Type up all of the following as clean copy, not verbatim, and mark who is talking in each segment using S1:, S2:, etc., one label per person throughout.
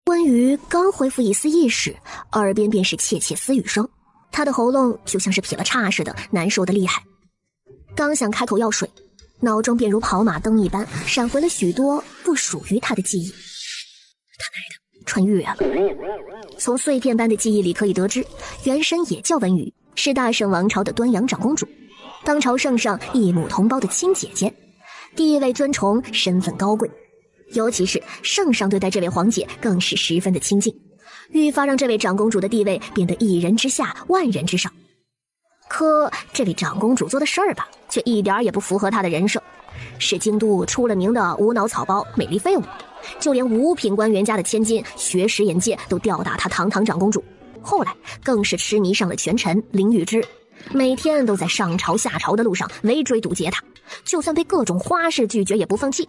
S1: 温瑜刚恢复一丝意识，耳边便是窃窃私语声，他的喉咙就像是劈了叉似的，难受的厉害。刚想开口要水，脑中便如跑马灯一般闪回了许多不属于他的记忆。他奶的，穿越了！从碎片般的记忆里可以得知，原身也叫温瑜，是大圣王朝的端阳长公主，当朝圣上一母同胞的亲姐姐，地位尊崇，身份高贵。尤其是圣上对待这位皇姐更是十分的亲近，愈发让这位长公主的地位变得一人之下万人之上。可这位长公主做的事儿吧，却一点也不符合她的人设，是京都出了名的无脑草包、美丽废物，就连五品官员家的千金、学识眼界都吊打她堂堂长公主。后来更是痴迷上了权臣林玉之，每天都在上朝下朝的路上围追堵截她，就算被各种花式拒绝也不放弃。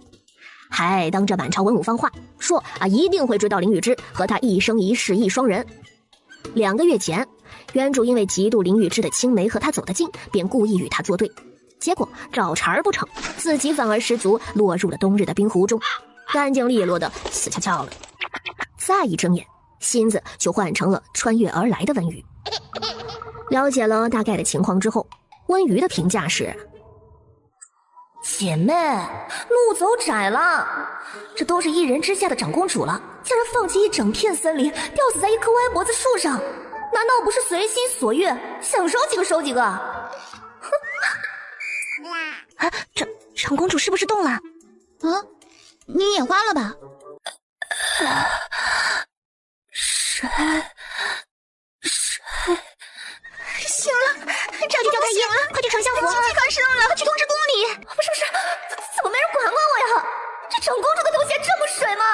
S1: 还当着满朝文武放话说一定会追到林玉之，和他一生一世一双人。2个月前，原主因为嫉妒林玉之的青梅和他走得近，便故意与他作对，结果找茬不成，自己反而失足落入了冬日的冰湖中，干净利落的死翘翘了。再一睁眼，心子就换成了穿越而来的温瑜。了解了大概的情况之后，温瑜的评价是：
S2: 姐妹，路走窄了，这都是一人之下的长公主了，竟然放弃一整片森林，吊死在一棵歪脖子树上，难道不是随心所欲，想收几个收几个？哼！
S3: 长公主是不是动了？
S2: 你眼花了吧？谁？
S3: 醒了，这就叫太医，快去丞相府，
S2: 紧急传声了，快去通知宫里。不是，怎么没人管管我呀？这长公主的头衔这么水吗？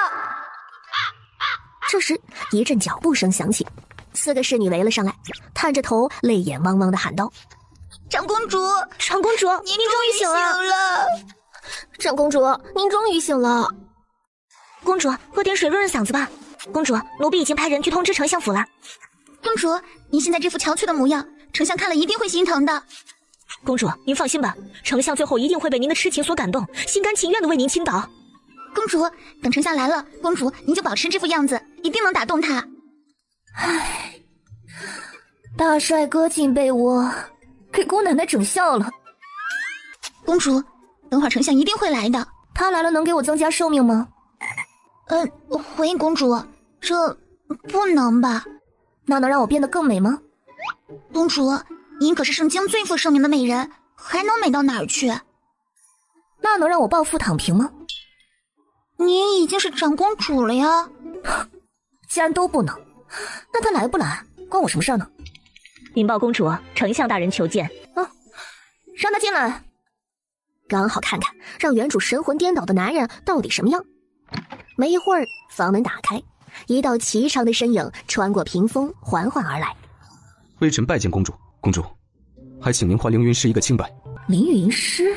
S1: 这时一阵脚步声响起，4个侍女围了上来，探着头泪眼汪汪地喊道：
S2: 长公主，
S3: 您终于醒了！
S1: 长公主，您终于醒了！
S3: 公主，喝点水润润嗓子吧。公主，奴婢已经派人去通知丞相府了。
S2: 公主，您现在这副憔悴的模样，丞相看了一定会心疼的。
S3: 公主，您放心吧，丞相最后一定会被您的痴情所感动，心甘情愿地为您倾倒。
S2: 公主，等丞相来了，公主您就保持这副样子，一定能打动他。唉，大帅哥进被窝，给姑奶奶整笑了。公主，等会儿丞相一定会来的。
S1: 他来了能给我增加寿命吗？
S2: 回应公主，这不能吧？
S1: 那能让我变得更美吗？
S2: 公主，您可是圣经最负盛名的美人，还能美到哪儿去？
S1: 那能让我暴富躺平吗？
S2: 您已经是长公主了呀。
S1: 既然都不能，那他来不来关我什么事儿呢？
S3: 禀报公主，丞相大人求见。
S1: 让他进来。刚好看看让原主神魂颠倒的男人到底什么样。没一会儿，房门打开，一道颀长的身影穿过屏风缓缓而来。
S4: 微臣拜见公主。公主，还请您还凌云师一个清白。
S1: 凌云师？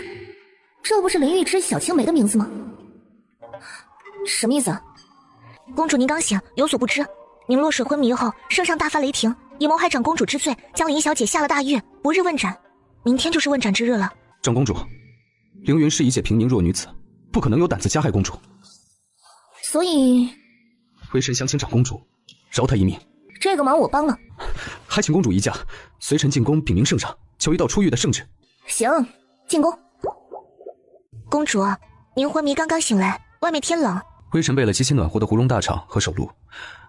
S1: 这不是林玉之小青梅的名字吗？什么意思？
S3: 公主您刚醒，有所不知，您落水昏迷后，圣上大发雷霆，以谋害长公主之罪，将林小姐下了大狱，不日问斩。明天就是问斩之日了。
S4: 长公主，凌云是一介平民弱女子，不可能有胆子加害公主。
S1: 所以，
S4: 微臣想请长公主饶她一命。
S1: 这个忙我帮了。
S4: 还请公主移驾，随臣进宫禀明圣上，求一道出狱的圣旨。
S1: 行，进宫。
S3: 公主，您昏迷刚刚醒来，外面天冷。
S4: 微臣备了极其暖和的芙蓉大氅和手炉，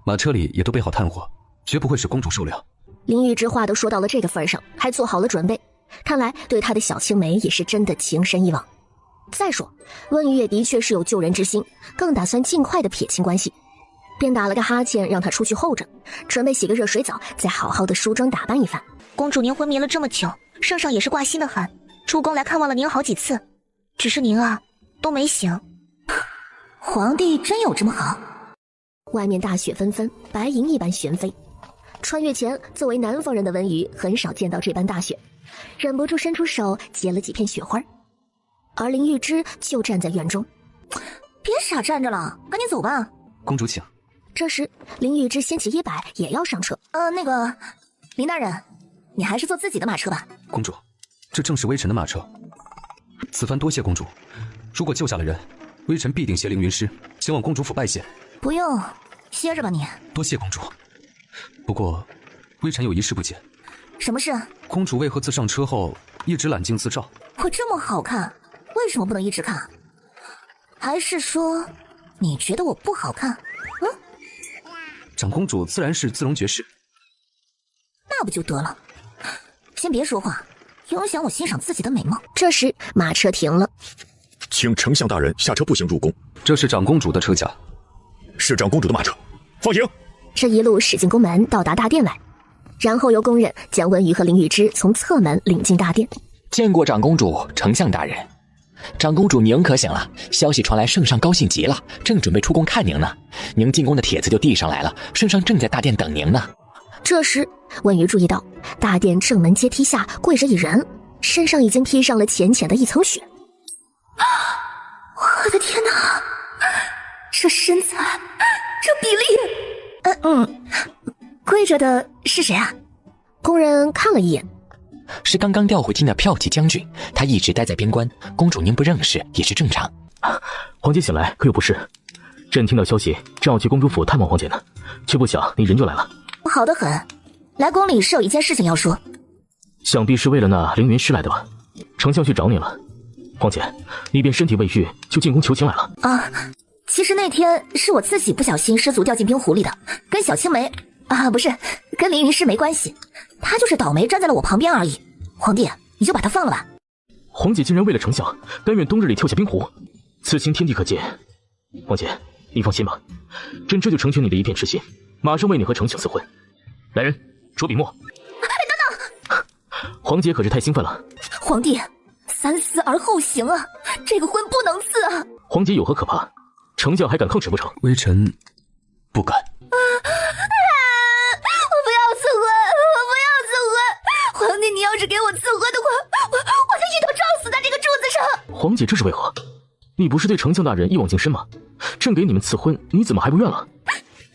S4: 马车里也都备好炭火，绝不会使公主受凉。
S1: 林玉之话都说到了这个份上，还做好了准备，看来对他的小青梅也是真的情深一往。再说温玉也的确是有救人之心，更打算尽快的撇清关系，便打了个哈欠让他出去候着，准备洗个热水澡，再好好的梳妆打扮一番。
S3: 公主您昏迷了这么久，圣上也是挂心的很，出宫来看望了您好几次，只是您都没醒。
S1: 皇帝真有这么好？外面大雪纷纷，白银一般旋飞。穿越前作为南方人的温瑜很少见到这般大雪，忍不住伸出手接了几片雪花，而林玉之就站在院中。别傻站着了，赶紧走吧。
S4: 公主请。
S1: 这时林玉之掀起衣摆也要上车。
S2: 那个林大人，你还是坐自己的马车吧。
S4: 公主，这正是微臣的马车。此番多谢公主，如果救下了人，微臣必定携凌云师前往公主府拜谢。
S1: 不用，
S2: 歇着吧你。
S4: 多谢公主。不过，微臣有一事不解。
S2: 什么事？
S4: 公主为何自上车后一直揽镜自照？
S2: 我这么好看，为什么不能一直看？还是说，你觉得我不好看？
S4: 长公主自然是姿容绝世，
S2: 那不就得了？先别说话，影响我欣赏自己的美貌。
S1: 这时马车停了，
S5: 请丞相大人下车步行入宫。
S4: 这是长公主的车驾，
S5: 是长公主的马车，放行。
S1: 这一路驶进宫门，到达大殿外，然后由宫人将温瑜和林玉芝从侧门领进大殿。
S6: 见过长公主、丞相大人。长公主您可醒了，消息传来，圣上高兴极了，正准备出宫看您呢。您进宫的帖子就递上来了，圣上正在大殿等您呢。
S1: 这时温瑜注意到大殿正门阶梯下跪着一人，身上已经披上了浅浅的一层雪。
S2: 我的天哪，这身材，这比例……
S1: 跪着的是谁啊？宫人看了一眼，
S6: 是刚刚调回京的骠骑将军，他一直待在边关，公主您不认识也是正常。
S7: 皇姐醒来可有不是？朕听到消息，正要去公主府探望皇姐呢，却不想你人就来了。
S2: 好得很，来宫里是有一件事情要说。
S7: 想必是为了那凌云师来的吧？丞相去找你了。皇姐，你便身体未愈就进宫求情来了
S2: 啊？其实那天是我自己不小心失足掉进冰湖里的，跟小青梅不是，跟凌云师没关系，他就是倒霉站在了我旁边而已。皇帝，你就把他放了吧。
S7: 皇姐竟然为了丞相甘愿冬日里跳下冰湖，此情天地可鉴。皇姐，你放心吧，朕这就成全你的一片痴心，马上为你和丞相赐婚。来人，着笔墨。
S2: 等等，
S7: 皇姐可是太兴奋了。
S2: 皇帝，三思而后行啊，这个婚不能赐啊。
S7: 皇姐有何可怕？丞相还敢抗旨不成？
S4: 微臣不敢。
S2: 皇帝，你要是给我赐婚的话，我就一头撞死在这个柱子上。
S7: 皇姐这是为何？你不是对丞相大人一往情深吗？朕给你们赐婚，你怎么还不愿了？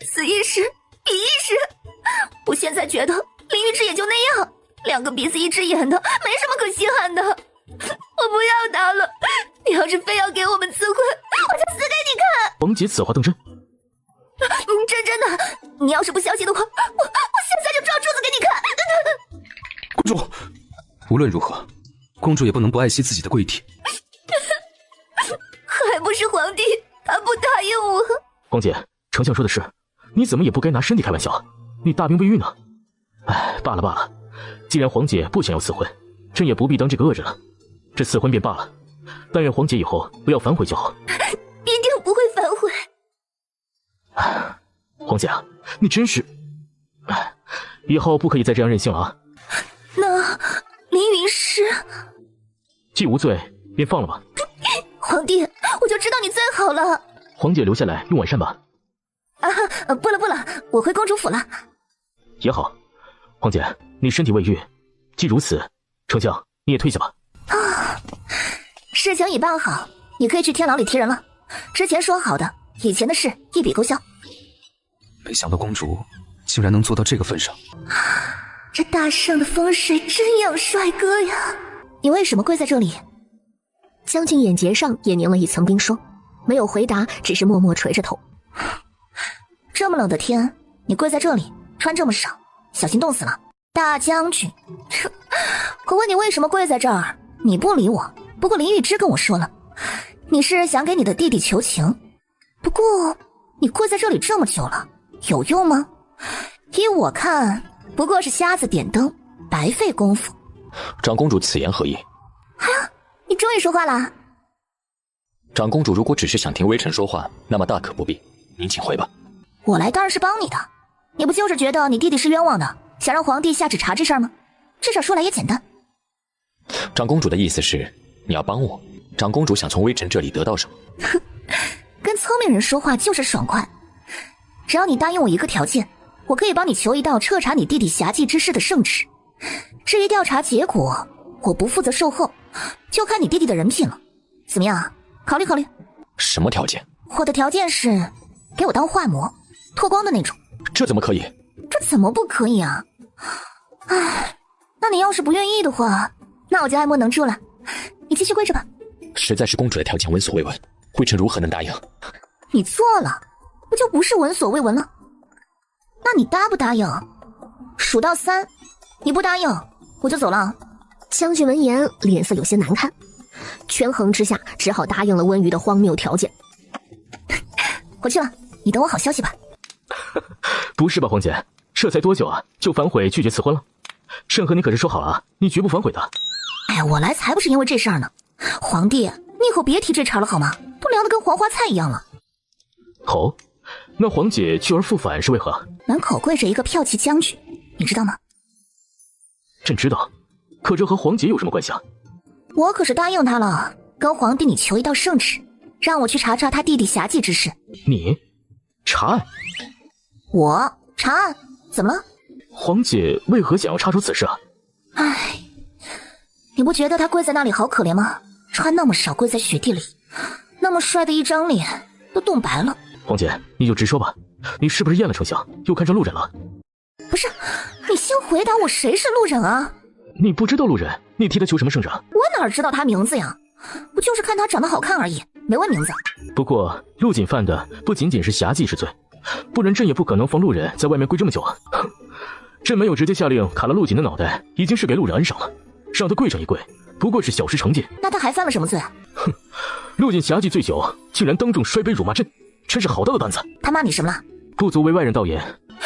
S2: 此一时彼一时，我现在觉得林玉芝也就那样，两个鼻子一只眼的，没什么可稀罕的。我不要他了，你要是非要给我们赐婚，我就死给你看。
S7: 皇姐此话当真？
S2: 真的，你要是不相信的话，我现在就撞柱子给你看。
S4: 公主，无论如何，公主也不能不爱惜自己的贵体。
S2: 还不是皇帝他不答应我。
S7: 皇姐，丞相说的是，你怎么也不该拿身体开玩笑，你大病未愈呢。罢了，既然皇姐不想要赐婚，朕也不必当这个恶人了，这赐婚便罢了，但愿皇姐以后不要反悔就好。
S2: 一定不会反悔。
S7: 皇姐啊，你真是……以后不可以再这样任性了啊。
S2: 那凌云师
S7: 既无罪，便放了吧。
S2: 皇帝，我就知道你最好了。
S7: 皇姐留下来用晚膳吧。
S2: 不了，我回公主府了。
S7: 也好，皇姐，你身体未愈，既如此，丞相你也退下吧。
S2: 事情已办好，你可以去天牢里提人了。之前说好的，以前的事一笔勾销。
S4: 没想到公主竟然能做到这个份上。
S2: 这大圣的风水真养帅哥呀！你为什么跪在这里？
S1: 将军眼睫上也凝了一层冰霜，没有回答，只是默默垂着头。
S2: 这么冷的天，你跪在这里，穿这么少，小心冻死了。大将军，我问你为什么跪在这儿，你不理我。不过林玉芝跟我说了，你是想给你的弟弟求情。不过你跪在这里这么久了，有用吗？依我看，不过是瞎子点灯，白费功夫。
S6: 长公主此言何意？
S2: 你终于说话了。
S6: 长公主如果只是想听微臣说话，那么大可不必，您请回吧。
S2: 我来当然是帮你的，你不就是觉得你弟弟是冤枉的，想让皇帝下旨查这事儿吗？这事儿说来也简单。
S6: 长公主的意思是你要帮我，长公主想从微臣这里得到什么？
S2: 跟聪明人说话就是爽快。只要你答应我一个条件，我可以帮你求一道彻查你弟弟侠迹之事的圣旨。至于调查结果，我不负责售后，就看你弟弟的人品了。怎么样？考虑考虑。
S6: 什么条件？
S2: 我的条件是给我当画魔，脱光的那种。
S6: 这怎么可以？
S2: 这怎么不可以啊？那你要是不愿意的话，那我就爱莫能助了。你继续跪着吧。
S6: 实在是公主的条件闻所未闻，微臣如何能答应？
S2: 你错了，不就不是闻所未闻了？那你答不答应？数到3，你不答应我就走了。
S1: 将军闻言脸色有些难看，权衡之下只好答应了温瑜的荒谬条件。
S2: 回去了，你等我好消息吧。
S7: 不是吧，皇姐，这才多久啊，就反悔拒绝赐婚了？朕和你可是说好了啊，你绝不反悔的。
S2: 哎呀，我来才不是因为这事儿呢。皇帝，你以后别提这茬了好吗？都凉得跟黄花菜一样了。
S7: 哦，那皇姐去而复返是为何？
S2: 门口跪着一个骠骑将军，你知道吗？
S7: 朕知道，可这和皇姐有什么关系啊？
S2: 我可是答应他了，跟皇帝你求一道圣旨，让我去查查他弟弟侠妓之事。
S7: 你查案？
S2: 我查案？怎么了？
S7: 皇姐为何想要查出此事啊？
S2: 唉，你不觉得他跪在那里好可怜吗？穿那么少，跪在雪地里，那么帅的一张脸都冻白了。
S7: 皇姐，你就直说吧，你是不是厌了丞相，又看上路人了？
S2: 不是，你先回答我，谁是路人啊？
S7: 你不知道路人，你替他求什么圣旨啊？
S2: 我哪知道他名字呀？不就是看他长得好看而已，没问名字。
S7: 不过陆锦犯的不仅仅是侠妓之罪，不然朕也不可能放路人在外面跪这么久啊。朕没有直接下令砍了陆锦的脑袋，已经是给路人恩赏了，让他跪上一跪不过是小事成绩。
S2: 那他还犯了什么罪啊？
S7: 哼，陆锦侠妓醉酒，竟然当众摔杯辱骂朕，真是好大的胆子。
S2: 他骂你什么了？
S7: 不足为外人道也。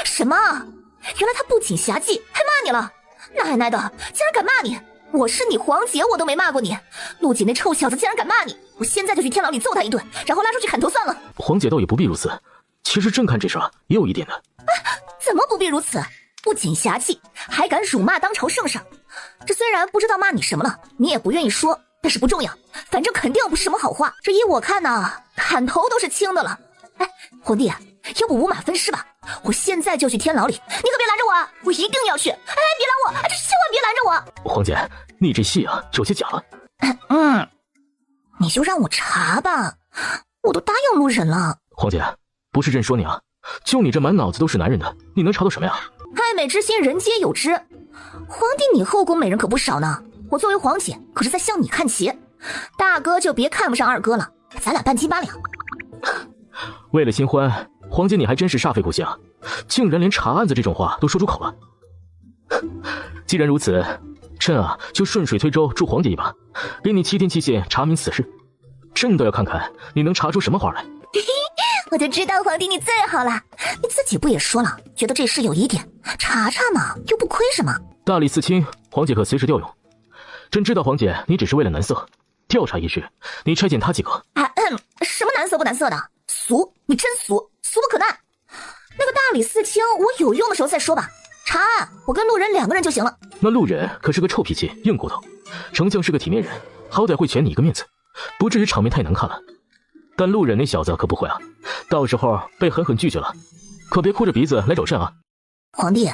S2: 什么？原来他不仅侠妓，还骂你了？奶奶的，竟然敢骂你！我是你皇姐，我都没骂过你。陆锦那臭小子竟然敢骂你，我现在就去天牢里揍他一顿，然后拉出去砍头算了。
S7: 皇姐倒也不必如此，其实朕看这事儿也有一点的。
S2: 怎么不必如此？不仅侠妓，还敢辱骂当朝圣上。这虽然不知道骂你什么了，你也不愿意说，但是不重要，反正肯定不是什么好话。这依我看呢，砍头都是轻的了。哎，皇帝，要不五马分尸吧？我现在就去天牢里，你可别拦着我啊！我一定要去！哎，别拦我！哎，这千万别拦着我！
S7: 皇姐，你这戏啊，有些假了。
S2: 你就让我查吧，我都答应路人了。
S7: 皇姐，不是朕说你啊，就你这满脑子都是男人的，你能查到什么呀？
S2: 爱美之心，人皆有之。皇帝，你后宫美人可不少呢。我作为皇姐，可是在向你看齐。大哥就别看不上二哥了，咱俩半斤八两。
S7: 为了新欢，皇姐你还真是煞费苦心啊，竟然连查案子这种话都说出口了。既然如此，朕啊就顺水推舟助皇姐一把，给你7天期限查明此事。朕倒要看看你能查出什么花来。
S2: 我就知道皇帝你最好了，你自己不也说了，觉得这事有疑点，查查嘛，又不亏什么。
S7: 大理寺卿，皇姐可随时调用。朕知道皇姐你只是为了男色，调查一事，你差遣他几个？
S2: 什么男色不男色的？俗，你真俗，俗不可耐。那个大理寺卿，我有用的时候再说吧。查案，我跟路人2个人就行了。
S7: 那路人可是个臭脾气、硬骨头，丞相是个体面人，好歹会全你一个面子，不至于场面太难看了。但路人那小子可不会啊，到时候被狠狠拒绝了，可别哭着鼻子来找朕啊。
S2: 皇帝，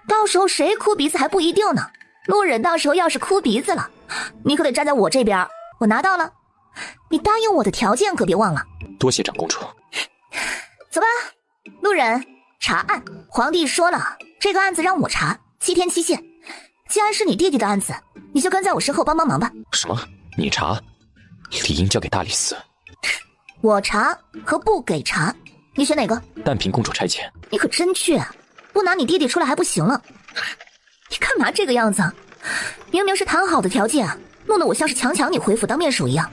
S2: 到时候谁哭鼻子还不一定呢。路人到时候要是哭鼻子了，你可得站在我这边。我拿到了，你答应我的条件可别忘了。
S6: 多谢长公主。
S2: 走吧，路人，查案。皇帝说了，这个案子让我查，7天期限。既然是你弟弟的案子，你就跟在我身后帮帮忙吧。
S6: 什么？你查？理应交给大理寺。
S2: 我查和不给查，你选哪个？
S6: 但凭公主差遣。
S2: 你可真倔，不拿你弟弟出来还不行了。你干嘛这个样子？明明是谈好的条件啊，弄得我像是强抢你回府当面首一样。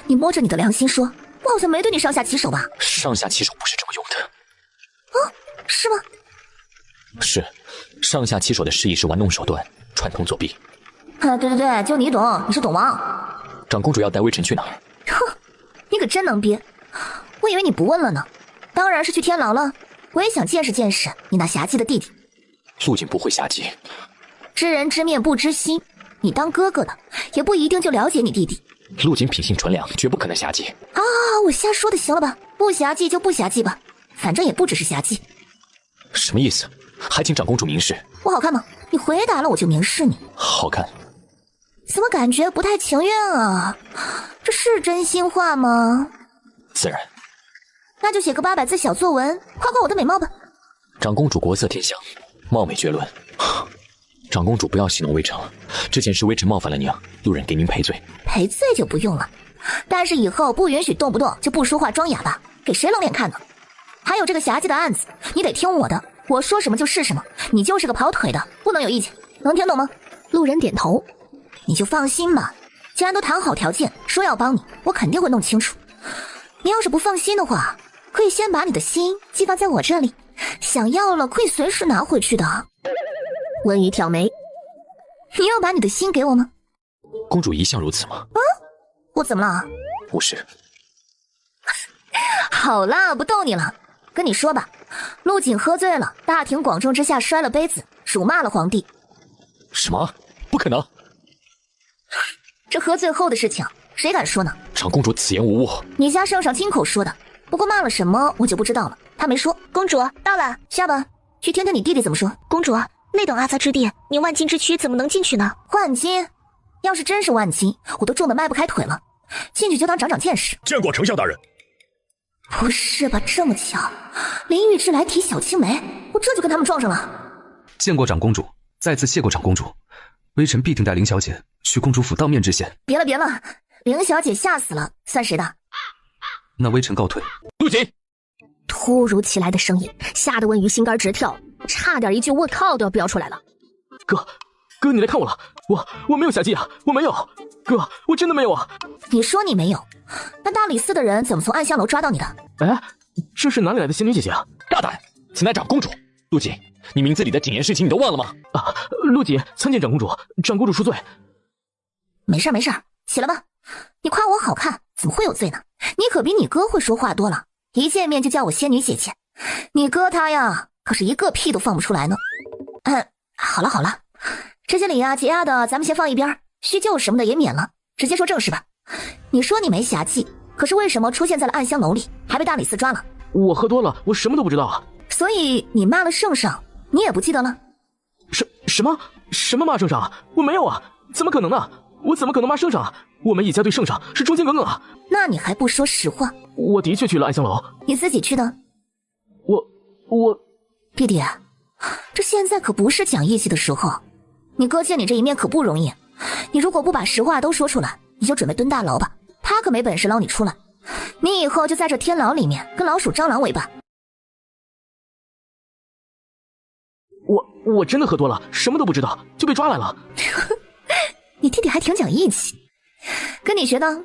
S2: 你摸着你的良心说，我好像没对你上下其手吧？
S6: 上下其手不是这么用的。
S2: 是吗？
S6: 是，上下其手的示意是玩弄手段，串通作弊。
S2: 对，就你懂，你是懂王。
S6: 长公主要带微臣去哪儿？
S2: 哼，你可真能憋，我以为你不问了呢。当然是去天牢了，我也想见识见识你那侠妓的弟弟。
S6: 陆锦不会侠妓。
S2: 知人知面不知心，你当哥哥的也不一定就了解你弟弟。
S6: 陆锦品性纯良，绝不可能侠妓。
S2: 我瞎说的行了吧？不侠妓就不侠妓吧，反正也不只是侠妓。
S6: 什么意思？还请长公主明示。
S2: 我好看吗？你回答了我就明示你。
S6: 好看。
S2: 怎么感觉不太情愿啊？这是真心话吗？
S6: 自然。
S2: 那就写个800字小作文，夸夸我的美貌吧。
S6: 长公主国色天香，貌美绝伦。长公主不要戏弄微臣，之前是微臣冒犯了您，路人给您赔罪。
S2: 赔罪就不用了，但是以后不允许动不动就不说话装哑巴，给谁冷脸看呢？还有这个霞姬的案子，你得听我的，我说什么就是什么，你就是个跑腿的，不能有意见，能听懂吗？
S1: 路人点头。
S2: 你就放心吧，既然都谈好条件，说要帮你，我肯定会弄清楚。你要是不放心的话，可以先把你的心寄放在我这里，想要了可以随时拿回去的。
S1: 温瑜挑眉，
S2: 你要把你的心给我吗？
S6: 公主一向如此吗？
S2: 我怎么了？
S6: 无事。
S2: 好啦，不逗你了，跟你说吧，陆锦喝醉了，大庭广众之下摔了杯子，辱骂了皇帝。
S6: 什么？不可能！
S2: 这喝醉后的事情，谁敢说呢？
S6: 长公主此言无误。
S2: 你家圣上亲口说的，不过骂了什么我就不知道了，他没说。
S3: 公主到了，
S2: 下吧，去听听你弟弟怎么说。
S3: 公主，那等阿萨之地，您万金之躯怎么能进去呢？
S2: 万金？要是真是万金，我都重得迈不开腿了，进去就当长长见识。
S5: 见过丞相大人。
S2: 不是吧，这么巧，林玉芝来提小青梅，我这就跟他们撞上了。
S4: 见过长公主，再次谢过长公主。微臣必定带林小姐去公主府当面致谢。
S2: 别了别了，林小姐吓死了，算谁的？
S4: 那微臣告退。
S6: 陆锦！
S1: 突如其来的声音吓得温瑜心肝直跳，差点一句我靠都要飙出来了。
S7: 哥，你来看我了，我没有侠妓啊，我没有，哥，我真的没有啊。
S2: 你说你没有，那大理寺的人怎么从暗香楼抓到你的？
S7: 哎，这是哪里来的仙女姐姐啊？
S6: 大胆！此乃长公主。陆锦，你名字里的谨言事情你都忘了吗？
S7: 啊，陆锦参见长公主，长公主恕罪。
S2: 没事没事，起来吧。你夸我好看，怎么会有罪呢？你可比你哥会说话多了，一见面就叫我仙女姐姐。你哥他呀，可是一个屁都放不出来呢。好了好了，这些礼啊节啊的咱们先放一边，叙旧什么的也免了，直接说正事吧。你说你没侠妓，可是为什么出现在了暗香楼里，还被大理寺抓了？
S7: 我喝多了，我什么都不知道啊。
S2: 所以你骂了圣上，你也不记得了？
S7: 什么骂圣上啊？我没有啊，怎么可能呢？我怎么可能骂圣上啊？我们一家对圣上是忠心耿耿啊。
S2: 那你还不说实话？
S7: 我的确去了暗香楼。
S2: 你自己去的？
S7: 我
S2: 弟弟，这现在可不是讲义气的时候，你哥见你这一面可不容易，你如果不把实话都说出来，你就准备蹲大牢吧，他可没本事捞你出来，你以后就在这天牢里面跟老鼠蟑螂为伴。
S7: 我真的喝多了，什么都不知道就被抓来了。
S2: 你弟弟还挺讲义气，跟你学的，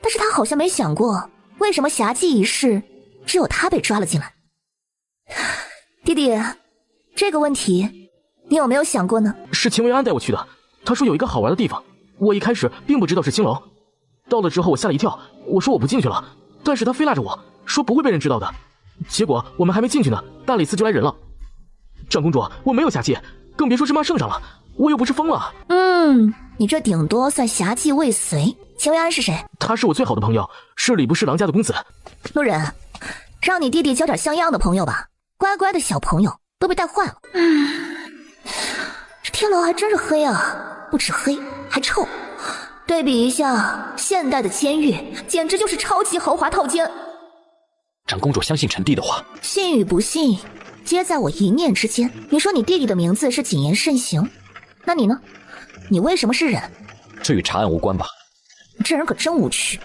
S2: 但是他好像没想过为什么侠妓一事只有他被抓了进来。弟弟，这个问题你有没有想过呢？
S7: 是秦维安带我去的，他说有一个好玩的地方，我一开始并不知道是青楼，到了之后我吓了一跳，我说我不进去了，但是他非拉着我说不会被人知道的，结果我们还没进去呢，大理寺就来人了。长公主，我没有侠妓，更别说是骂圣上了，我又不是疯了。
S2: 你这顶多算侠妓未遂。秦维安是谁？
S7: 他是我最好的朋友，是礼部侍郎家的公子。
S2: 路人，让你弟弟交点像样的朋友吧，乖乖的小朋友都被带坏了。这天牢还真是黑啊，不止黑还臭，对比一下现代的监狱，简直就是超级豪华套间。
S6: 长公主相信臣弟的话，
S2: 信与不信皆在我一念之间。你说你弟弟的名字是谨言慎行，那你呢？你为什么是忍？
S6: 这与查案无关吧？
S2: 这人可真无趣，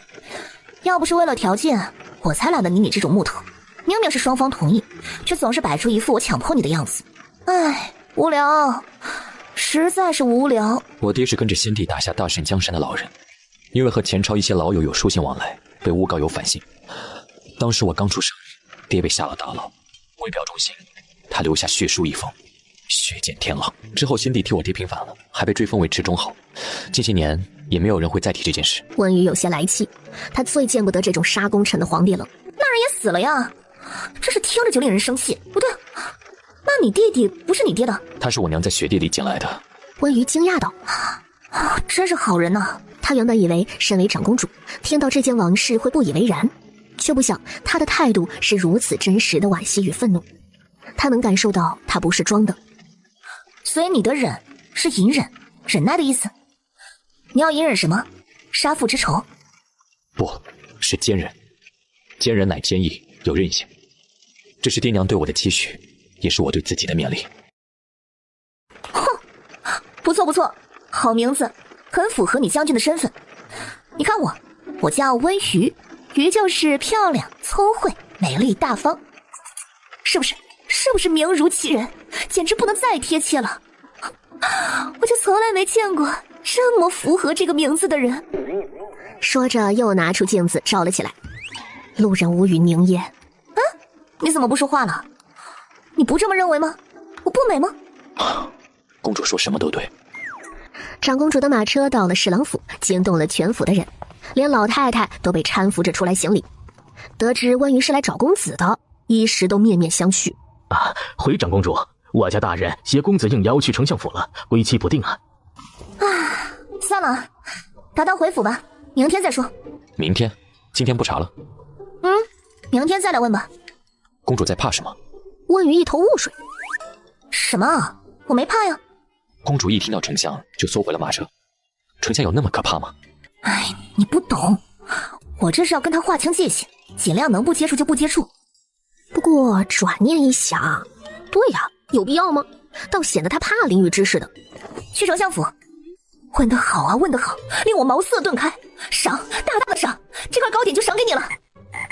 S2: 要不是为了条件，我才懒得理你这种木头。明明是双方同意，却总是摆出一副我强迫你的样子。唉，无聊，实在是无聊。
S6: 我爹是跟着先帝打下大圣江山的老人，因为和前朝一些老友有书信往来，被诬告有反信。当时我刚出生，爹被下了大牢，为表忠心，他留下血书一封，血溅天牢。之后先帝替我爹平反了，还被追封为池中侯。近些年也没有人会再提这件事。
S1: 温瑜有些来气，他最见不得这种杀功臣的皇帝了。
S2: 那人也死了呀，这是听着就令人生气。不对，那你弟弟不是你爹的？
S6: 他是我娘在雪地里捡来的。
S1: 温瑜惊讶道：
S2: 真是好人呐。
S1: 他原本以为身为长公主，听到这件往事会不以为然，却不想他的态度是如此真实的惋惜与愤怒。他能感受到他不是装的。
S2: 所以你的忍是隐忍，忍耐的意思。你要隐忍什么？杀父之仇？
S6: 不是坚忍，坚忍乃坚毅有韧性，这是爹娘对我的期许，也是我对自己的勉励。
S2: 哼，不错不错，好名字，很符合你将军的身份。你看我叫温瑜，瑜就是漂亮、聪慧、美丽、大方。是不是？是不是名如其人？简直不能再贴切了。我就从来没见过这么符合这个名字的人。
S1: 说着又拿出镜子照了起来。路人无语凝噎。
S2: 啊，你怎么不说话了？你不这么认为吗？我不美吗？
S6: 公主说什么都对。
S1: 长公主的马车到了侍郎府，惊动了全府的人，连老太太都被搀扶着出来行礼。得知温瑜是来找公子的，一时都面面相觑。
S7: 啊，回长公主，我家大人携公子应邀去丞相府了，归期不定啊。
S2: 算了，打道回府吧，明天再说。
S6: 明天？今天不查了？
S2: 明天再来问吧。
S6: 公主在怕什么？
S1: 温瑜一头雾水。
S2: 什么？我没怕呀。
S6: 公主一听到丞相就缩回了马车。丞相有那么可怕吗？
S2: 哎，你不懂，我这是要跟他划清界限，尽量能不接触就不接触。
S1: 不过转念一想，对呀，有必要吗？倒显得他怕淋雨之似的。
S2: 去丞相府。问得好啊，问得好，令我茅塞顿开。赏，大大的赏，这块糕点就赏给你了。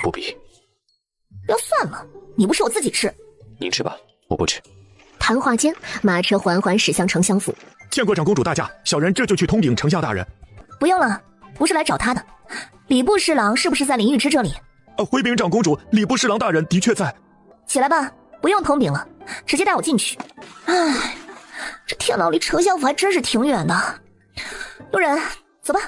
S6: 不必。
S2: 要算了，你不吃我自己吃。
S6: 您吃吧，我不吃。
S1: 谈话间，马车缓缓驶向丞相府。
S5: 见过长公主大驾，小人这就去通禀丞相大人。
S2: 不用了，不是来找他的。礼部侍郎是不是在林玉之这里？
S5: 回禀长公主，礼部侍郎大人的确在。
S2: 起来吧，不用通禀了，直接带我进去。唉，这天牢离丞相府还真是挺远的。路人，走吧。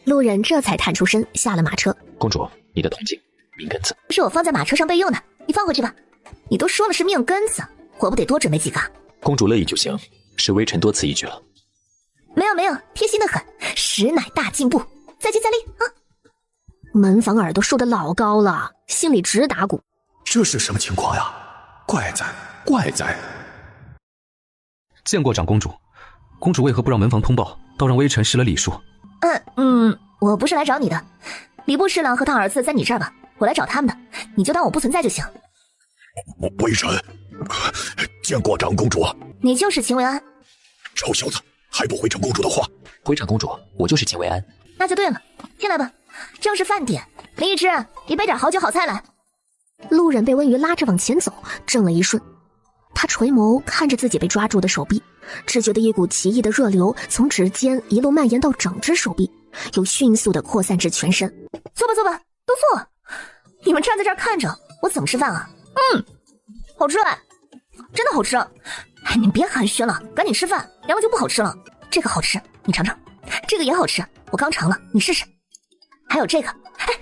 S1: 路人这才探出身，下了马车。
S6: 公主，你的铜镜、命根子
S2: 是我放在马车上备用的，你放回去吧。你都说了是命根子，我不得多准备几个？
S6: 公主乐意就行，是微臣多此一举了。
S2: 没有，贴心的很，实乃大进步。再接再厉啊！
S1: 门房耳朵竖得老高了，心里直打鼓。
S5: 这是什么情况呀？怪哉！
S4: 见过长公主，公主为何不让门房通报，倒让微臣失了礼数？
S2: 我不是来找你的，礼部侍郎和他儿子在你这儿吧？我来找他们的，你就当我不存在就行。
S5: 微臣见过长公主。
S2: 你就是秦维安。
S5: 臭小子，还不回长公主的话？
S6: 回长公主，我就是秦维安。
S2: 那就对了，进来吧，正是饭点。林一之，你备点好酒好菜来。
S1: 路人被温瑜拉着往前走，怔了一瞬，他垂眸看着自己被抓住的手臂，只觉得一股奇异的热流从指尖一路蔓延到整只手臂，又迅速地扩散至全身。
S2: 坐吧，都坐。你们站在这儿看着我怎么吃饭啊？好吃哎，真的好吃。哎，你们别寒暄了，赶紧吃饭，凉了就不好吃了。这个好吃，你尝尝。这个也好吃，我刚尝了，你试试。还有这个，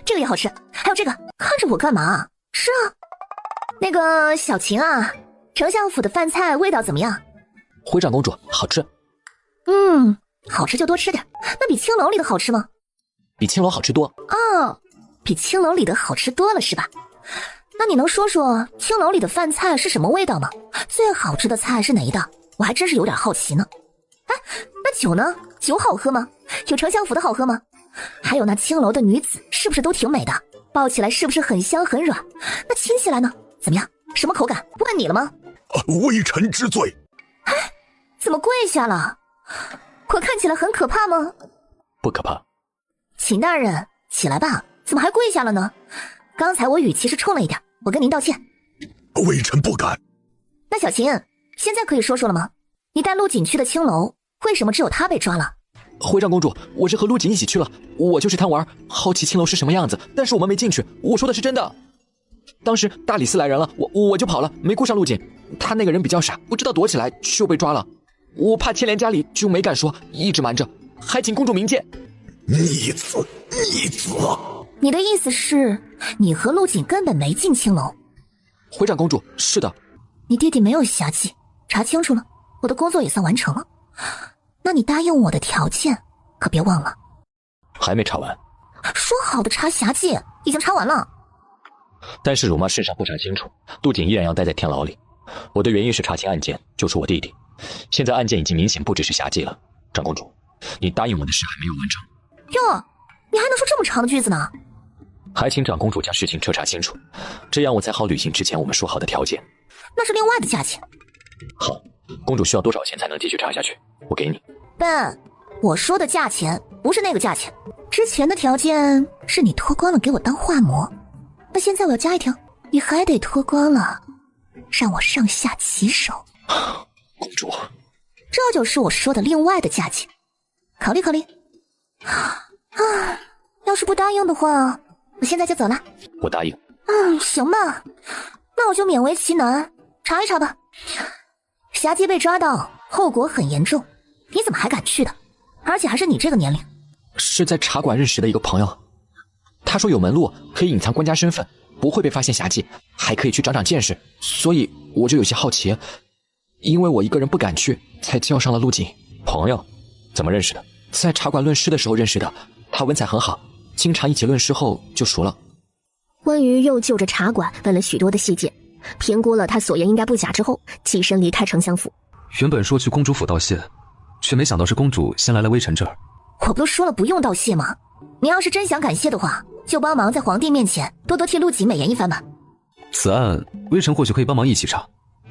S2: 这个也好吃。还有这个，看着我干嘛？吃啊。那个小秦啊，丞相府的饭菜味道怎么样？
S6: 回长公主，好吃。
S2: 好吃就多吃点。那比青楼里的好吃吗？
S6: 比青楼好吃多。
S2: 比青楼里的好吃多了是吧？那你能说说青楼里的饭菜是什么味道吗？最好吃的菜是哪一道？我还真是有点好奇呢。那酒呢？酒好喝吗？有丞相府的好喝吗？还有那青楼的女子是不是都挺美的？抱起来是不是很香很软？那亲起来呢？怎么样？什么口感？问你了吗？
S5: 微臣知罪。
S2: 怎么跪下了？我看起来很可怕吗？
S6: 不可怕。
S2: 秦大人，起来吧，怎么还跪下了呢？刚才我语气是冲了一点，我跟您道歉。
S5: 微臣不敢。
S2: 那小秦，现在可以说说了吗？你带陆锦去的青楼，为什么只有他被抓了？
S6: 回长公主，我是和陆锦一起去了，我就是贪玩，好奇青楼是什么样子，但是我们没进去，我说的是真的。当时大理寺来人了，我就跑了，没顾上陆锦，他那个人比较傻，不知道躲起来就被抓了。我怕牵连家里，就没敢说，一直瞒着，还请公主明鉴。
S5: 逆子！
S2: 你的意思是，你和陆锦根本没进青楼？
S6: 回长公主，是的。
S2: 你弟弟没有侠气，查清楚了，我的工作也算完成了。那你答应我的条件，可别忘了。
S6: 还没查完。
S2: 说好的查侠迹，已经查完了。
S6: 但是辱骂圣上不查清楚，陆锦依然要待在天牢里。我的原意是查清案件，救出我弟弟。现在案件已经明显不只是侠迹了，长公主，你答应我的事还没有完成。
S2: 哟，你还能说这么长的句子呢？
S6: 还请长公主将事情彻查清楚，这样我才好履行之前我们说好的条件。
S2: 那是另外的价钱。
S6: 好，公主需要多少钱才能继续查下去？我给你。
S2: 笨，我说的价钱不是那个价钱。之前的条件是你脱光了给我当画模，那现在我要加一条，你还得脱光了让我上下其手。
S6: 公主，
S2: 这就是我说的另外的价钱，考虑考虑。要是不答应的话，我现在就走了。
S6: 我答应。
S2: 行吧，那我就勉为其难，查一查吧。侠姬被抓到，后果很严重，你怎么还敢去的？而且还是你这个年龄。
S6: 是在茶馆认识的一个朋友，他说有门路可以隐藏官家身份，不会被发现侠迹，还可以去长长见识，所以我就有些好奇，因为我一个人不敢去，才叫上了陆锦。朋友？怎么认识的？在茶馆论诗的时候认识的，他文采很好，经常一起论诗后就熟了。
S1: 温瑜又就着茶馆问了许多的细节，评估了他所言应该不假之后，起身离开丞相府。
S4: 原本说去公主府道谢，却没想到是公主先来了微臣这儿。
S2: 我不都说了不用道谢吗？你要是真想感谢的话，就帮忙在皇帝面前多多替陆锦美言一番吧。
S4: 此案微臣或许可以帮忙一起查，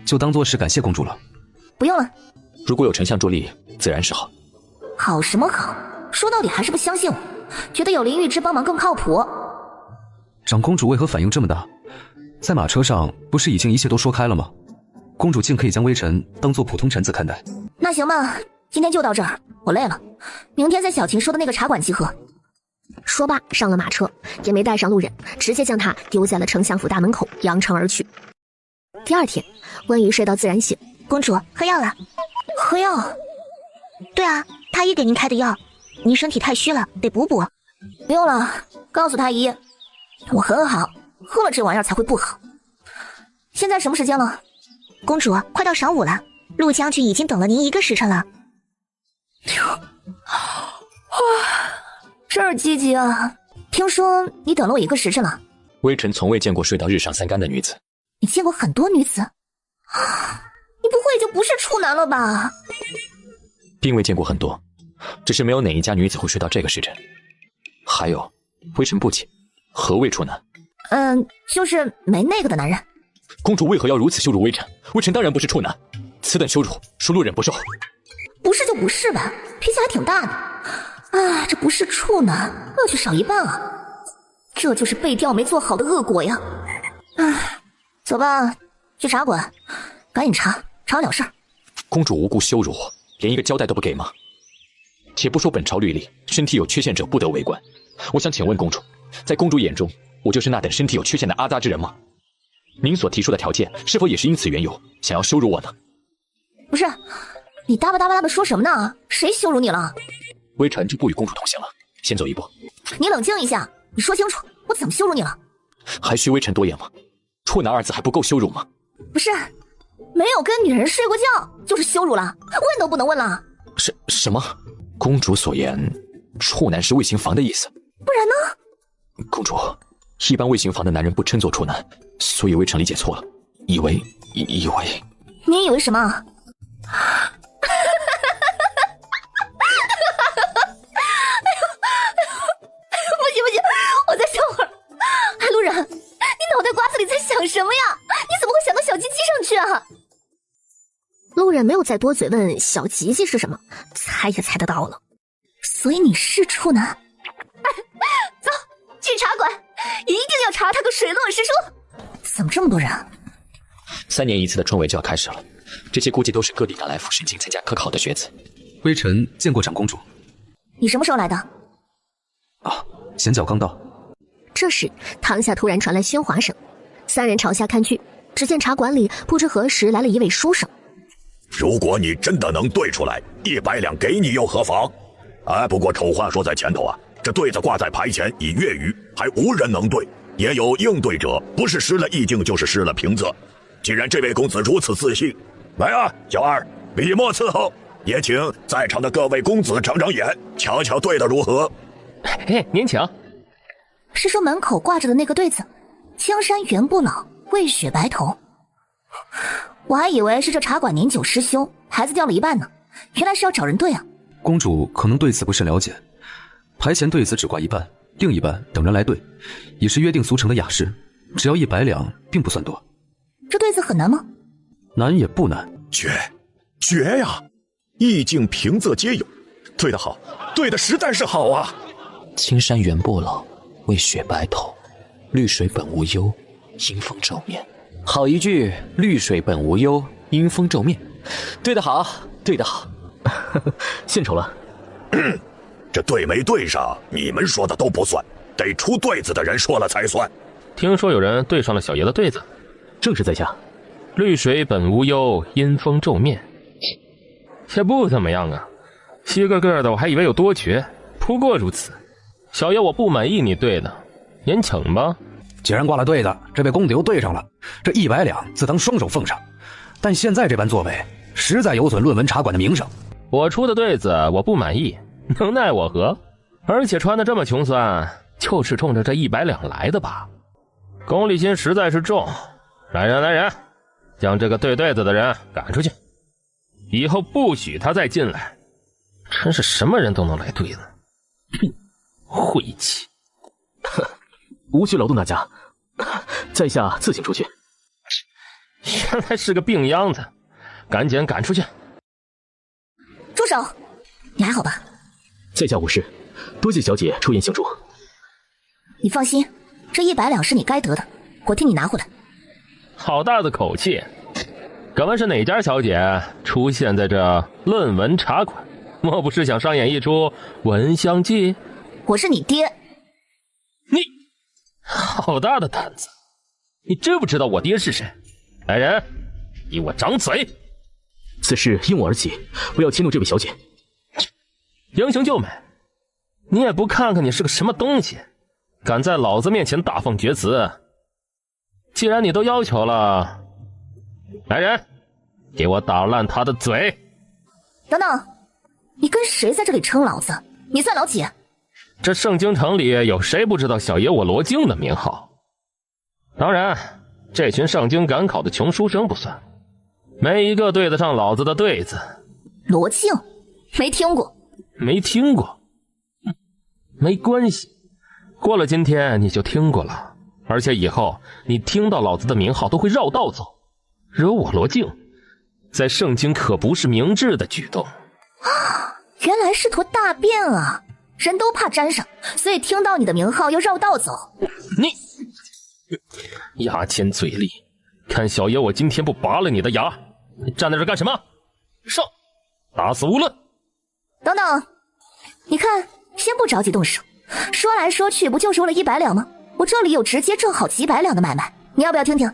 S4: 就当做是感谢公主了。
S2: 不用了。
S6: 如果有丞相助力，自然是好。
S2: 好什么好？说到底还是不相信我，觉得有林玉芝帮忙更靠谱。
S4: 长公主为何反应这么大？在马车上不是已经一切都说开了吗？公主竟可以将微臣当作普通臣子看待。
S2: 那行吧，今天就到这儿，我累了，明天在小琴说的那个茶馆集合。
S1: 说罢上了马车，也没带上路人，直接将他丢在了丞相府大门口，扬长而去。第二天，温瑜睡到自然醒。
S3: 公主喝药了。
S2: 喝药？
S3: 对啊，太医给您开的药，您身体太虚了，得补补。
S2: 不用了，告诉太医我很好，喝了这玩意儿才会不好。现在什么时间了？
S3: 公主，快到晌午了，陆将军已经等了您1个时辰了。
S2: 这儿积极啊！听说你等了我1个时辰了。
S6: 微臣从未见过睡到日上3竿的女子。
S2: 你见过很多女子？你不会就不是处男了吧？
S6: 并未见过很多，只是没有哪一家女子会睡到这个时辰。还有，微臣不解，何谓处男？
S2: 就是没那个的男人。
S6: 公主为何要如此羞辱微臣？微臣当然不是处男，此等羞辱，恕路忍不受。
S2: 不是就不是呗，脾气还挺大的。这不是处男，乐趣少一半啊！这就是被调没做好的恶果呀！走吧，去茶馆，赶紧查完了事儿。
S6: 公主无故羞辱我，连一个交代都不给吗？且不说本朝律例，身体有缺陷者不得为官。我想请问公主，在公主眼中，我就是那等身体有缺陷的阿杂之人吗？您所提出的条件，是否也是因此缘由，想要羞辱我呢？
S2: 不是，你哒吧哒吧哒吧说什么呢？谁羞辱你了？
S6: 微臣就不与公主同行了，先走一步。
S2: 你冷静一下，你说清楚，我怎么羞辱你了？
S6: 还需微臣多言吗？处男2字还不够羞辱吗？
S2: 不是，没有跟女人睡过觉就是羞辱了，问都不能问了。
S6: 什么？公主所言，处男是未行房的意思？
S2: 不然呢？
S6: 公主，一般未行房的男人不称作处男，所以微臣理解错了，以为
S2: 你以为什么？不行，我再笑会儿。路人，你脑袋瓜子里在想什么呀？你怎么会想到小鸡鸡上去啊？
S1: 路人没有再多嘴问小吉吉是什么，猜也猜得到了。
S2: 所以你是处男？走，去茶馆，一定要查他个水落石出。怎么这么多人
S6: ？3年1次的春闱就要开始了，这些估计都是各地赶来府申请参加科考的学子。
S4: 微臣见过长公主。
S2: 你什么时候来的？
S4: 前脚刚到。
S1: 这时堂下突然传来喧哗声，3人朝下看去，只见茶馆里不知何时来了一位书生。
S5: 如果你真的能对出来，100两给你又何妨？不过丑话说在前头啊，这对子挂在牌前已月余，还无人能对，也有应对者，不是失了意境，就是失了平仄。既然这位公子如此自信，来啊，小二，笔墨伺候，也请在场的各位公子长长眼，瞧瞧对的如何？
S7: 您请。
S2: 是说门口挂着的那个对子，江山原不老，未雪白头。我还以为是这茶馆年久失修，牌子掉了一半呢，原来是要找人对啊。
S4: 公主可能对此不甚了解，牌前对子只挂一半，另一半等人来对，已是约定俗成的雅事，只要100两，并不算多。
S2: 这对子很难吗？
S4: 难也不难。
S5: 绝呀！意境平仄皆有，对得好，对的实在是好啊！
S6: 青山原不老，未雪白头，绿水本无忧，迎风照面。好一句绿水本无忧，阴风皱面，对得好，对得好。
S7: 献丑了。
S5: 这对没对上，你们说的都不算，得出对子的人说了才算。
S8: 听说有人对上了小爷的对子，
S7: 正是在下。
S8: 绿水本无忧，阴风皱面，也不怎么样啊。一个个的我还以为有多绝，不过如此。小爷我不满意你对的，您请吧。
S4: 既然挂了对的，这位公子又对上了，这100两自当双手奉上。但现在这般作为，实在有损论文茶馆的名声。
S8: 我出的对子我不满意，能奈我何？而且穿得这么穷酸，就是冲着这100两来的吧？功利心实在是重。来人，将这个对子的人赶出去，以后不许他再进来。真是什么人都能来对子，晦气！
S7: 无需劳动大家，在下自行出去。
S8: 原来是个病秧子，赶紧赶出去！
S2: 住手！你还好吧？
S7: 在下无事，多谢小姐出言相助。
S2: 你放心，这100两是你该得的，我替你拿回来。
S8: 好大的口气！敢问是哪家小姐出现在这论文茶馆？莫不是想上演一出闻香记？
S2: 我是你爹。
S8: 你好大的胆子！你知不知道我爹是谁？来人，给我掌嘴！
S7: 此事因我而起，不要迁怒这位小姐。
S8: 英雄救美，你也不看看你是个什么东西，敢在老子面前大放厥词！既然你都要求了，来人，给我打烂他的嘴！
S2: 等等，你跟谁在这里称老子？你算老几？
S8: 这圣京城里有谁不知道小爷我罗京的名号？当然，这群上京赶考的穷书生不算，没一个对得上老子的对子。
S2: 罗京，没听过。
S8: 没听过？没关系，过了今天你就听过了。而且以后你听到老子的名号都会绕道走，惹我罗京，在圣京可不是明智的举动。
S2: 原来是坨大便啊！人都怕沾上，所以听到你的名号要绕道走。
S8: 你牙尖嘴利，看小爷我今天不拔了你的牙！你站在这干什么？上，打死无论！
S2: 等等，你看，先不着急动手，说来说去不就是为了100两吗？我这里有直接挣好几百两的买卖，你要不要听听？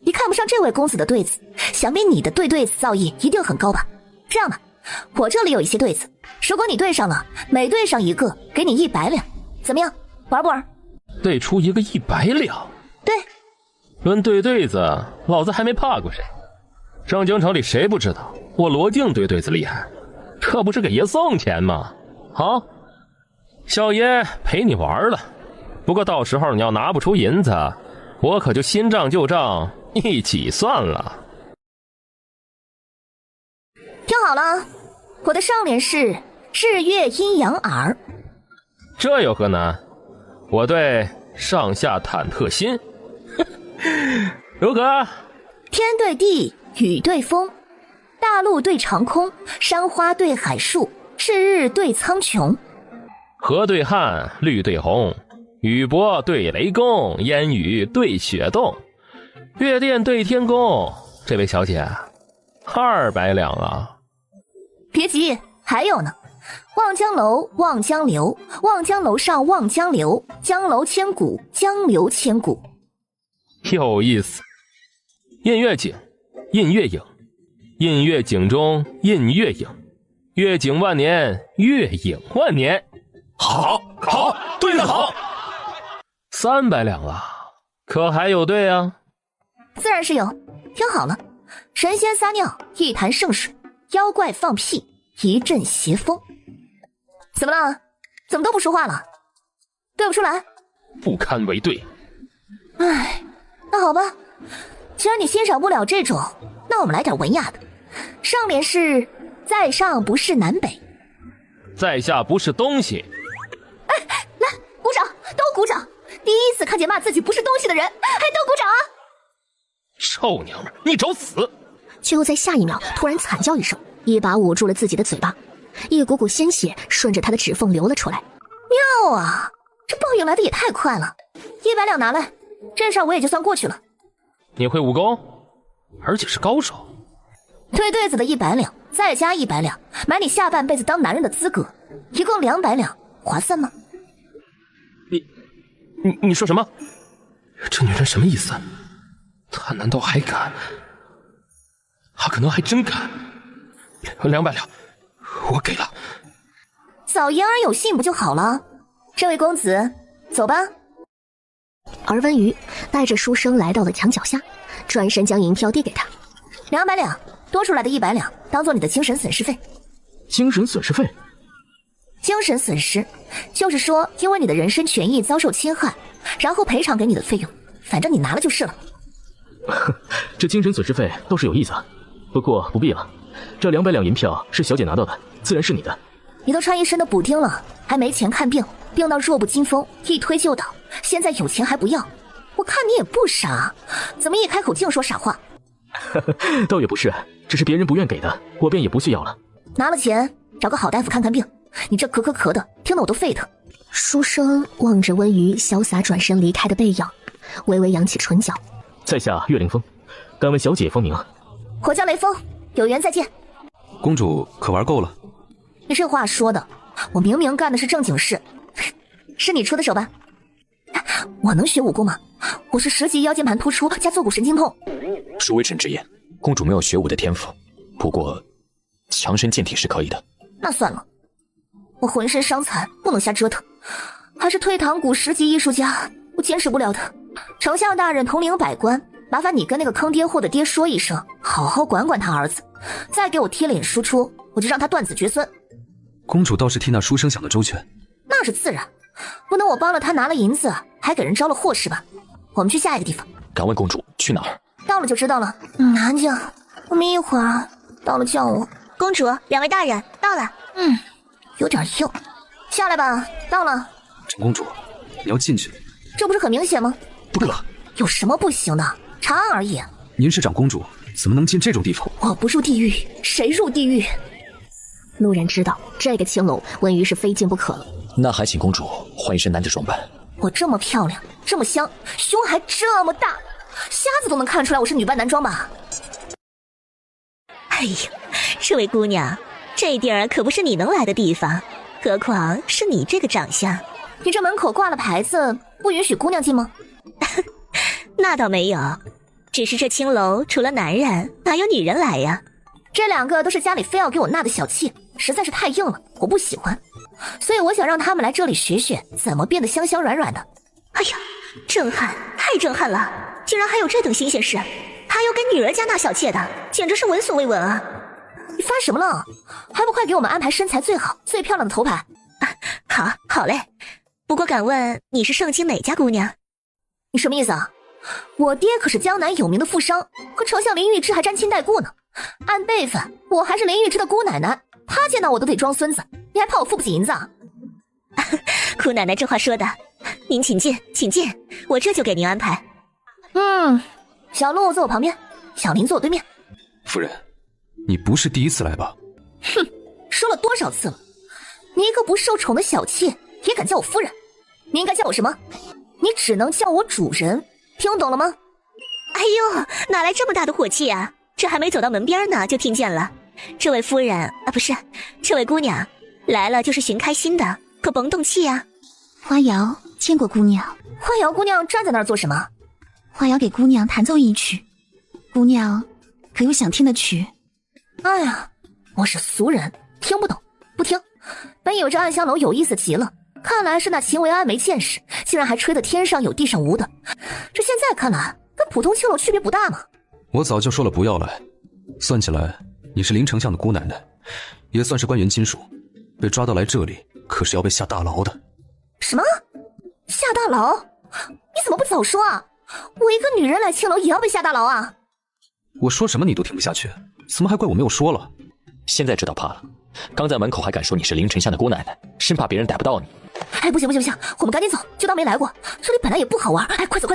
S2: 你看不上这位公子的对子，想必你的对子造诣一定很高吧？这样吧，我这里有一些对子，如果你对上了，每对上一个给你100两，怎么样？玩不玩？
S8: 对出一个100两？
S2: 对。
S8: 论对子，老子还没怕过谁。上京城里谁不知道我罗京对子厉害？这不是给爷送钱吗？好，小爷陪你玩了。不过到时候你要拿不出银子，我可就新账旧账一起算了。
S2: 听好了，我的上联是日月阴阳耳。
S8: 这有何难？我对上下忐忑心。如何？
S2: 天对地，雨对风，大陆对长空，山花对海树，赤日对苍穹。
S8: 河对汉，绿对红，雨波对雷公，烟雨对雪洞，月殿对天宫。这位小姐，200两啊！
S2: 别急，还有呢。望江楼，望江流，望江楼上望江流，江楼千古，江流千古。
S8: 有意思。印月景，印月影，印月景中印月影，月景万年，月影万年。
S5: 好，对得好。
S8: 300两啊，可还有对啊？
S2: 自然是有。听好了，神仙撒尿，一潭圣水；妖怪放屁，一阵邪风。怎么了？怎么都不说话了？对不出来？
S8: 不堪为对。
S2: 唉，那好吧，既然你欣赏不了这种，那我们来点文雅的。上联是在上不是南北，
S8: 在下不是东西。
S2: 哎，来鼓掌，都鼓掌！第一次看见骂自己不是东西的人，还都鼓掌啊！
S8: 臭娘们，你找死！
S1: 却又在下一秒突然惨叫一声，一把捂住了自己的嘴巴，一股股鲜血顺着他的指缝流了出来。
S2: 妙啊，这报应来的也太快了！100两拿来，这事儿我也就算过去了。
S8: 你会武功，而且是高手。
S2: 推对子的100两，再加100两，买你下半辈子当男人的资格，一共200两，划算吗？
S8: 你说什么？这女人什么意思？她难道还敢？她可能还真敢。200两，我给了。
S2: 早言而有信不就好了？这位公子，走吧。
S1: 而温瑜带着书生来到了墙角下，转身将银票递给他。
S2: 200两，多出来的100两，当做你的精神损失费。
S7: 精神损失费？
S2: 精神损失，就是说因为你的人身权益遭受侵害，然后赔偿给你的费用，反正你拿了就是了。
S7: 这精神损失费倒是有意思，不过不必了，这200两银票是小姐拿到的，自然是你的。
S2: 你都穿一身的补丁了，还没钱看病，病到弱不禁风，一推就倒，现在有钱还不要，我看你也不傻，怎么一开口净说傻话？
S7: 倒也不是，只是别人不愿给的，我便也不需要了。
S2: 拿了钱，找个好大夫看看病。你这咳的，听得我都沸腾。
S1: 书生望着温瑜潇洒转身离开的背影，微微扬起唇角。
S7: 在下岳凌风，敢问小姐芳名？
S2: 我叫雷锋，有缘再见。
S4: 公主可玩够了？
S2: 你这话说的，我明明干的是正经事，是你出的手吧？我能学武功吗？我是10级腰间盘突出加坐骨神经痛。
S6: 恕微臣直言，公主没有学武的天赋，不过强身健体是可以的。
S2: 那算了，我浑身伤残，不能瞎折腾，还是退堂鼓10级艺术家，我坚持不了的。丞相大人统领百官，麻烦你跟那个坑爹货的爹说一声，好好管管他儿子，再给我贴脸输出，我就让他断子绝孙。
S4: 公主倒是替那书生想的周全。
S2: 那是自然，不能我帮了他拿了银子，还给人招了祸是吧？我们去下一个地方。
S6: 敢问公主去哪儿？
S2: 到了就知道了。安静，我眯一会儿，到了叫我。
S3: 公主，2位大人到了。
S2: 有点硬，下来吧。到了。
S4: 长公主，你要进去？
S2: 这不是很明显吗？
S4: 不可。
S2: 有什么不行的？查案而已。
S4: 您是长公主，怎么能进这种地方？
S2: 我不入地狱，谁入地狱？
S1: 路人知道这个青楼温瑜是非进不可了。
S6: 那还请公主换一身男子装扮。
S2: 我这么漂亮，这么香，胸还这么大，瞎子都能看出来我是女扮男装吧？
S3: 哎呀，这位姑娘，这地儿可不是你能来的地方，何况是你这个长相。
S2: 你这门口挂了牌子，不允许姑娘进吗？
S3: 那倒没有，只是这青楼除了男人，哪有女人来呀？
S2: 这2个都是家里非要给我纳的小妾，实在是太硬了，我不喜欢，所以我想让他们来这里学学怎么变得香香软软的。
S3: 哎呀，震撼，太震撼了，竟然还有这等新鲜事，还有给女人家纳小妾的，简直是闻所未闻啊！
S2: 你发什么了？还不快给我们安排身材最好最漂亮的头牌？
S3: 好嘞，不过敢问你是盛京哪家姑娘？
S2: 你什么意思啊？我爹可是江南有名的富商，和丞相林玉芝还沾亲带故呢。按辈分，我还是林玉芝的姑奶奶，她见到我都得装孙子，你还怕我付不起银子啊？
S3: 姑奶奶这话说的，您请进，请进，我这就给您安排。
S2: 小陆坐我旁边，小林坐我对面。
S4: 夫人，你不是第一次来吧？
S2: 哼，说了多少次了，你一个不受宠的小妾也敢叫我夫人？你应该叫我什么？你只能叫我主人，听懂了吗？
S3: 哎呦，哪来这么大的火气啊？这还没走到门边呢，就听见了。这位夫人啊，不是，这位姑娘来了就是寻开心的，可甭动气啊。
S2: 花瑶见过姑娘。花瑶姑娘站在那儿做什么？
S9: 花瑶给姑娘弹奏一曲，姑娘可有想听的曲？
S2: 哎呀，我是俗人，听不懂，不听。本以为这暗香楼有意思极了，看来是那秦维安没见识，竟然还吹得天上有地上无的。这现在看来跟普通青楼区别不大嘛。
S4: 我早就说了不要来，算起来你是林丞相的姑奶奶，也算是官员亲属，被抓到来这里可是要被下大牢的。
S2: 什么？下大牢？你怎么不早说啊？我一个女人来青楼也要被下大牢啊？
S4: 我说什么你都听不下去，怎么还怪我没有说了？
S6: 现在知道怕了，刚在门口还敢说你是林丞相的姑奶奶，生怕别人逮不到你。
S2: 哎，不行，我们赶紧走，就当没来过，这里本来也不好玩。哎，快走。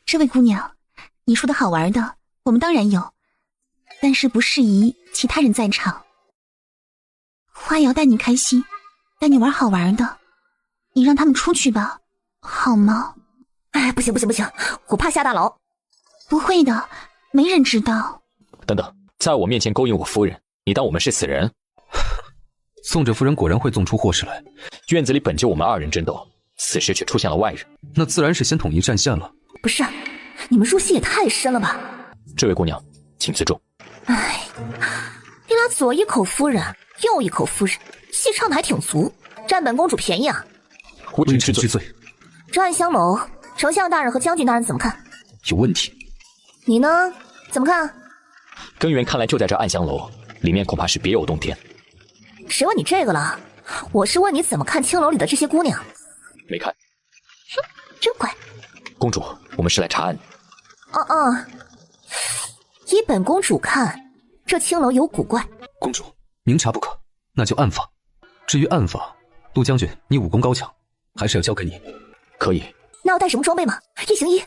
S9: 这位姑娘，你说的好玩的我们当然有，但是不适宜其他人在场。花瑶带你开心，带你玩好玩的，你让他们出去吧，好吗？
S2: 哎，不行，我怕下大牢。
S9: 不会的，没人知道。
S6: 等等，在我面前勾引我夫人，你当我们是死人？
S4: 宋者夫人果然会纵出祸事来。
S6: 院子里本就我们2人争斗，此时却出现了外人，
S4: 那自然是先统一战线了。
S2: 不是，你们入戏也太深了吧？
S6: 这位姑娘，请自重。
S2: 哎，你俩左一口夫人，右一口夫人，戏唱的还挺足，占本公主便宜啊！
S6: 微臣知罪。
S2: 这暗香楼，丞相大人和将军大人怎么看？
S6: 有问题。
S2: 你呢？怎么看？
S6: 根源看来就在这暗香楼，里面恐怕是别有洞天。
S2: 谁问你这个了？我是问你怎么看青楼里的这些姑娘。
S6: 没看。
S2: 哼，真乖。
S6: 公主，我们是来查案的。
S2: 依本公主看，这青楼有古怪。
S4: 公主，明察不可，那就暗访。至于暗访，陆将军，你武功高强，还是要交给你。
S6: 可以。
S2: 那要带什么装备吗？一行一。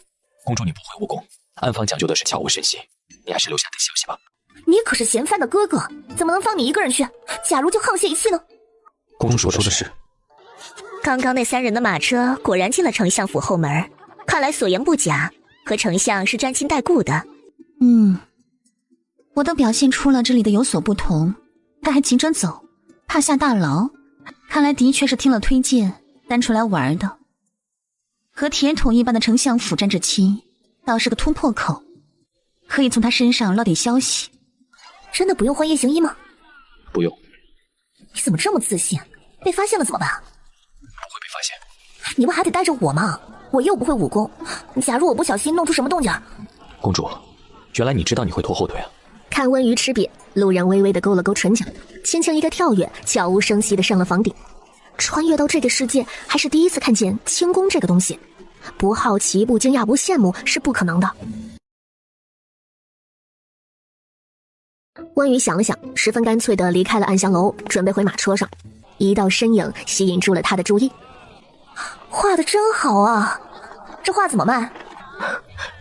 S6: 公主，你不会武功，暗访讲究的是悄无声息，你还是留下带消息吧。
S2: 你可是嫌犯的哥哥，怎么能放你一个人去？假如就沆瀣一气呢？
S4: 公主说的是。
S3: 刚刚那3人的马车果然进了丞相府后门，看来所言不假，和丞相是沾亲带故的。
S9: 我都表现出了这里的有所不同，他还急着走，怕下大牢，看来的确是听了推荐单出来玩的。和铁桶一般的丞相府沾着亲，倒是个突破口，可以从他身上捞点消息。
S2: 真的不用换夜行衣吗？
S6: 不用。
S2: 你怎么这么自信？被发现了怎么办？
S6: 不会被发现。
S2: 你们还得带着我吗？我又不会武功，假如我不小心弄出什么动静。
S6: 公主，原来你知道你会拖后腿啊。
S1: 看温瑜吃瘪，路人微微的勾了勾唇角，轻轻一个跳跃，悄无声息的上了房顶。穿越到这个世界，还是第一次看见轻功这个东西，不好奇、不惊讶、不羡慕是不可能的。温瑜想了想，十分干脆地离开了暗香楼，准备回马车上。一道身影吸引住了他的注意。
S2: 画得真好啊，这画怎么卖？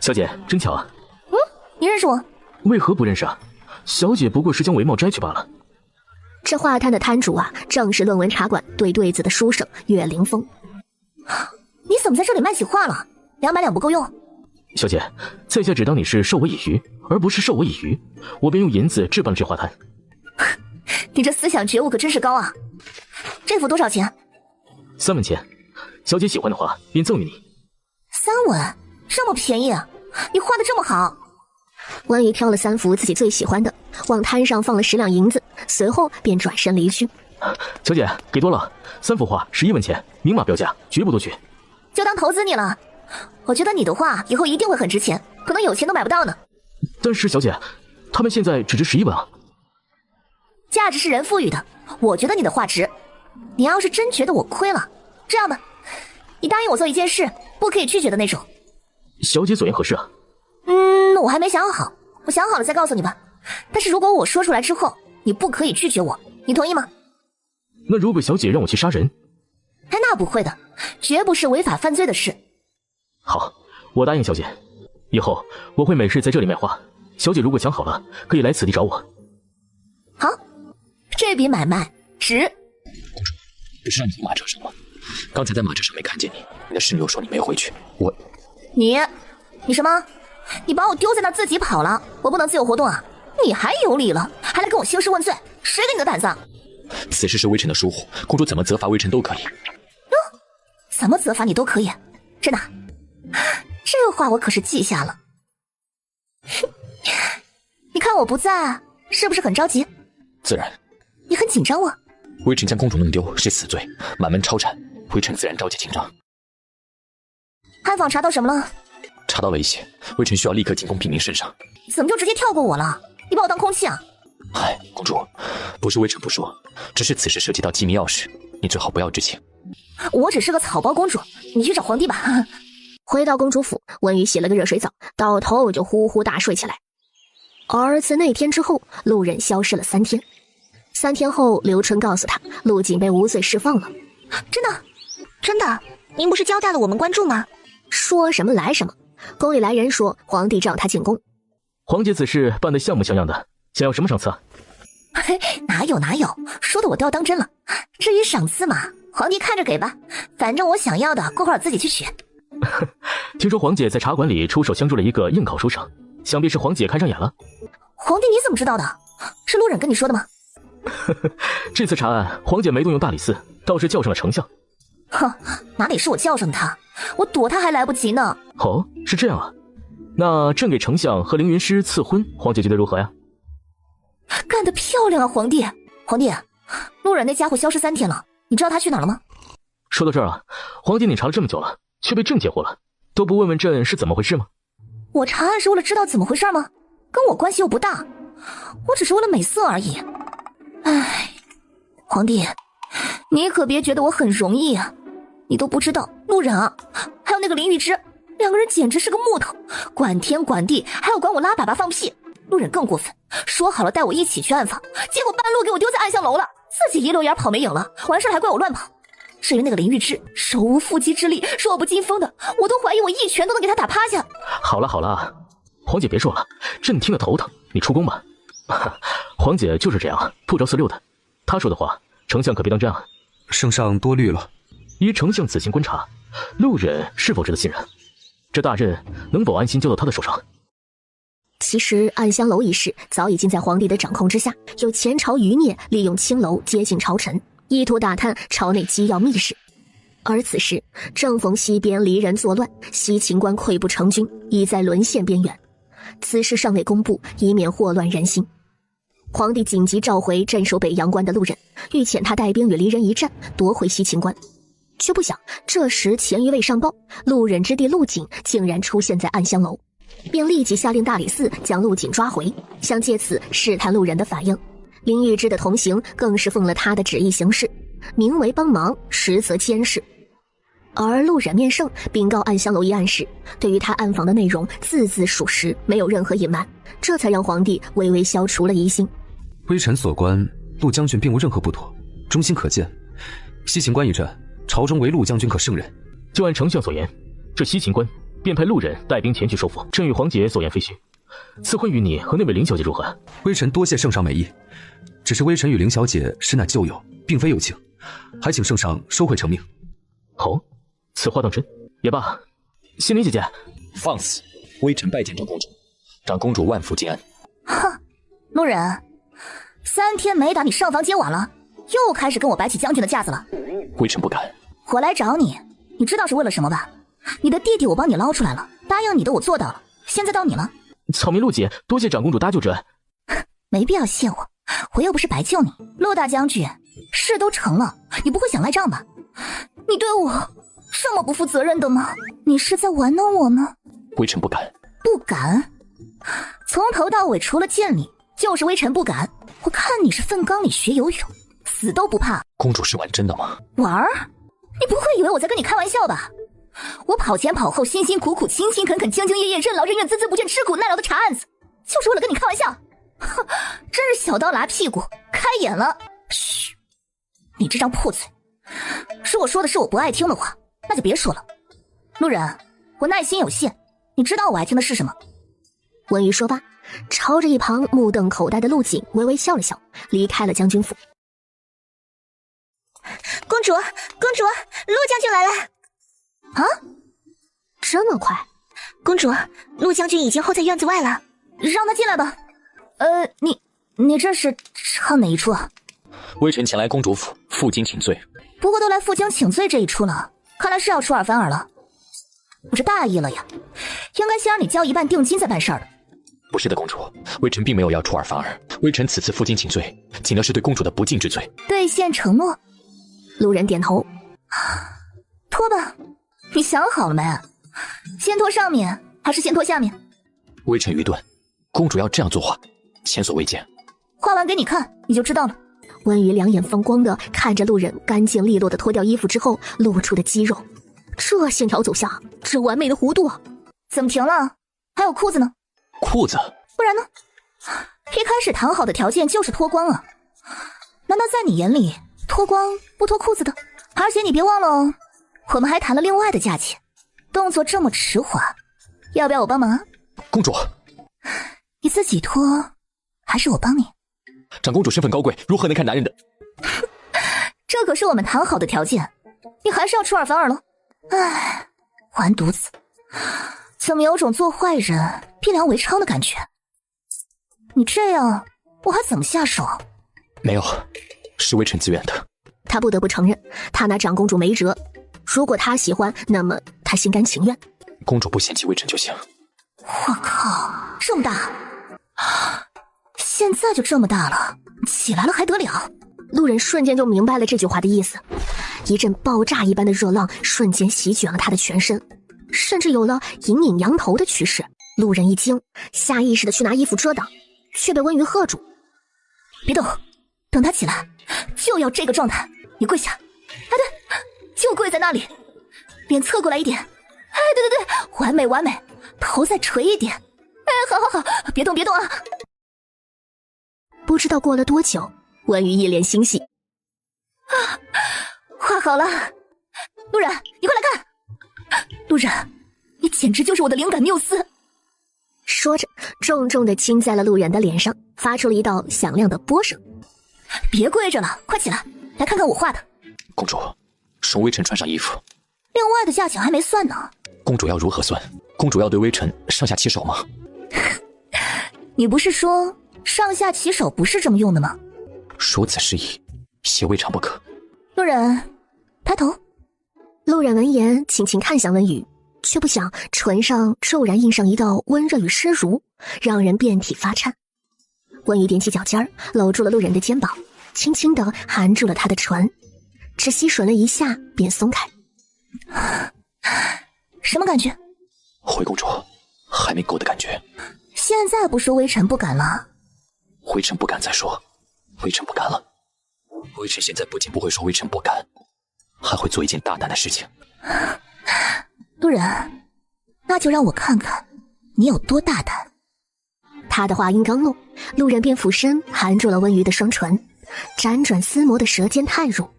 S7: 小姐，真巧啊。
S2: 你认识我？
S7: 为何不认识啊？小姐不过是将帷帽摘去罢了。
S1: 这画摊的摊主啊，正是论文茶馆对对子的书生岳凌风。
S2: 你怎么在这里卖起画了？200两不够用。
S7: 小姐，在下只当你是授我以鱼，而不是授我以渔，我便用银子置办了这画摊。
S2: 你这思想觉悟可真是高啊！这幅多少钱
S7: ？3文钱，小姐喜欢的话，便赠与你。
S2: 3文，这么便宜啊？你画得这么好。
S1: 温瑜挑了3幅自己最喜欢的，往摊上放了10两银子，随后便转身离去。
S7: 小姐，给多了，3幅画11文钱，明码标价，绝不多取。
S2: 就当投资你了。我觉得你的画以后一定会很值钱，可能有钱都买不到呢。
S7: 但是小姐，他们现在只值11文啊。
S2: 价值是人赋予的，我觉得你的画值。你要是真觉得我亏了，这样吧，你答应我做一件事，不可以拒绝的那种。
S7: 小姐所言何事啊？
S2: 我还没想好，我想好了再告诉你吧。但是如果我说出来之后，你不可以拒绝我，你同意吗？
S7: 那如果小姐让我去杀人？
S2: 那不会的，绝不是违法犯罪的事。
S7: 好，我答应小姐，以后我会每日在这里卖画。小姐如果想好了，可以来此地找我。
S2: 好，这笔买卖值。
S6: 公主，不是让你在马车上吗？刚才在马车上没看见你，你的侍女又说你没回去。
S2: 你什么？你把我丢在那自己跑了，我不能自由活动啊！你还有理了，还来跟我兴师问罪，谁给你的胆子？
S6: 此事是微臣的疏忽，公主怎么责罚微臣都可以。
S2: 怎么责罚你都可以，真的？这话我可是记下了。你看我不在，是不是很着急？
S6: 自然。
S2: 你很紧张啊？
S6: 微臣将公主弄丢是死罪，满门抄斩，微臣自然着急紧张。
S2: 探访查到什么了？
S6: 查到了一些，微臣需要立刻进攻平民身上。
S2: 怎么就直接跳过我了？你把我当空气啊？
S6: 哎，公主，不是微臣不说，只是此事涉及到机密钥匙，你最好不要知情。
S2: 我只是个草包公主，你去找皇帝吧。
S1: 回到公主府，温瑜洗了个热水澡，倒头就呼呼大睡起来。而自那天之后，陆忍消失了3天。3天后，刘春告诉他，陆瑾被无罪释放了。
S3: 真的？您不是交代了我们关注吗？
S1: 说什么来什么。宫里来人说，皇帝召他进宫。
S7: 皇姐此事办得像模像样的，想要什么赏赐啊？
S2: 哪有，说的我都要当真了。至于赏赐嘛，皇帝看着给吧，反正我想要的过会儿自己去取。
S7: 听说皇姐在茶馆里出手相助了一个应考书生，想必是皇姐看上眼了。
S2: 皇帝你怎么知道的？是路人跟你说的吗？
S7: 这次查案，皇姐没动用大理寺，倒是叫上了丞相。
S2: 哼，哪里是我叫上他，我躲他还来不及呢。
S7: 哦，是这样啊。那朕给丞相和凌云师赐婚，皇姐觉得如何呀？
S2: 干得漂亮啊，皇帝！皇帝，路人那家伙消失3天了，你知道他去哪了吗？
S7: 说到这儿啊，皇帝你查了这么久了，却被朕截获了，都不问问朕是怎么回事吗？
S2: 我查案是为了知道怎么回事吗？跟我关系又不大，我只是为了美色而已。唉，皇帝，你可别觉得我很容易啊！你都不知道，路人啊，还有那个林玉芝，两个人简直是个木头，管天管地，还要管我拉粑粑放屁。路人更过分，说好了带我一起去暗访，结果半路给我丢在暗香楼了，自己一溜烟跑没影了，完事还怪我乱跑。至于那个林玉芝，手无缚鸡之力，弱不禁风的，我都怀疑我一拳都能给他打趴下。
S7: 好了好了，皇姐别说了，朕听得头疼，你出宫吧。皇姐就是这样不着四六的，她说的话，丞相可别当真啊。
S4: 圣上多虑了。
S7: 依丞相此行观察，路人是否值得信任？这大任能否安心交到他的手上？
S1: 其实暗香楼一事早已经在皇帝的掌控之下，有前朝余孽利用青楼接近朝臣，意图打探朝内机要密事。而此时正逢西边离人作乱，西秦关溃不成军，已在沦陷边缘。此事尚未公布，以免祸乱人心。皇帝紧急召回镇守北阳关的路人，欲遣他带兵与离人一战，夺回西秦关。却不想这时前余未上报，路人之弟陆锦竟然出现在暗香楼，便立即下令大理寺将陆锦抓回，想借此试探路人的反应。林玉芝的同行更是奉了他的旨意行事，名为帮忙，实则监视。而路人面圣禀告暗香楼一案时，对于他暗访的内容字字属实，没有任何隐瞒，这才让皇帝微微消除了疑心。
S4: 微臣所观，陆将军并无任何不妥，忠心可见。西秦关一战，朝中唯陆将军可胜任。
S7: 就按丞相所言，这西秦关便派路人带兵前去收复。朕与皇姐所言非虚，赐婚于你和那位林小姐如何？
S4: 微臣多谢圣上美意，只是微臣与林小姐实乃旧友，并非友情，还请圣上收回成命。
S7: 哦，此话当真？也罢，心灵姐姐，
S6: 放肆！微臣拜见长公主，长公主万福金安。
S2: 哼，路人，3天没打你上房揭瓦了，又开始跟我摆起将军的架子了。
S6: 微臣不敢。
S2: 我来找你，你知道是为了什么吧？你的弟弟我帮你捞出来了，答应你的我做到了，现在到你了。
S7: 草民陆姐，多谢长公主搭救之恩。
S2: 没必要谢我，我又不是白救你。陆大将军，事都成了，你不会想赖账吧？你对我这么不负责任的吗？你是在玩弄我吗？
S6: 微臣不敢。
S2: 不敢？从头到尾除了见你，就是微臣不敢。我看你是粪缸里学游泳，死都不怕。
S6: 公主是玩真的吗？
S2: 玩儿？你不会以为我在跟你开玩笑吧？我跑前跑后，辛辛苦苦，勤勤恳恳，兢兢业业，任劳任怨，孜孜不倦，吃苦耐劳的查案子，就是为了跟你开玩笑。哼，真是小刀拉屁股，开眼了。嘘，你这张破嘴，如果说的是我不爱听的话，那就别说了。路人，我耐心有限，你知道我爱听的是什么？
S1: 文瑜说罢，朝着一旁目瞪口呆的陆锦微微笑了笑，离开了将军府。
S3: 公主，陆将军来了。
S1: 啊，这么快？
S3: 公主，陆将军已经候在院子外了，
S2: 让他进来吧。你这是唱哪一出啊？
S6: 微臣前来公主府负荆请罪。
S2: 不过都来负荆请罪这一出了，看来是要出尔反尔了。我这大意了呀，应该先让你交一半定金再办事儿的。
S6: 不是的，公主，微臣并没有要出尔反尔，微臣此次负荆请罪，请的是对公主的不敬之罪。
S2: 兑现承诺。
S1: 路人点头。
S2: 拖吧，你想好了没？先拖上面还是先拖下面？
S6: 微臣愚钝，公主要这样做话，前所未见。
S2: 画完给你看，你就知道了。
S1: 温瑜两眼放光的看着路人干净利落的脱掉衣服之后露出的肌肉，这线条走向，这完美的弧度啊！
S2: 怎么停了？还有裤子呢？
S6: 裤子？
S2: 不然呢？一开始谈好的条件就是脱光啊！难道在你眼里脱光不脱裤子的？而且你别忘了哦，我们还谈了另外的价钱。动作这么迟缓，要不要我帮忙？
S6: 公主，
S2: 你自己脱还是我帮你？
S6: 长公主身份高贵，如何能看男人的？
S2: 这可是我们谈好的条件，你还是要出尔反尔了。唉，完犊子，怎么有种做坏人逼良为娼的感觉？你这样，我还怎么下手？
S6: 没有，是微臣自愿的。
S1: 他不得不承认，他拿长公主没辙。如果他喜欢，那么他心甘情愿。
S6: 公主不嫌弃微臣就行。
S2: 我靠，这么大！现在就这么大了，起来了还得了？
S1: 路人瞬间就明白了这句话的意思，一阵爆炸一般的热浪瞬间席卷了他的全身，甚至有了隐隐扬头的趋势。路人一惊，下意识的去拿衣服遮挡，却被温瑜喝住：“
S2: 别动，等他起来，就要这个状态。你跪下。哎，对，就跪在那里，脸侧过来一点。哎，对，完美完美，头再垂一点。哎，好，别动啊！”
S1: 不知道过了多久，温瑜一脸欣喜：“
S2: 画好了，路人，你快来看！路人，你简直就是我的灵感缪斯！”
S1: 说着，重重地亲在了路人的脸上，发出了一道响亮的啵声。
S2: “别跪着了，快起来，来看看我画的。”
S6: 公主，送微臣穿上衣服。
S2: 另外的价钱还没算呢。
S6: 公主要如何算？公主要对微臣上下其手吗？
S2: 你不是说上下其手不是这么用的吗？
S6: 如此失仪，邪未尝不可。
S2: 路人，抬头。
S1: 路人闻言，轻轻看向温瑜，却不想唇上骤然印上一道温热与湿如，让人遍体发颤。温瑜踮起脚尖，搂住了路人的肩膀，轻轻地含住了他的唇，只吸吮了一下便松开。
S2: 什么感觉？
S6: 回公主，还没够的感觉。
S2: 现在不说微臣不敢了。
S6: 微臣不敢再说，微臣不敢了。微臣现在不仅不会说微臣不敢，还会做一件大胆的事情。
S2: 路人，那就让我看看你有多大胆。
S1: 他的话音刚落，路人便俯身含住了温瑜的双唇，辗转厮磨的舌尖探入。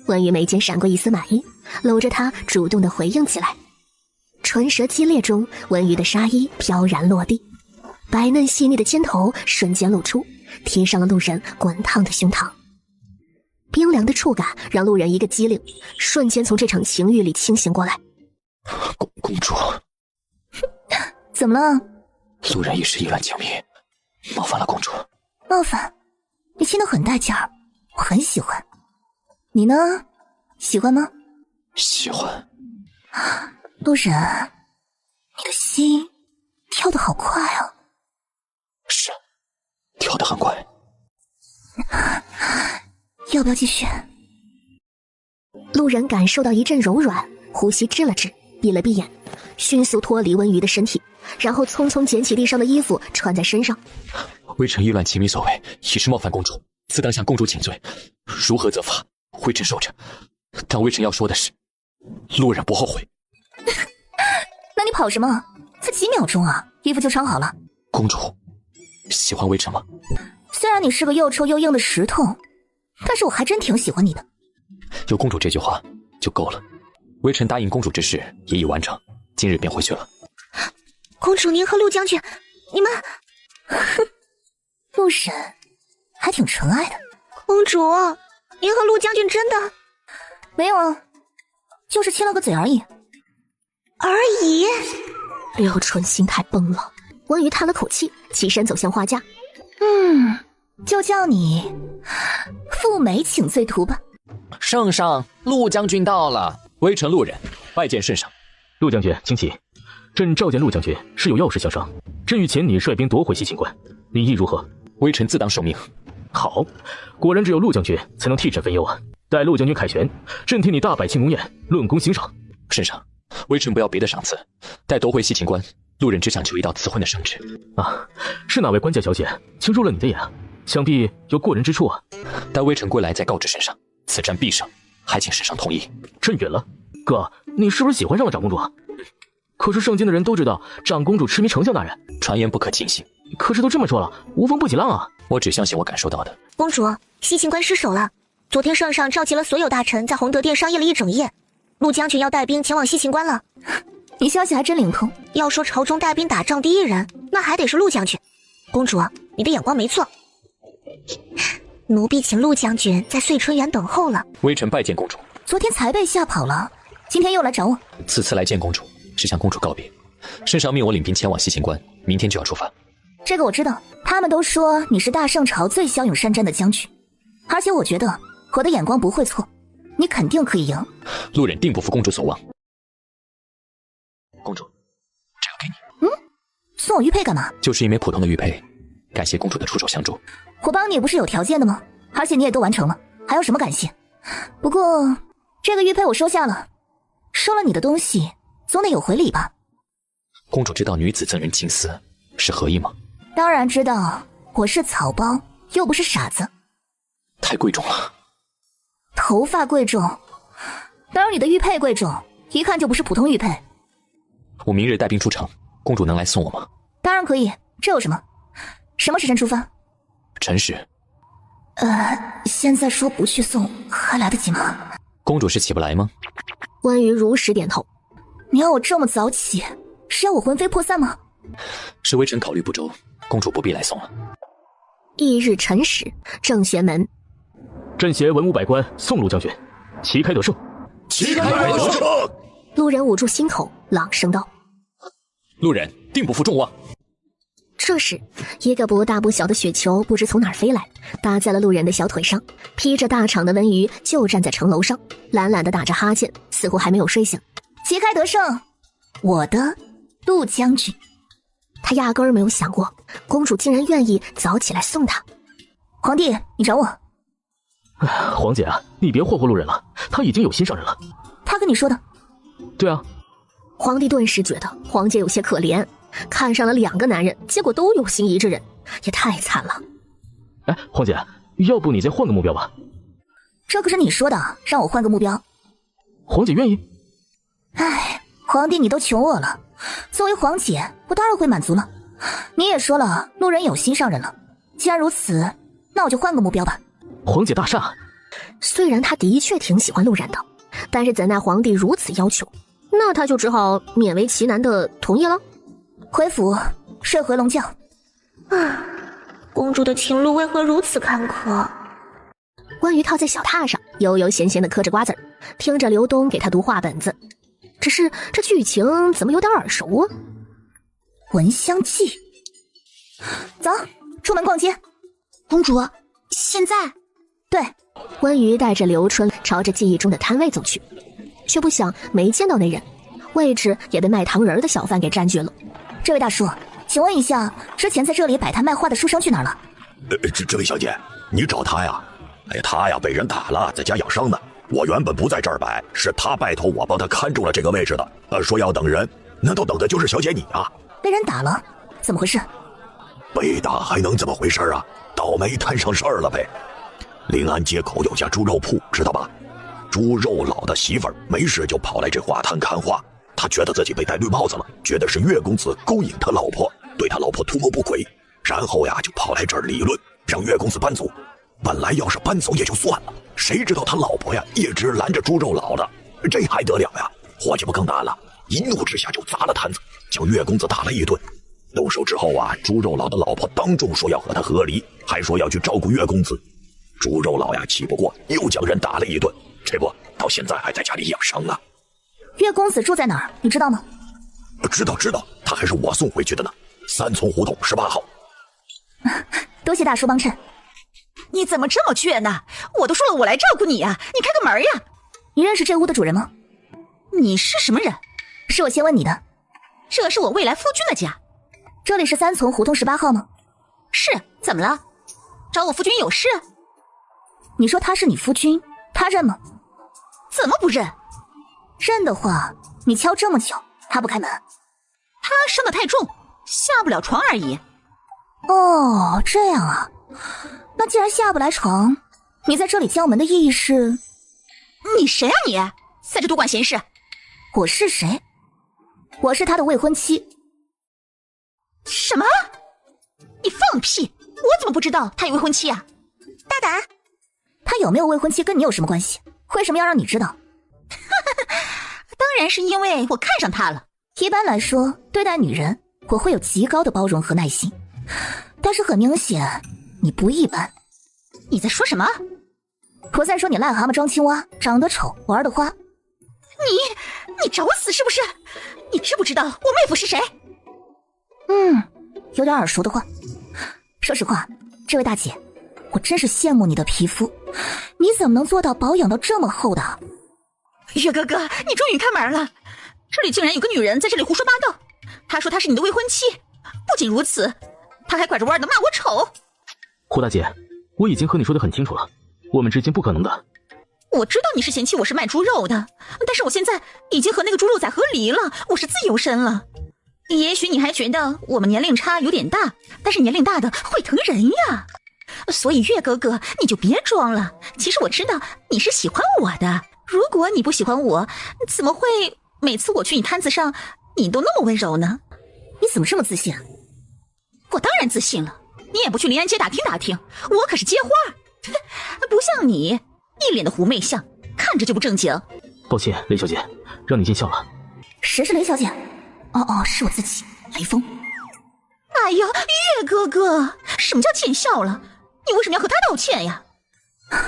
S1: 温瑜眉间闪过一丝满意，搂着他主动的回应起来。唇舌激烈中，温瑜的纱衣飘然落地，白嫩细腻的肩头瞬间露出，贴上了路人滚烫的胸膛。冰凉的触感让路人一个机灵，瞬间从这场情欲里清醒过来。
S6: 公主，
S2: 怎么了？
S6: 路人一时意乱情迷，冒犯了公主。
S2: 冒犯？你亲得很带劲儿，我很喜欢。你呢？喜欢吗？
S6: 喜欢。
S2: 路人，你的心跳得好快啊！
S6: 是，跳得很快。
S2: 要不要继续？
S1: 路人感受到一阵柔软，呼吸滞了滞，闭了闭眼，迅速脱离温瑜的身体，然后匆匆捡起地上的衣服穿在身上。
S6: 微臣意乱情迷所为，已是冒犯公主，自当向公主请罪，如何责罚，微臣受着。但微臣要说的是，路人不后悔。
S2: 那你跑什么？才几秒钟啊，衣服就穿好了。
S6: 公主喜欢微臣吗？
S2: 虽然你是个又臭又硬的石头，但是我还真挺喜欢你的。
S6: 有公主这句话就够了。微臣答应公主之事也已完成，今日便回去了。
S3: 公主您和陆将军，你们
S2: 陆神还挺纯爱的。
S3: 公主您和陆将军真的
S2: 没有啊，就是亲了个嘴而已。
S3: 而已。
S1: 刘纯心态崩了，温瑜叹了口气，起身走向画架。
S2: 就叫你赴美请罪图吧。
S6: 圣上，陆将军到了。微臣路人拜见圣上。
S7: 陆将军请起，朕召见陆将军是有要事相商。朕欲遣你率兵夺回西秦关，你意如何？
S6: 微臣自当受命。
S7: 好，果然只有陆将军才能替朕分忧啊。待陆将军凯旋，朕替你大摆庆功宴，论功行赏。
S6: 圣上，微臣不要别的赏赐，待夺回西秦关，路人只想求一道赐婚的圣旨。
S7: 啊，是哪位官家小姐请入了你的眼啊？想必有过人之处啊。
S6: 待微臣归来再告知圣上，此战必胜，还请圣上同意。
S7: 朕允了。哥，你是不是喜欢上了长公主啊？可是圣经的人都知道长公主痴迷丞相大人，
S6: 传言不可尽信。
S7: 可是都这么说了，无风不起浪啊。
S6: 我只相信我感受到的。
S3: 公主，西秦关失守了。昨天圣上召集了所有大臣，在洪德殿商议了一整夜。陆将军要带兵前往西秦关了。
S2: 你消息还真灵通。
S3: 要说朝中带兵打仗第一人，那还得是陆将军。公主，你的眼光没错。奴婢请陆将军在碎春园等候了。
S6: 微臣拜见公主。
S2: 昨天才被吓跑了，今天又来找我。
S6: 此次来见公主，是向公主告别，圣上命我领兵前往西秦关，明天就要出发。
S2: 这个我知道，他们都说你是大圣朝最骁勇善战的将军，而且我觉得我的眼光不会错，你肯定可以赢。
S6: 路人定不负公主所望。公主，这个给你。
S2: 送我玉佩干嘛？
S6: 就是一枚普通的玉佩，感谢公主的出手相助。
S2: 我帮你不是有条件的吗？而且你也都完成了，还有什么感谢？不过这个玉佩我收下了，收了你的东西总得有回礼吧。
S6: 公主知道女子赠人青丝是何意吗？
S2: 当然知道，我是草包，又不是傻子。
S6: 太贵重了。
S2: 头发贵重，当然你的玉佩贵重，一看就不是普通玉佩。
S6: 我明日带兵出城，公主能来送我吗？
S2: 当然可以，这有什么？什么时辰出发？
S6: 辰时。
S2: 现在说不去送还来得及吗？
S6: 公主是起不来吗？
S1: 关羽如实点头。
S2: 你要我这么早起，是要我魂飞魄散吗？
S6: 是微臣考虑不周，公主不必来送了。
S1: 翌日辰时，正玄门，
S7: 朕携文武百官送陆将军，旗开得胜。
S5: 旗开得胜！
S1: 路人捂住心口，朗声道：“
S6: 路人定不负众望。”
S1: 这时，一个不大不小的雪球不知从哪儿飞来，打在了路人的小腿上。披着大氅的文娱就站在城楼上，懒懒地打着哈欠，似乎还没有睡醒。
S2: 旗开得胜，我的陆将军。
S1: 他压根儿没有想过，公主竟然愿意早起来送他。
S2: 皇帝，你找我？
S7: 皇姐啊，你别霍霍路人了，他已经有心上人了。
S2: 他跟你说的？
S7: 对啊。
S1: 皇帝顿时觉得皇姐有些可怜，看上了2个男人，结果都有心仪之人，也太惨了。
S7: 哎，皇姐，要不你再换个目标吧？
S2: 这可是你说的，让我换个目标。
S7: 皇姐愿意？
S2: 哎，皇帝你都穷我了，作为皇姐，我当然会满足了。你也说了，路人有心上人了，既然如此，那我就换个目标吧。
S7: 皇姐大善。
S1: 虽然他的确挺喜欢路人的，但是怎奈皇帝如此要求，那他就只好勉为其难的同意了。
S2: 回府睡回笼觉。
S3: 公主的情路为何如此坎坷？
S1: 关羽靠在小榻上，悠悠闲闲地嗑着瓜子儿，听着刘东给他读话本子。只是这剧情怎么有点耳熟啊？
S2: 闻香记。走，出门逛街。
S9: 公主，现在？
S2: 对。
S1: 关羽带着刘春朝着记忆中的摊位走去，却不想没见到那人，位置也被卖糖人的小贩给占据了。
S2: 这位大叔，请问一下，之前在这里摆摊卖画的书生去哪儿了？
S5: 这位小姐，你找他呀？他呀被人打了，在家养伤呢。我原本不在这儿摆，是他拜托我帮他看中了这个位置的。说要等人，难道等的就是小姐你啊？
S2: 被人打了？怎么回事？
S5: 被打还能怎么回事啊？倒霉摊上事儿了呗。临安街口有家猪肉铺，知道吧？猪肉佬的媳妇儿没事就跑来这画摊看画，他觉得自己被戴绿帽子了，觉得是岳公子勾引他老婆，对他老婆图谋不轨，然后呀就跑来这儿理论，让岳公子搬走。本来要是搬走也就算了，谁知道他老婆呀一直拦着猪肉佬的，这还得了呀？伙计们更难了，一怒之下就砸了摊子，将岳公子打了一顿。动手之后啊，猪肉佬的老婆当众说要和他和离，还说要去照顾岳公子。猪肉佬呀气不过，又将人打了一顿，这不到现在还在家里养伤呢。
S2: 岳公子住在哪儿？你知道吗？
S5: 知道，他还是我送回去的呢。三丛胡同18号。
S2: 多谢大叔帮衬。
S9: 你怎么这么倔呢？我都说了我来照顾你啊，你开个门呀！
S2: 你认识这屋的主人吗？
S9: 你是什么人？
S2: 是我先问你的。
S9: 这是我未来夫君的家。
S2: 这里是三丛胡同18号吗？
S9: 是，怎么了？找我夫君有事？
S2: 你说他是你夫君，他认吗？
S9: 怎么不认？
S2: 认的话，你敲这么久，他不开门。
S9: 他伤得太重，下不了床而已。
S2: 哦，这样啊。那既然下不来床，你在这里叫门的意义是？
S9: 你谁啊你？在这多管闲事。
S2: 我是谁？我是他的未婚妻。
S9: 什么？你放屁！我怎么不知道他有未婚妻啊？大胆！
S2: 他有没有未婚妻跟你有什么关系？为什么要让你知道？
S9: 当然是因为我看上他了。
S2: 一般来说，对待女人，我会有极高的包容和耐心。但是很明显，你不一般。
S9: 你在说什么？
S2: 我在说你癞蛤蟆装青蛙，长得丑，玩得花。
S9: 你找我死是不是？你知不知道我妹夫是谁？
S2: 有点耳熟的话。说实话，这位大姐，我真是羡慕你的皮肤，你怎么能做到保养到这么厚的？
S9: 月哥哥，你终于开门了！这里竟然有个女人在这里胡说八道，她说她是你的未婚妻，不仅如此，她还拐着弯的骂我丑。
S7: 胡大姐，我已经和你说得很清楚了，我们之间不可能的。
S9: 我知道你是嫌弃我是卖猪肉的，但是我现在已经和那个猪肉仔和离了，我是自由身了。也许你还觉得我们年龄差有点大，但是年龄大的会疼人呀。所以月哥哥，你就别装了，其实我知道你是喜欢我的。如果你不喜欢我，怎么会每次我去你摊子上，你都那么温柔呢？
S2: 你怎么这么自信？
S9: 我当然自信了，你也不去临安街打听打听，我可是接花，不像你一脸的狐媚相，看着就不正经。
S7: 抱歉，雷小姐，让你见笑了。
S2: 谁是雷小姐？哦，是我自己，雷锋。
S9: 哎呀，月哥哥，什么叫见笑了？你为什么要和他道歉呀？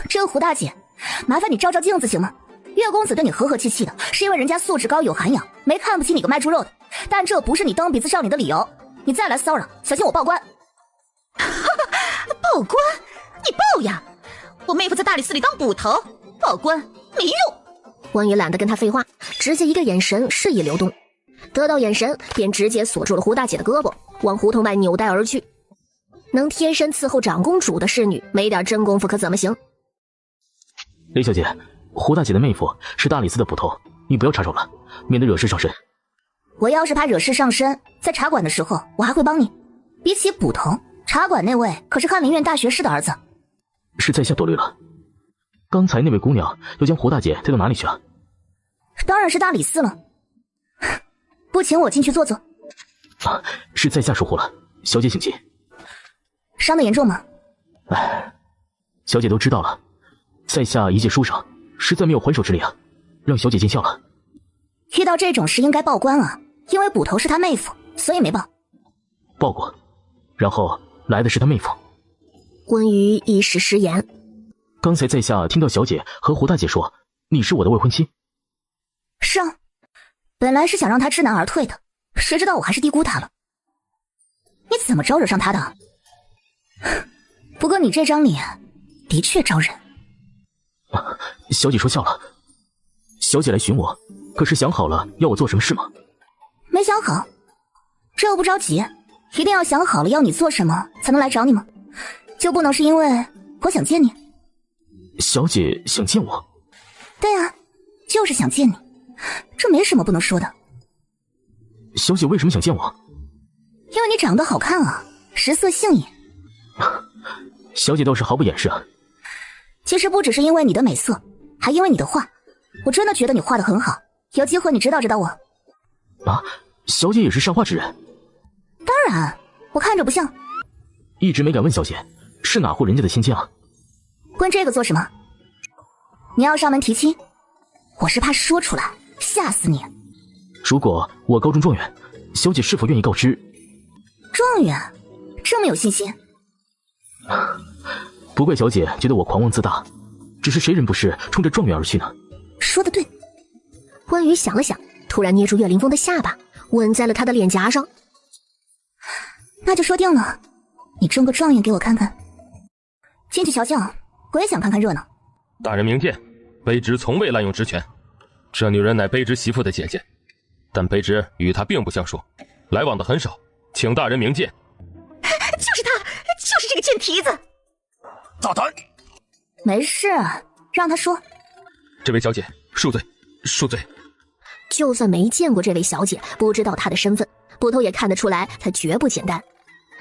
S2: 这个胡大姐，麻烦你照照镜子行吗？岳公子对你和和气气的，是因为人家素质高有涵养，没看不起你个卖猪肉的。但这不是你蹬鼻子上脸的理由，你再来骚扰，小心我报官。
S9: 报官？你报呀！我妹夫在大理寺里当捕头，报官没用。
S1: 关羽懒得跟他废话，直接一个眼神示意流动，得到眼神便直接锁住了胡大姐的胳膊，往胡同外扭带而去。能贴身伺候长公主的侍女，没点真功夫可怎么行？
S7: 雷小姐，胡大姐的妹夫是大理寺的捕头，你不要插手了，免得惹事上身。
S2: 我要是怕惹事上身，在茶馆的时候我还会帮你。比起捕头，茶馆那位可是翰林院大学士的儿子。
S7: 是在下多虑了，刚才那位姑娘又将胡大姐带到哪里去啊？
S2: 当然是大理寺了。不请我进去坐坐？
S7: 啊，是在下疏忽了，小姐请进。
S2: 伤得严重吗？
S7: 哎，小姐都知道了，在下一介书生，实在没有还手之力啊，让小姐见笑了。
S2: 遇到这种事应该报官啊，因为捕头是他妹夫，所以没报。
S7: 报过，然后来的是他妹夫。
S1: 关羽一时失言。
S7: 刚才在下听到小姐和胡大姐说你是我的未婚妻。
S2: 是啊，本来是想让他知难而退的，谁知道我还是低估他了。你怎么招惹上他的？不过你这张脸的确招人。
S7: 啊，小姐说笑了。小姐来寻我，可是想好了要我做什么事吗？
S2: 没想好，这又不着急，一定要想好了要你做什么才能来找你吗？就不能是因为我想见你？
S7: 小姐想见我？
S2: 对啊，就是想见你，这没什么不能说的。
S7: 小姐为什么想见我？
S2: 因为你长得好看啊，食色性也。
S7: 小姐倒是毫不掩饰啊。
S2: 其实不只是因为你的美色，还因为你的画，我真的觉得你画得很好，有机会你指导指导我。
S7: 啊，小姐也是善画之人？
S2: 当然，我看着不像。
S7: 一直没敢问小姐，是哪户人家的亲戚啊？
S2: 问这个做什么？你要上门提亲？我是怕说出来吓死你。
S7: 如果我高中状元，小姐是否愿意告知？
S2: 状元？这么有信心？
S7: 不怪小姐觉得我狂妄自大，只是谁人不是冲着状元而去呢？
S2: 说得对。
S1: 关羽想了想，突然捏住岳凌风的下巴，吻在了他的脸颊上。
S2: 那就说定了，你中个状元给我看看。进去瞧瞧，我也想看看热闹。
S8: 大人明鉴，卑职从未滥用职权，这女人乃卑职媳妇的姐姐，但卑职与她并不相熟，来往的很少，请大人明鉴。
S9: 就是他，就是这个贱蹄子！
S5: 大胆！
S2: 没事，让他说。
S8: 这位小姐，恕罪，恕罪。
S1: 就算没见过这位小姐，不知道她的身份，捕头也看得出来，她绝不简单。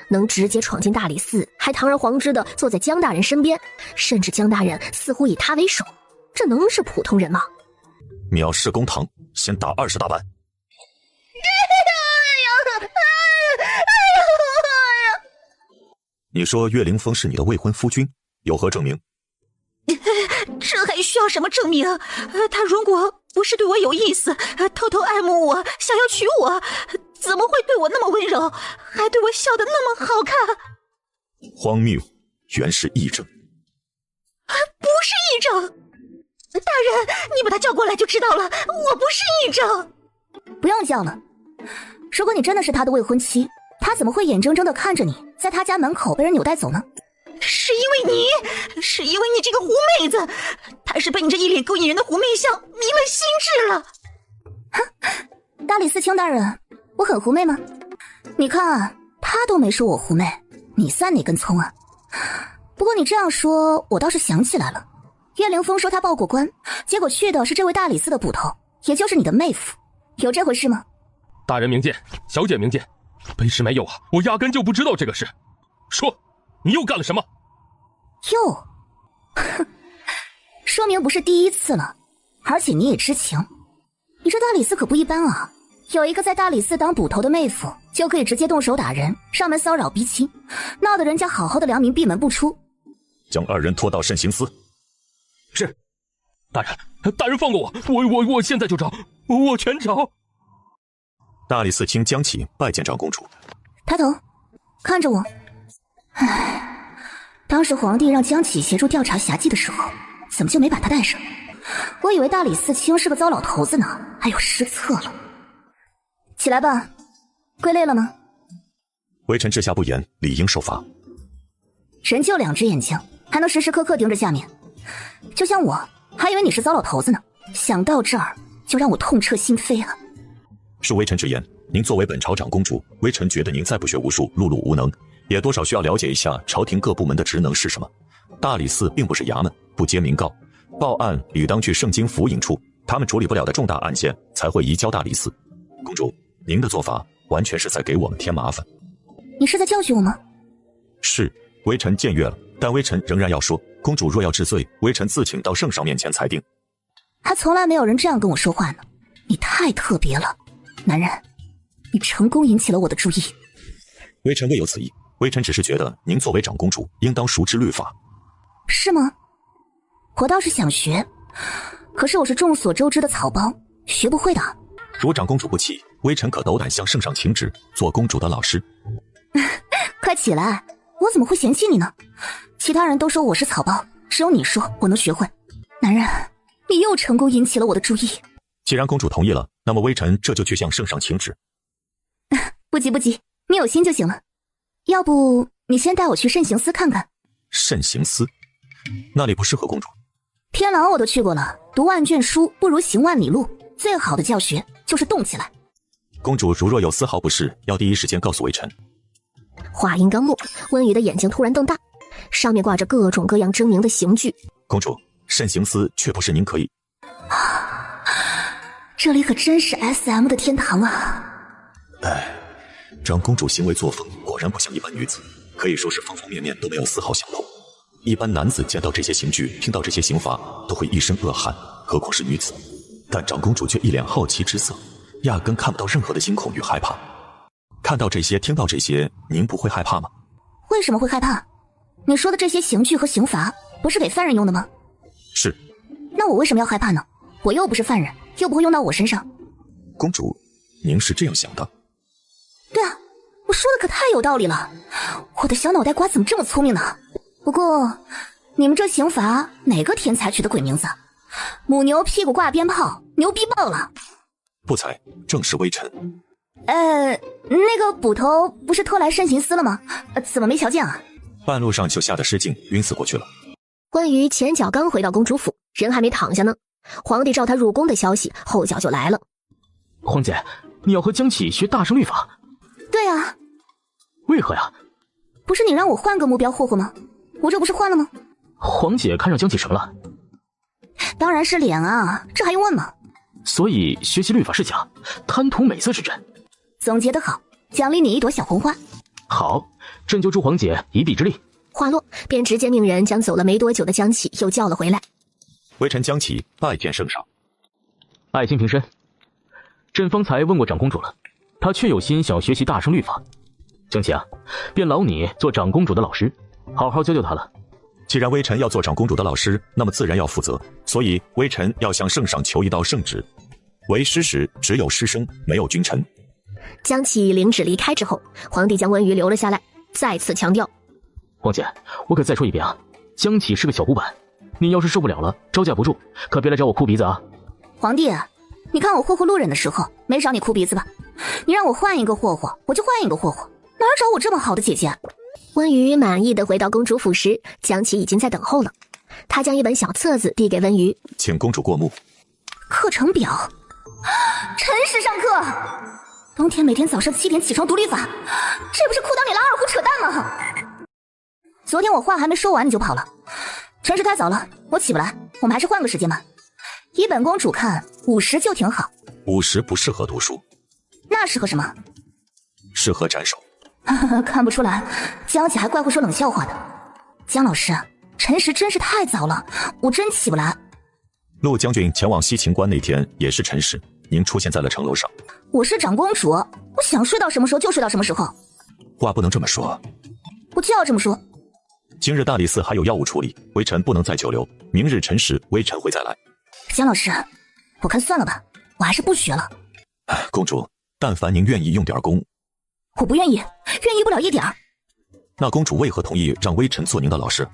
S1: 能直接闯进大理寺，还堂而皇之的坐在江大人身边，甚至江大人似乎以他为首，这能是普通人吗？
S5: 藐视公堂，先打20大板。你说岳凌风是你的未婚夫君，有何证明？
S9: 这还需要什么证明？他如果不是对我有意思，偷偷爱慕我，想要娶我，怎么会对我那么温柔，还对我笑得那么好看？
S5: 荒谬，原是癔症。
S9: 不是癔症。大人，你把他叫过来就知道了，我不是异症。
S2: 不用叫了。如果你真的是他的未婚妻，他怎么会眼睁睁地看着你在他家门口被人扭带走呢？
S9: 是因为你这个狐妹子，他是被你这一脸勾引人的狐媚相迷了心智了。
S2: 哼，大理寺卿大人，我很狐媚吗？你看他都没说我狐媚，你算哪根葱啊？不过你这样说，我倒是想起来了，岳凌风说他报过官，结果去的是这位大理寺的捕头，也就是你的妹夫，有这回事吗？
S8: 大人明鉴，小姐明鉴，卑职没有啊，我压根就不知道这个事。说，你又干了什么？
S2: 又，哼，说明不是第一次了，而且你也知情。你这大理寺可不一般啊，有一个在大理寺当捕头的妹夫，就可以直接动手打人，上门骚扰逼亲，闹得人家好好的良民闭门不出。
S5: 将二人拖到慎刑司。
S8: 是，大人放过我，我现在就找，我全找。
S5: 大理寺卿江启拜见长公主。
S2: 抬头，看着我。唉，当时皇帝让江启协助调查辖稷的时候，怎么就没把他带上？我以为大理寺卿是个糟老头子呢，还有失策了。起来吧，跪累了吗？
S5: 微臣治下不严，理应受罚。
S2: 人就2只眼睛，还能时时刻刻盯着下面，就像我还以为你是糟老头子呢，想到这儿就让我痛彻心扉啊。
S5: 恕微臣直言，您作为本朝长公主，微臣觉得您再不学无术，碌碌无能，也多少需要了解一下朝廷各部门的职能是什么。大理寺并不是衙门，不接民告，报案理当去圣经府尹处，他们处理不了的重大案件才会移交大理寺。公主，您的做法完全是在给我们添麻烦。
S2: 你是在教训我吗？
S5: 是，微臣僭越了，但微臣仍然要说，公主若要治罪，微臣自请到圣上面前裁定。
S2: 还从来没有人这样跟我说话呢，你太特别了，男人，你成功引起了我的注意。
S5: 微臣未有此意，微臣只是觉得您作为长公主，应当熟知律法。
S2: 是吗？我倒是想学，可是我是众所周知的草包，学不会的。
S5: 如长公主不弃，微臣可斗胆向圣上请旨，做公主的老师。
S2: 快起来，我怎么会嫌弃你呢？其他人都说我是草包，只有你说我能学会。男人，你又成功引起了我的注意。
S5: 既然公主同意了，那么微臣这就去向圣上请旨。
S2: 不急不急，你有心就行了。要不你先带我去慎刑司看看。
S5: 慎刑司？那里不适合公主。
S2: 天牢我都去过了，读万卷书不如行万里路，最好的教学就是动起来。
S5: 公主如若有丝毫不适，要第一时间告诉微臣。
S1: 话音刚落，温雨的眼睛突然瞪大，上面挂着各种各样狰狞的刑具。
S5: 公主，慎刑司却不是您可以。
S2: 这里可真是 SM 的天堂啊！
S5: 哎，长公主行为作风果然不像一般女子，可以说是方方面面都没有丝毫相同。一般男子见到这些刑具，听到这些刑罚，都会一身恶汗，何况是女子？但长公主却一脸好奇之色，压根看不到任何的惊恐与害怕。看到这些，听到这些，您不会害怕吗？
S2: 为什么会害怕？你说的这些刑具和刑罚，不是给犯人用的吗？
S5: 是。
S2: 那我为什么要害怕呢？我又不是犯人，又不会用到我身上。
S5: 公主，您是这样想的？
S2: 对啊，我说的可太有道理了。我的小脑袋瓜怎么这么聪明呢？不过，你们这刑罚哪个天才取的鬼名字？母牛屁股挂鞭炮，牛逼爆了！
S5: 不才，正是微臣。
S2: 那个捕头不是拖来慎刑司了吗？怎么没瞧见啊？
S5: 半路上就吓得失禁，晕死过去了。
S1: 关于前脚刚回到公主府，人还没躺下呢，皇帝召他入宫的消息后脚就来了。
S7: 皇姐，你要和江启学大圣律法？
S2: 对啊。
S7: 为何呀？
S2: 不是你让我换个目标霍霍吗？我这不是换了吗？
S7: 皇姐看上江启什么了？
S2: 当然是脸啊，这还用问吗？
S7: 所以学习律法是假，贪图美色是真。
S2: 总结得好，奖励你一朵小红花。
S7: 好，朕就助皇姐一臂之力。
S1: 话落，便直接命人将走了没多久的江启又叫了回来。
S5: 微臣江启拜见圣上。
S7: 爱卿平身。朕方才问过长公主了，她确有心想学习大圣律法。江启啊，便劳你做长公主的老师，好好教教她了。
S5: 既然微臣要做长公主的老师，那么自然要负责，所以微臣要向圣上求一道圣旨，为师时只有师生，没有君臣。
S1: 江启领旨离开之后，皇帝将温瑜留了下来，再次强调：
S7: 皇姐，我可再说一遍啊，江启是个小古板，你要是受不了了，招架不住，可别来找我哭鼻子啊！
S2: 皇帝，你看我霍霍路人的时候，没找你哭鼻子吧？你让我换一个霍霍，我就换一个霍霍，哪找我这么好的姐姐？
S1: 温瑜满意的回到公主府时，江琪已经在等候了。他将一本小册子递给温瑜，
S5: 请公主过目。
S2: 课程表，辰时上课。冬天每天早上7点起床读律法，这不是裤裆里拉二胡扯淡吗？昨天我话还没说完你就跑了，辰时太早了，我起不来，我们还是换个时间吧。依本公主看，5时就挺好。
S5: 5时不适合读书，
S2: 那适合什么？
S5: 适合斩首。
S2: 看不出来，江姐还怪会说冷笑话的。江老师，辰时真是太早了，我真起不来。
S5: 陆将军前往西秦关那天也是辰时，您出现在了城楼上。
S2: 我是长公主，我想睡到什么时候就睡到什么时候。
S5: 话不能这么说。
S2: 我就要这么说。
S5: 今日大理寺还有要务处理，微臣不能再久留，明日辰时微臣会再来。
S2: 江老师，我看算了吧，我还是不学了。
S5: 公主，但凡您愿意用点功。
S2: 我不愿意，愿意不了一点儿。
S5: 那公主为何同意让微臣做您的老师？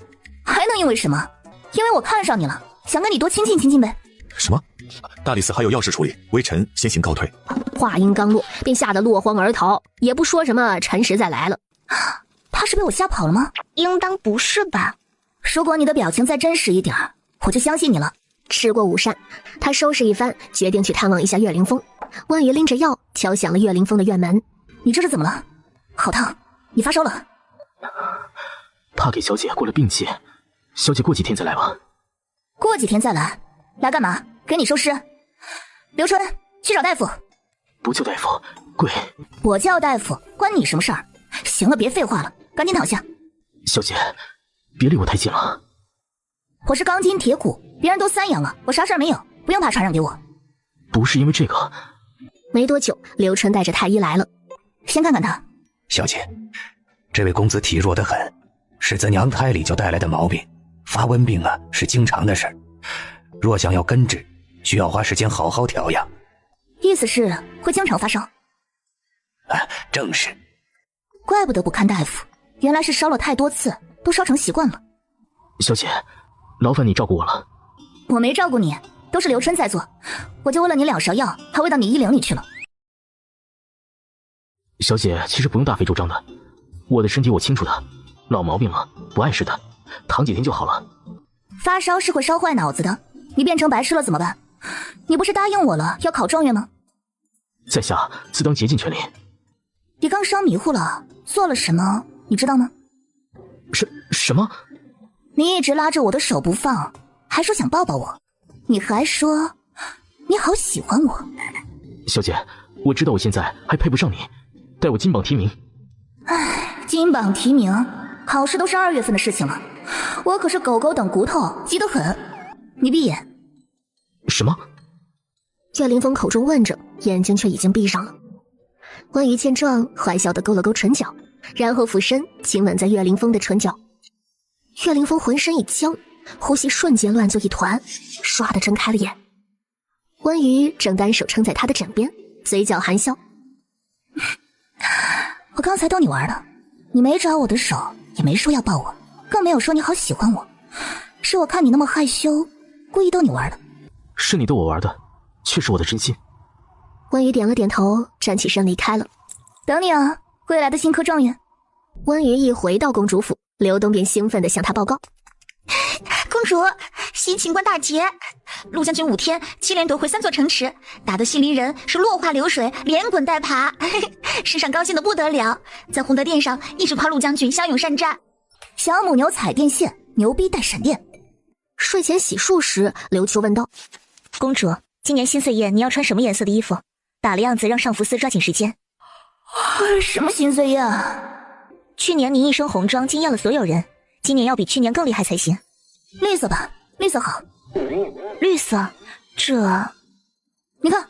S2: 还能因为什么？因为我看上你了，想跟你多亲近亲近呗。
S5: 什么？大理寺还有要事处理，微臣先行告退。
S1: 话音刚落，便吓得落荒而逃，也不说什么辰时再来了。
S2: 他是被我吓跑了吗？
S3: 应当不是吧？
S2: 如果你的表情再真实一点，我就相信你了。
S1: 吃过午膳，他收拾一番，决定去探望一下岳凌风。温瑜拎着药敲响了岳凌风的院门。
S2: 你这是怎么了？好烫，你发烧了？
S7: 怕给小姐过了病期，小姐过几天再来吧。
S2: 过几天再来？来干嘛？给你收尸？刘春，去找大夫。
S7: 不叫大夫，贵。
S2: 我叫大夫，关你什么事儿？行了，别废话了，赶紧躺下。
S7: 小姐，别离我太近了。
S2: 我是钢筋铁骨，别人都3阳了，我啥事儿没有，不用怕传染给我。
S7: 不是因为这个。
S1: 没多久，刘春带着太医来了。
S2: 先看看他。
S10: 小姐，这位公子体弱得很，是自娘胎里就带来的毛病，发温病啊是经常的事儿。若想要根治，需要花时间好好调养。
S2: 意思是会经常发烧？
S10: 正是。
S2: 怪不得不看大夫，原来是烧了太多次，都烧成习惯了。
S7: 小姐，劳烦你照顾我了。
S2: 我没照顾你，都是刘春在做，我就喂了你2勺药，还喂到你衣领里去了。
S7: 小姐其实不用大费周章的，我的身体我清楚的，老毛病了，不碍事的，躺几天就好了。
S2: 发烧是会烧坏脑子的，你变成白痴了怎么办？你不是答应我了要考状元吗？
S7: 在下自当竭尽全力。
S2: 你刚烧迷糊了，做了什么你知道吗？
S7: 什么？
S2: 你一直拉着我的手不放，还说想抱抱我，你还说你好喜欢我。
S7: 小姐，我知道我现在还配不上你，待我金榜题名。
S2: 金榜题名，考试都是2月份的事情了，我可是狗狗等骨头，急得很。你闭眼。
S7: 什么？
S1: 岳凌风口中问着，眼睛却已经闭上了。温瑜见状，坏笑地勾了勾唇角，然后俯身亲吻在岳凌风的唇角。岳凌风浑身一僵，呼吸瞬间乱作一团，唰地睁开了眼。温瑜正单手撑在他的枕边，嘴角含笑。
S2: 我刚才逗你玩的，你没抓我的手，也没说要抱我，更没有说你好喜欢我，是我看你那么害羞，故意逗你玩的。
S7: 是你逗我玩的，却是我的真心。
S1: 温瑜点了点头，站起身离开了。
S2: 等你啊，未来的新科状元。
S1: 温瑜一回到公主府，刘东便兴奋地向她报告：
S3: 公主，西秦关大捷，陆将军5天7连夺回3座城池，打得信陵人是落花流水，连滚带爬，身上高兴得不得了，在洪德殿上一直夸陆将军骁勇善战。
S2: 小母牛踩电线，牛逼带闪电。
S1: 睡前洗漱时，刘秋问道：
S3: 公主，今年新岁宴你要穿什么颜色的衣服？打了样子让上福司抓紧时间。
S2: 什么新岁宴？
S3: 去年你一身红装惊艳了所有人，今年要比去年更厉害才行。
S2: 绿色吧，绿色好。
S3: 绿色？这……
S2: 你看，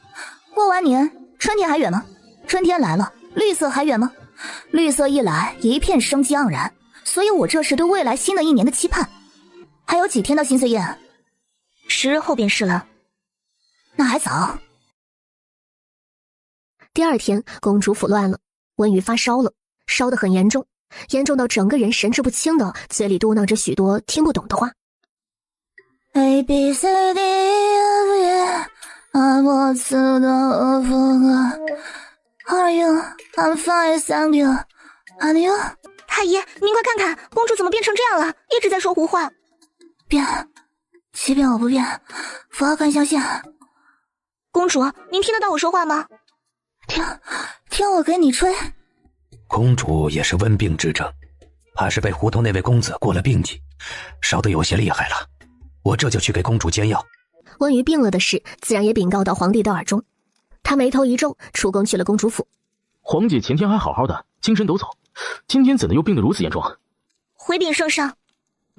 S2: 过完年春天还远吗？春天来了，绿色还远吗？绿色一来，一片生机盎然，所以我这是对未来新的一年的期盼。还有几天到新岁宴
S3: ？10日后便是了。
S2: 那还早。
S1: 第2天，公主府乱了，温瑜发烧了，烧得很严重，严重到整个人神志不清的，嘴里嘟囔着许多听不懂的话。
S2: A B C D F E what's the Are you? I'm fine, thank you. And you?
S3: 太医，您快看看，公主怎么变成这样了？一直在说胡话。
S2: 变，即便我不变，佛敢相信。
S3: 公主，您听得到我说话吗？
S2: 听我给你吹。
S10: 公主也是温病之症，怕是被胡同那位公子过了病疾，烧得有些厉害了。我这就去给公主煎药。
S1: 温瑜病了的事，自然也禀告到皇帝的耳中。他眉头一皱，出宫去了公主府。
S7: 皇姐前天还好好的，精神抖擞，今天怎的又病得如此严重？
S3: 回禀圣上。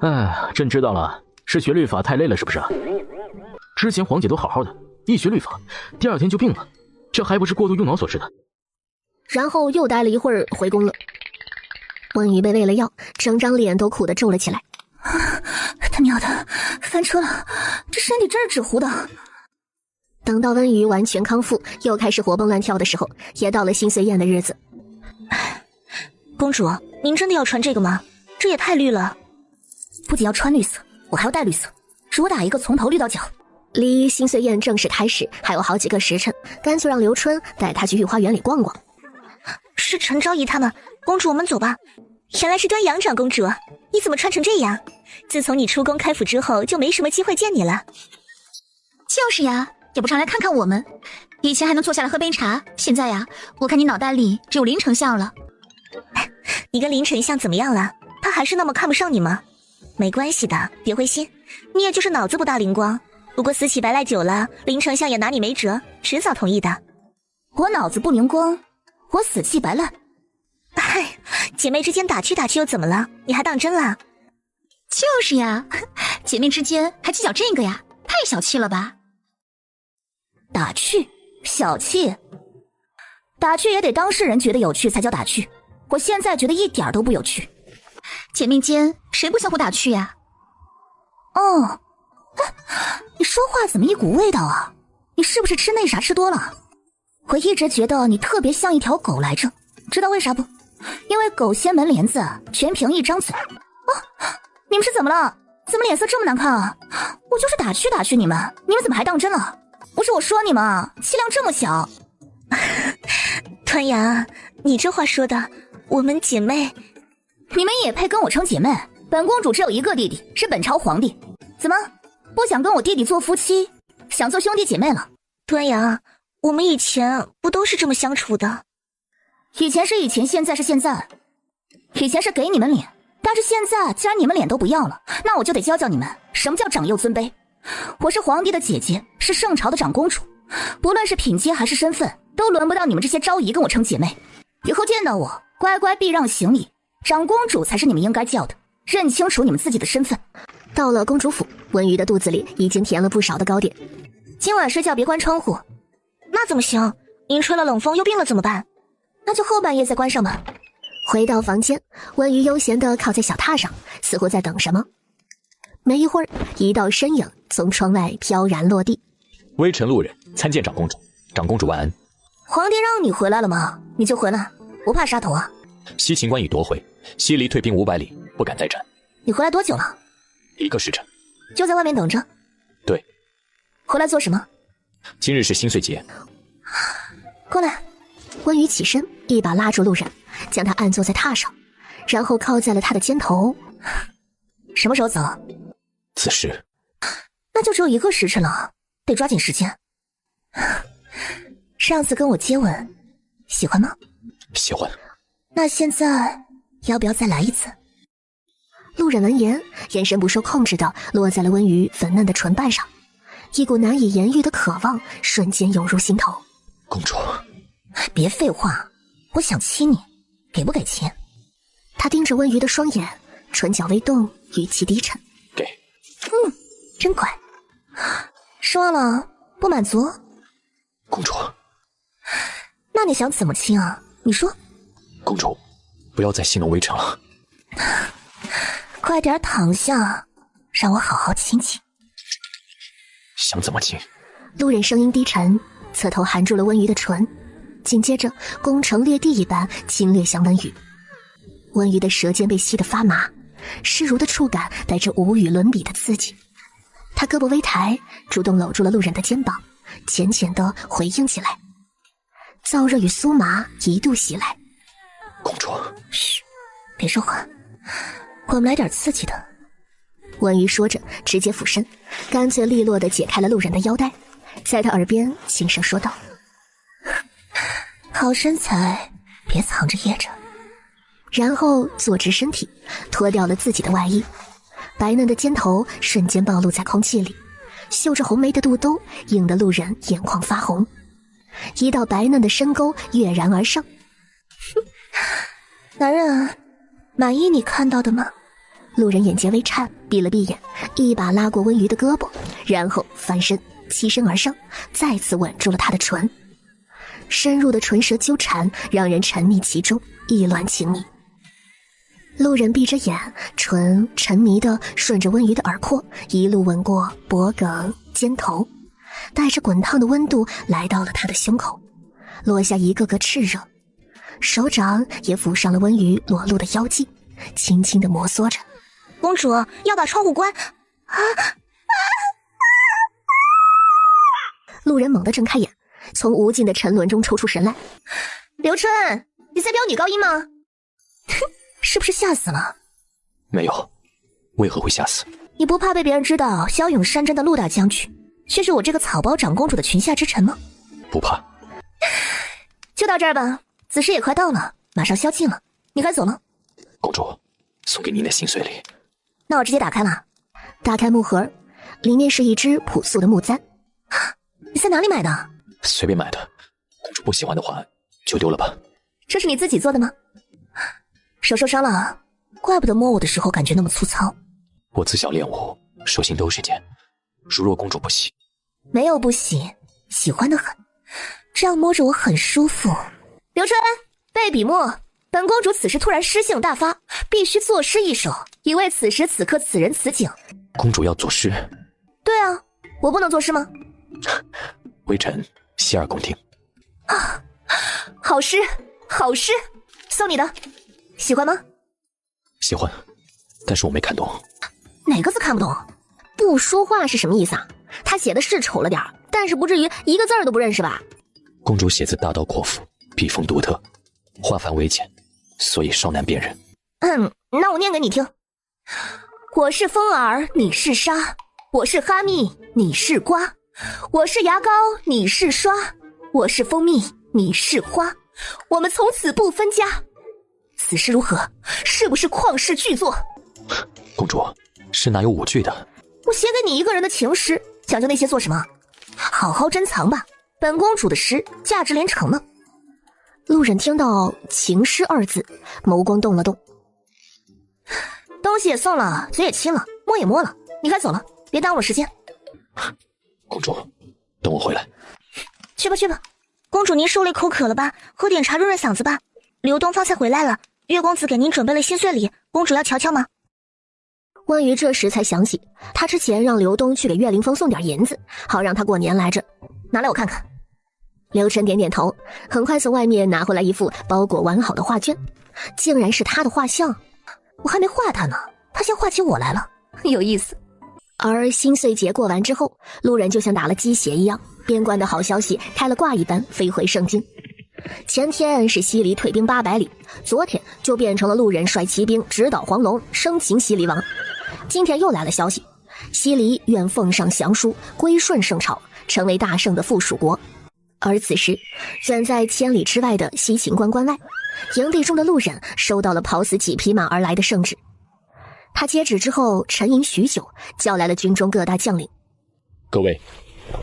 S7: 哎，朕知道了，是学律法太累了，是不是？之前皇姐都好好的，一学律法，第二天就病了，这还不是过度用脑所致的？
S1: 然后又待了一会儿，回宫了。温瑜被喂了药，整张脸都苦得皱了起来。
S2: 他喵的，翻车了，这身体真是纸糊的。
S1: 等到温瑜完全康复，又开始活蹦乱跳的时候，也到了心碎宴的日子。
S3: 公主，您真的要穿这个吗？这也太绿了。
S2: 不仅要穿绿色，我还要带绿色，主打一个从头绿到脚。
S1: 离心碎宴正式开始还有好几个时辰，干脆让刘春带她去御花园里逛逛。
S3: 是陈昭仪他们。公主，我们走吧。原来是端阳长公主，你怎么穿成这样？自从你出宫开府之后，就没什么机会见你了。
S9: 就是呀，也不常来看看我们。以前还能坐下来喝杯茶，现在呀，我看你脑袋里只有林丞相了。
S3: 你跟林丞相怎么样了？他还是那么看不上你吗？没关系的，别灰心，你也就是脑子不大灵光。不过死乞白赖久了，林丞相也拿你没辙，迟早同意的。
S2: 我脑子不灵光，我死乞白赖。
S3: 嗨，姐妹之间打趣打趣又怎么了？你还当真了？
S9: 就是呀，姐妹之间还计较这个呀，太小气了吧？
S2: 打趣？小气？打趣也得当事人觉得有趣才叫打趣。我现在觉得一点都不有趣。
S9: 姐妹间谁不相互打趣呀？
S2: 哦，你说话怎么一股味道啊？你是不是吃那啥吃多了？我一直觉得你特别像一条狗来着，知道为啥不？因为狗掀门帘子全凭一张嘴。你们是怎么了？怎么脸色这么难看啊？我就是打趣打趣你们，你们怎么还当真了？不是我说你们气量这么小。
S3: 端阳，你这话说的，我们姐妹，
S2: 你们也配跟我称姐妹？本公主只有一个弟弟，是本朝皇帝。怎么不想跟我弟弟做夫妻，想做兄弟姐妹了？
S3: 端阳，我们以前不都是这么相处的？
S2: 以前是以前，现在是现在。以前是给你们脸，但是现在既然你们脸都不要了，那我就得教教你们什么叫长幼尊卑。我是皇帝的姐姐，是圣朝的长公主，不论是品阶还是身份，都轮不到你们这些昭仪跟我称姐妹。以后见到我，乖乖避让行礼，长公主才是你们应该叫的，认清楚你们自己的身份。
S1: 到了公主府，温瑜的肚子里已经填了不少的糕点。
S2: 今晚睡觉别关窗户。
S3: 那怎么行？您吹了冷风又病了怎么办？
S2: 那就后半夜再关上吧。
S1: 回到房间，温瑜悠闲地靠在小榻上，似乎在等什么。没一会儿，一道身影从窗外飘然落地。
S6: 微臣路人参见长公主。长公主万安。
S2: 皇帝让你回来了吗？你就回来，不怕杀头啊？
S6: 西秦关已夺回，西离退兵500里，不敢再战。
S2: 你回来多久了
S6: ？1个时辰。
S2: 就在外面等着？
S6: 对。
S2: 回来做什么？
S6: 今日是心碎节。
S2: 过来。
S1: 温瑜起身，一把拉住路人，将他按坐在榻上，然后靠在了他的肩头。
S2: 什么时候走？
S6: 此时。
S2: 那就只有1个时辰了，得抓紧时间。上次跟我接吻，喜欢吗？
S6: 喜欢。
S2: 那现在要不要再来一次？
S1: 路人闻言，眼神不受控制地落在了温瑜粉嫩的唇瓣上，一股难以言喻的渴望瞬间涌入心头。
S6: 公主，
S2: 别废话，我想亲你，给不给钱？
S1: 他盯着温瑜的双眼，唇角微动，语气低沉。
S6: 给。
S2: 真乖。说了不满足？
S6: 公主。
S2: 那你想怎么亲啊？你说。
S6: 公主，不要再戏弄微臣了。
S2: 快点躺下，让我好好亲亲。
S6: 想怎么亲？
S1: 路人声音低沉，侧头含住了温瑜的唇，紧接着攻城略地一般侵略向温瑜。温瑜的舌尖被吸得发麻，湿如的触感带着无与伦比的刺激。他胳膊微抬，主动搂住了路人的肩膀，浅浅的回应起来。燥热与酥麻一度袭来。
S6: 公主，
S2: 嘘，别说话，我们来点刺激的。
S1: 文瑜说着，直接俯身，干脆利落地解开了路人的腰带，在他耳边轻声说道：“
S2: 好身材，别藏着掖着。”
S1: 然后坐直身体，脱掉了自己的外衣，白嫩的肩头瞬间暴露在空气里，绣着红梅的肚兜映得路人眼眶发红，一道白嫩的深沟跃然而上。
S2: 男人，满意你看到的吗？
S1: 路人眼睫微颤，闭了闭眼，一把拉过温瑜的胳膊，然后翻身栖身而上，再次吻住了他的唇。深入的唇舌纠缠，让人沉溺其中，意乱情迷。路人闭着眼，唇沉迷地顺着温瑜的耳廓一路吻过脖颈、肩头，带着滚烫的温度来到了他的胸口，落下一个个炽热，手掌也抚上了温瑜裸露的腰际，轻轻地摩挲着。
S3: 公主要把窗户关
S1: 路人猛地睁开眼，从无尽的沉沦中抽出神来。
S2: 刘春，你在飙女高音吗？是不是吓死了？
S6: 没有，为何会吓死？
S2: 你不怕被别人知道骁勇善战的陆大将军却是我这个草包长公主的裙下之臣吗？
S6: 不怕。
S2: 就到这儿吧，子时也快到了，马上宵禁了，你该走了。
S6: 公主，送给您的心碎礼。
S2: 那我直接打开了。
S1: 打开木盒，里面是一只朴素的木簪。
S2: 你在哪里买的？
S6: 随便买的，公主不喜欢的话就丢了吧。
S2: 这是你自己做的吗？手受伤了，怪不得摸我的时候感觉那么粗糙。
S6: 我自小练武，手心都是茧，如若公主不喜，
S2: 没有不喜，喜欢得很，这样摸着我很舒服。刘春，备笔墨，本公主此时突然诗性大发，必须作诗一首，以为此时此刻此人此景。
S6: 公主要作诗？
S2: 对啊，我不能作诗吗？
S6: 微臣洗耳恭听。
S2: 啊，好诗，好诗，送你的，喜欢吗？
S6: 喜欢，但是我没看懂。
S2: 哪个字看不懂？
S1: 不说话是什么意思啊？他写的是丑了点，但是不至于一个字儿都不认识吧？
S6: 公主写字大刀阔斧，笔锋独特，化繁为简，所以稍难辨认。
S2: 那我念给你听。我是风儿，你是沙；我是哈密，你是瓜；我是牙膏，你是刷；我是蜂蜜，你是花。我们从此不分家。此诗如何？是不是旷世巨作？
S6: 公主，诗哪有5句的？
S2: 我写给你一个人的情诗，讲究那些做什么？好好珍藏吧，本公主的诗价值连城呢。
S1: 路人听到情诗2字，眸光动了动。
S2: 东西也送了，嘴也亲了，摸也摸了，你该走了，别耽误了时间。
S6: 公主，等我回来。
S2: 去吧去吧。
S3: 公主您受累口渴了吧？喝点茶润润嗓子吧。刘东方才回来了，岳公子给您准备了心碎礼，公主要瞧瞧吗？
S1: 关于这时才想起，他之前让刘东去给岳凌风送点银子，好让他过年来着。
S2: 拿来我看看。
S1: 刘晨点点头，很快从外面拿回来一幅包裹完好的画卷，竟然是他的画像。
S2: 我还没画他呢，他先画起我来了，有意思。
S1: 而心碎节过完之后，路人就像打了鸡血一样，边关的好消息开了挂一般飞回圣京。前天是西离退兵800里，昨天就变成了路人率骑兵直捣黄龙，生擒西离王。今天又来了消息，西离愿奉上降书，归顺圣朝，成为大圣的附属国。而此时，远在千里之外的西秦关关外，营地中的路人收到了跑死几匹马而来的圣旨。他接旨之后沉吟许久，叫来了军中各大将领。
S6: 各位，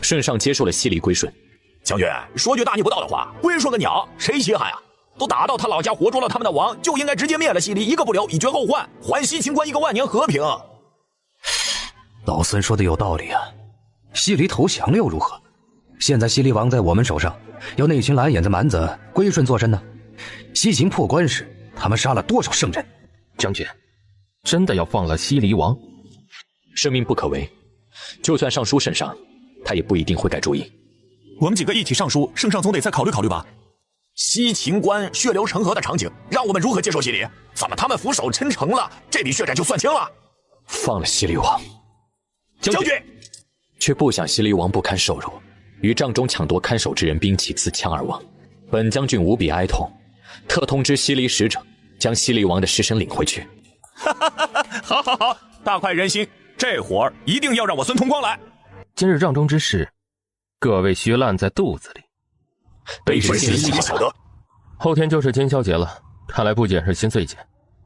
S6: 圣上接受了西离归顺。
S5: 将军，说句大逆不道的话，归顺个鸟，谁稀罕啊？都打到他老家活捉了他们的王，就应该直接灭了西离，一个不留，以绝后患，还西秦关一个万年和平。
S10: 老孙说的有道理啊，西离投降了又如何？现在西离王在我们手上，要那群蓝眼子蛮子归顺做甚呢？西秦破关时，他们杀了多少圣人？
S8: 将军，真的要放了西离王？
S6: 圣命不可违，就算上书圣上，他也不一定会改主意。
S5: 我们几个一起上书，圣上总得再考虑考虑吧。西秦关血流成河的场景，让我们如何接受西离？怎么他们俯首称臣了，这笔血债就算清了？
S6: 放了西离王，
S5: 将军，
S6: 却不想西离王不堪受辱，与帐中抢夺看守之人兵器自枪而亡。本将军无比哀痛，特通知西离使者，将西离王的尸身领回去。
S5: 好好好，大快人心，这活儿一定要让我孙同光来。
S8: 今日帐中之事，各位须烂在肚子里。
S5: 卑职心里晓得。
S8: 后天就是金宵节了，看来不仅是新岁节，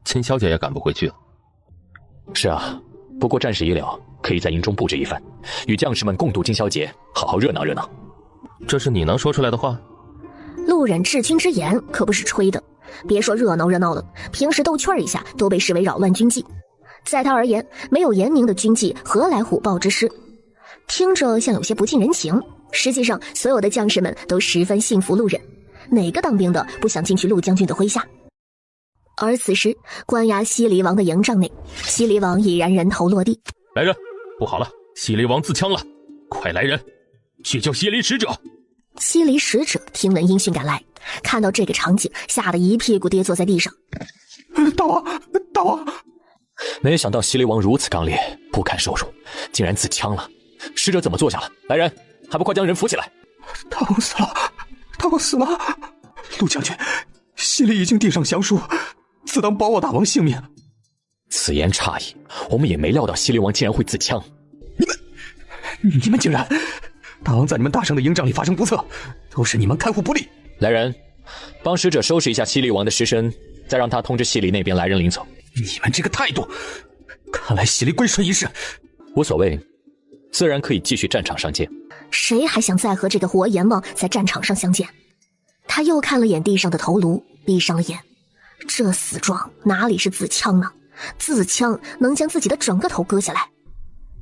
S8: 金宵节也赶不回去了。
S6: 是啊，不过战事已了，可以在营中布置一番，与将士们共度金宵节，好好热闹热闹。
S8: 这是你能说出来的话？
S1: 陆忍治军之言可不是吹的，别说热闹热闹了，平时逗趣一下都被视为扰乱军纪。在他而言，没有严明的军纪，何来虎豹之师？听着像有些不近人情，实际上所有的将士们都十分信服陆忍，哪个当兵的不想进去陆将军的麾下？而此时关押西离王的营帐内，西离王已然人头落地。
S8: 来人，不好了，西离王自枪了，快来人，去救西离使者。
S1: 西离使者听闻音讯赶来，看到这个场景，吓得一屁股跌坐在地上。
S10: 大王，大王！
S6: 没想到西离王如此刚烈，不堪受辱，竟然自枪了。使者怎么坐下了？来人，还不快将人扶起来！
S10: 大王死了，大王死了！陆将军，西离已经递上降书，自当保我大王性命。
S6: 此言差矣，我们也没料到西离王竟然会自枪。
S10: 你们竟然！大王在你们大圣的营帐里发生不测，都是你们看护不力。
S6: 来人，帮使者收拾一下西离王的尸身，再让他通知西离那边来人领走。
S10: 你们这个态度，看来西离归顺一事
S6: 无所谓，自然可以继续战场上见。
S1: 谁还想再和这个活阎王在战场上相见？他又看了眼地上的头颅，闭上了眼。这死状哪里是自枪呢？自枪能将自己的整个头割下来。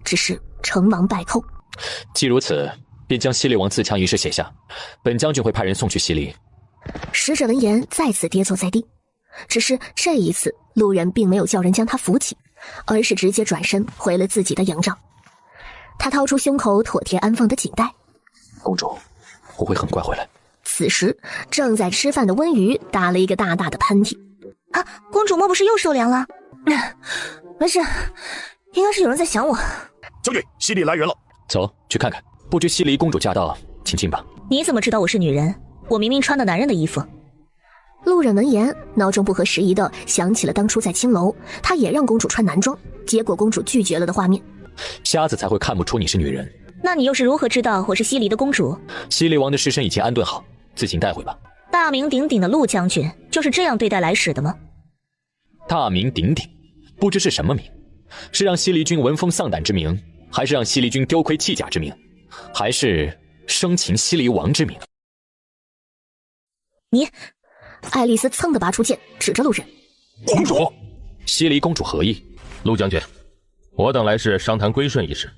S1: 只是成王败寇。
S6: 既如此，便将西离王自枪一事写下，本将军会派人送去西离。
S1: 使者闻言再次跌坐在地，只是这一次陆人并没有叫人将他扶起，而是直接转身回了自己的营帐。他掏出胸口妥帖安放的锦带。
S6: 公主，我会很快回来。
S1: 此时正在吃饭的温瑜打了一个大大的喷嚏。
S3: 啊，公主莫不是又受凉了？
S2: 没事，应该是有人在想我。
S5: 将军，西离来人了。
S6: 走，去看看。不知西离公主驾到，请进吧。
S3: 你怎么知道我是女人？我明明穿的男人的衣服。
S1: 陆忍闻言，脑中不合时宜的想起了当初在青楼，他也让公主穿男装，结果公主拒绝了的画面。
S6: 瞎子才会看不出你是女人。
S3: 那你又是如何知道我是西离的公主？
S6: 西离王的尸身已经安顿好，自行带回吧。
S3: 大名鼎鼎的陆将军就是这样对待来使的吗？
S6: 大名鼎鼎，不知是什么名？是让西离军闻风丧胆之名，还是让西离军丢盔弃甲之名，还是生擒西离王之名？
S1: 你，爱丽丝噌地拔出剑，指着陆忍。
S5: 公主，
S6: 西离公主何意？
S8: 陆将军，我等来是商谈归顺一事。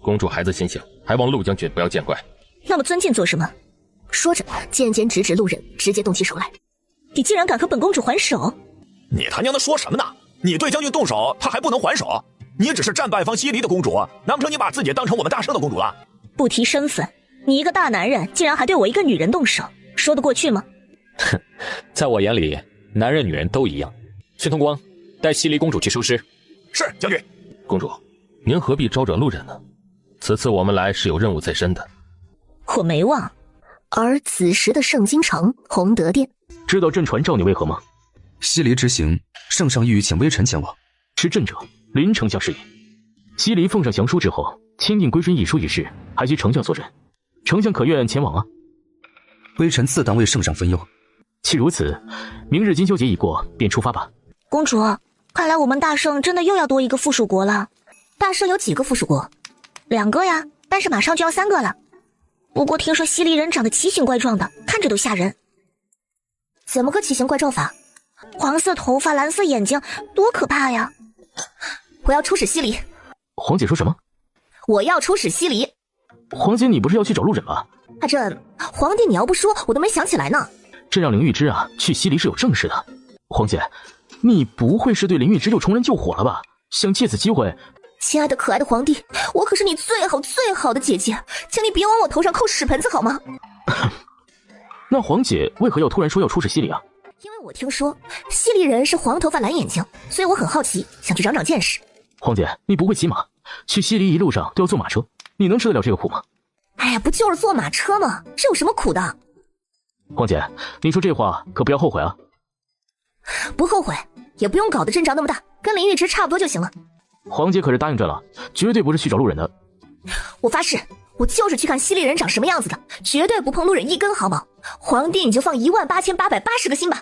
S8: 公主孩子心性，还望陆将军不要见怪。
S3: 那么尊敬做什么？
S1: 说着，剑尖直指陆忍，直接动起手来。
S3: 你竟然敢和本公主还手！
S5: 你他娘的说什么呢？你对将军动手，他还不能还手？你只是战败方西离的公主，难不成你把自己当成我们大圣的公主了？
S3: 不提身份，你一个大男人竟然还对我一个女人动手，说得过去吗？
S6: 哼，在我眼里，男人女人都一样。孙通光，带西离公主去收尸。
S5: 是，将军。
S8: 公主，您何必招惹陆忍呢？此次我们来是有任务在身的。
S3: 我没忘。
S1: 而此时的圣京城洪德殿，
S7: 知道朕传召你为何吗？
S4: 西离之行，圣上意欲请微臣前往。
S7: 是朕者，林丞相是也。西离奉上降书之后，签订归顺议书一事，还需丞相所准。丞相可愿前往啊？
S4: 微臣自当为圣上分忧。
S7: 既如此，明日金宵节已过，便出发吧。
S3: 公主，看来我们大圣真的又要多一个附属国了。
S2: 大圣有几个附属国
S3: ？2个呀，但是马上就要3个了。不过听说西离人长得奇形怪状的，看着都吓人。
S2: 怎么个奇形怪状法？
S3: 黄色头发，蓝色眼睛，多可怕呀！
S2: 我要出使西离。
S7: 皇姐说什么？
S2: 我要出使西离。
S7: 皇姐，你不是要去找陆忍吗？
S2: 阿朕，皇帝你要不说，我都没想起来呢。
S7: 朕让林玉芝啊去西离是有正事的。皇姐，你不会是对林玉芝又重燃救火了吧？想借此机会……
S2: 亲爱的可爱的皇帝，我可是你最好最好的姐姐，请你别往我头上扣屎盆子好吗？
S7: 那皇姐为何要突然说要出使西离啊？
S2: 因为我听说西离人是黄头发蓝眼睛，所以我很好奇，想去长长见识。
S7: 皇姐，你不会骑马，去西离一路上都要坐马车，你能吃得了这个苦吗？
S1: 哎呀，不就是坐马车吗？这有什么苦的？
S7: 黄姐，你说这话可不要后悔啊。
S1: 不后悔，也不用搞得阵仗那么大，跟林玉芝差不多就行了。
S7: 黄姐可是答应着了，绝对不是去找路人的。
S1: 我发誓，我就是去看犀利人长什么样子的，绝对不碰路人一根毫毛。皇帝你就放18880个心吧。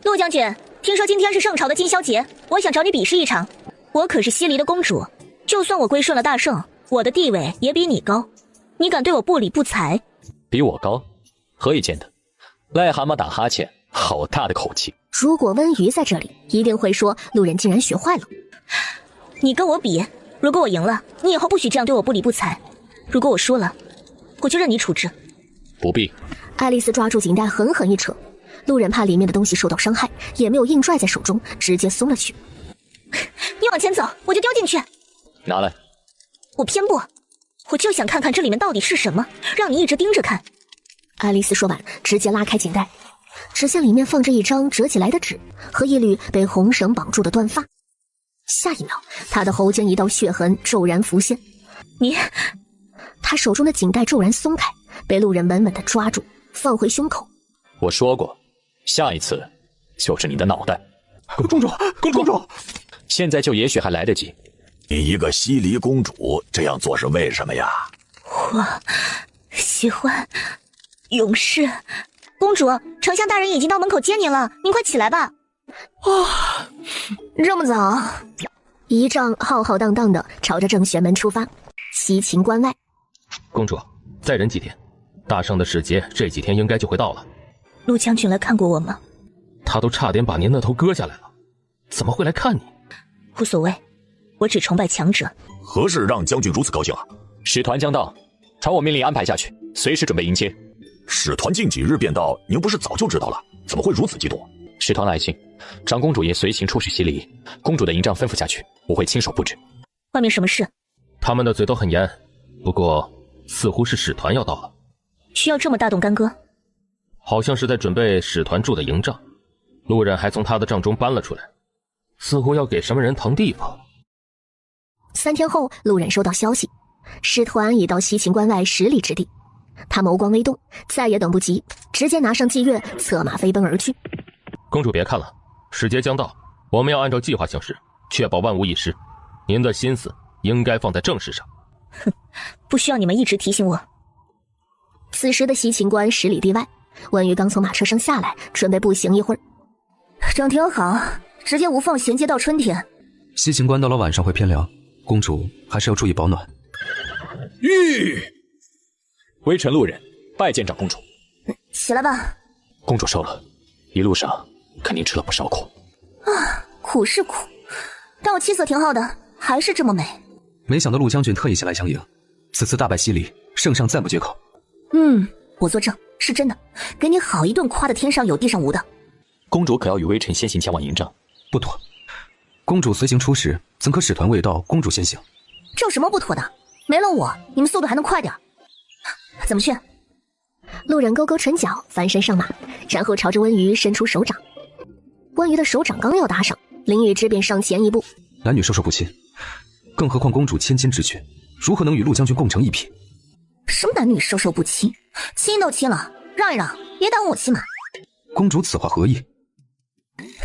S1: 陆将军，听说今天是圣朝的金宵节，我想找你比试一场。我可是西离的公主，就算我归顺了大圣，我的地位也比你高。你敢对我不理不睬？
S6: 比我高？何以见得？癞蛤蟆打哈欠，好大的口气！
S1: 如果温瑜在这里，一定会说路人竟然学坏了。你跟我比，如果我赢了，你以后不许这样对我不理不睬；如果我输了，我就任你处置。
S6: 不必。
S1: 爱丽丝抓住颈带狠狠一扯，路人怕里面的东西受到伤害，也没有硬拽在手中，直接松了去。你往前走，我就丢进去。
S6: 拿来。
S1: 我偏不，我就想看看这里面到底是什么，让你一直盯着看。爱丽丝说完，直接拉开颈带，只见里面放着一张折起来的纸和一缕被红绳绑住的断发。下一秒，她的喉间一道血痕骤然浮现。你，她手中的颈带骤然松开，被路人稳稳地抓住，放回胸口。
S6: 我说过，下一次就是你的脑袋。
S5: 公主，公主，
S6: 现在就也许还来得及。
S5: 你一个西离公主这样做是为什么呀？
S1: 我喜欢勇士。公主，丞相大人已经到门口接您了，您快起来吧。这么早？仪仗浩浩荡荡的朝着正玄门出发。西秦关外，
S8: 公主，再忍几天，大圣的使节这几天应该就会到了。
S1: 陆将军来看过我吗？
S8: 他都差点把您的头割下来了，怎么会来看你？
S1: 无所谓，我只崇拜强者。
S5: 何事让将军如此高兴啊？
S6: 使团将到，传我命令安排下去，随时准备迎接。
S5: 使团近几日便到，您不是早就知道了？怎么会如此激动？
S6: 使团来信，长公主也随行出使西离，公主的营帐吩咐下去，我会亲手布置。
S1: 外面什么事？
S8: 他们的嘴都很严，不过似乎是使团要到了。
S1: 需要这么大动干戈？
S8: 好像是在准备使团住的营帐，路人还从他的帐中搬了出来，似乎要给什么人腾地方。
S1: 3天后，路人收到消息，使团已到西秦关外10里之地。他眸光微动，再也等不及，直接拿上祭乐，策马飞奔而去。
S8: 公主别看了，使节将到，我们要按照计划行事，确保万无一失。您的心思应该放在正事上。
S1: 哼，不需要你们一直提醒我。此时的西秦关10里地外，温瑜刚从马车上下来，准备步行一会儿。整挺好，直接无缝衔接到春天。
S4: 西秦关到了晚上会偏凉，公主还是要注意保暖。
S6: 微臣路人拜见长公主。
S1: 起来吧。
S6: 公主瘦了，一路上肯定吃了不少苦。
S1: 啊，苦是苦，但我气色挺好的，还是这么美。
S4: 没想到陆将军特意前来相迎，此次大败西离，圣上赞不绝口。
S1: 我作证，是真的，给你好一顿夸的天上有地上无的。
S6: 公主可要与微臣先行前往营帐？
S4: 不妥，公主随行出使，怎可使团未到，公主先行？
S1: 这有什么不妥的？没了我，你们速度还能快点。怎么去？路人勾勾唇角，翻身上马，然后朝着温瑜伸出手掌。温瑜的手掌刚要搭上，林雨之便上前一步。
S4: 男女授受不亲，更何况公主千金之躯，如何能与陆将军共成一品？
S1: 什么男女授受不亲？亲都亲了，让一让，别耽误我骑马。
S4: 公主此话何意？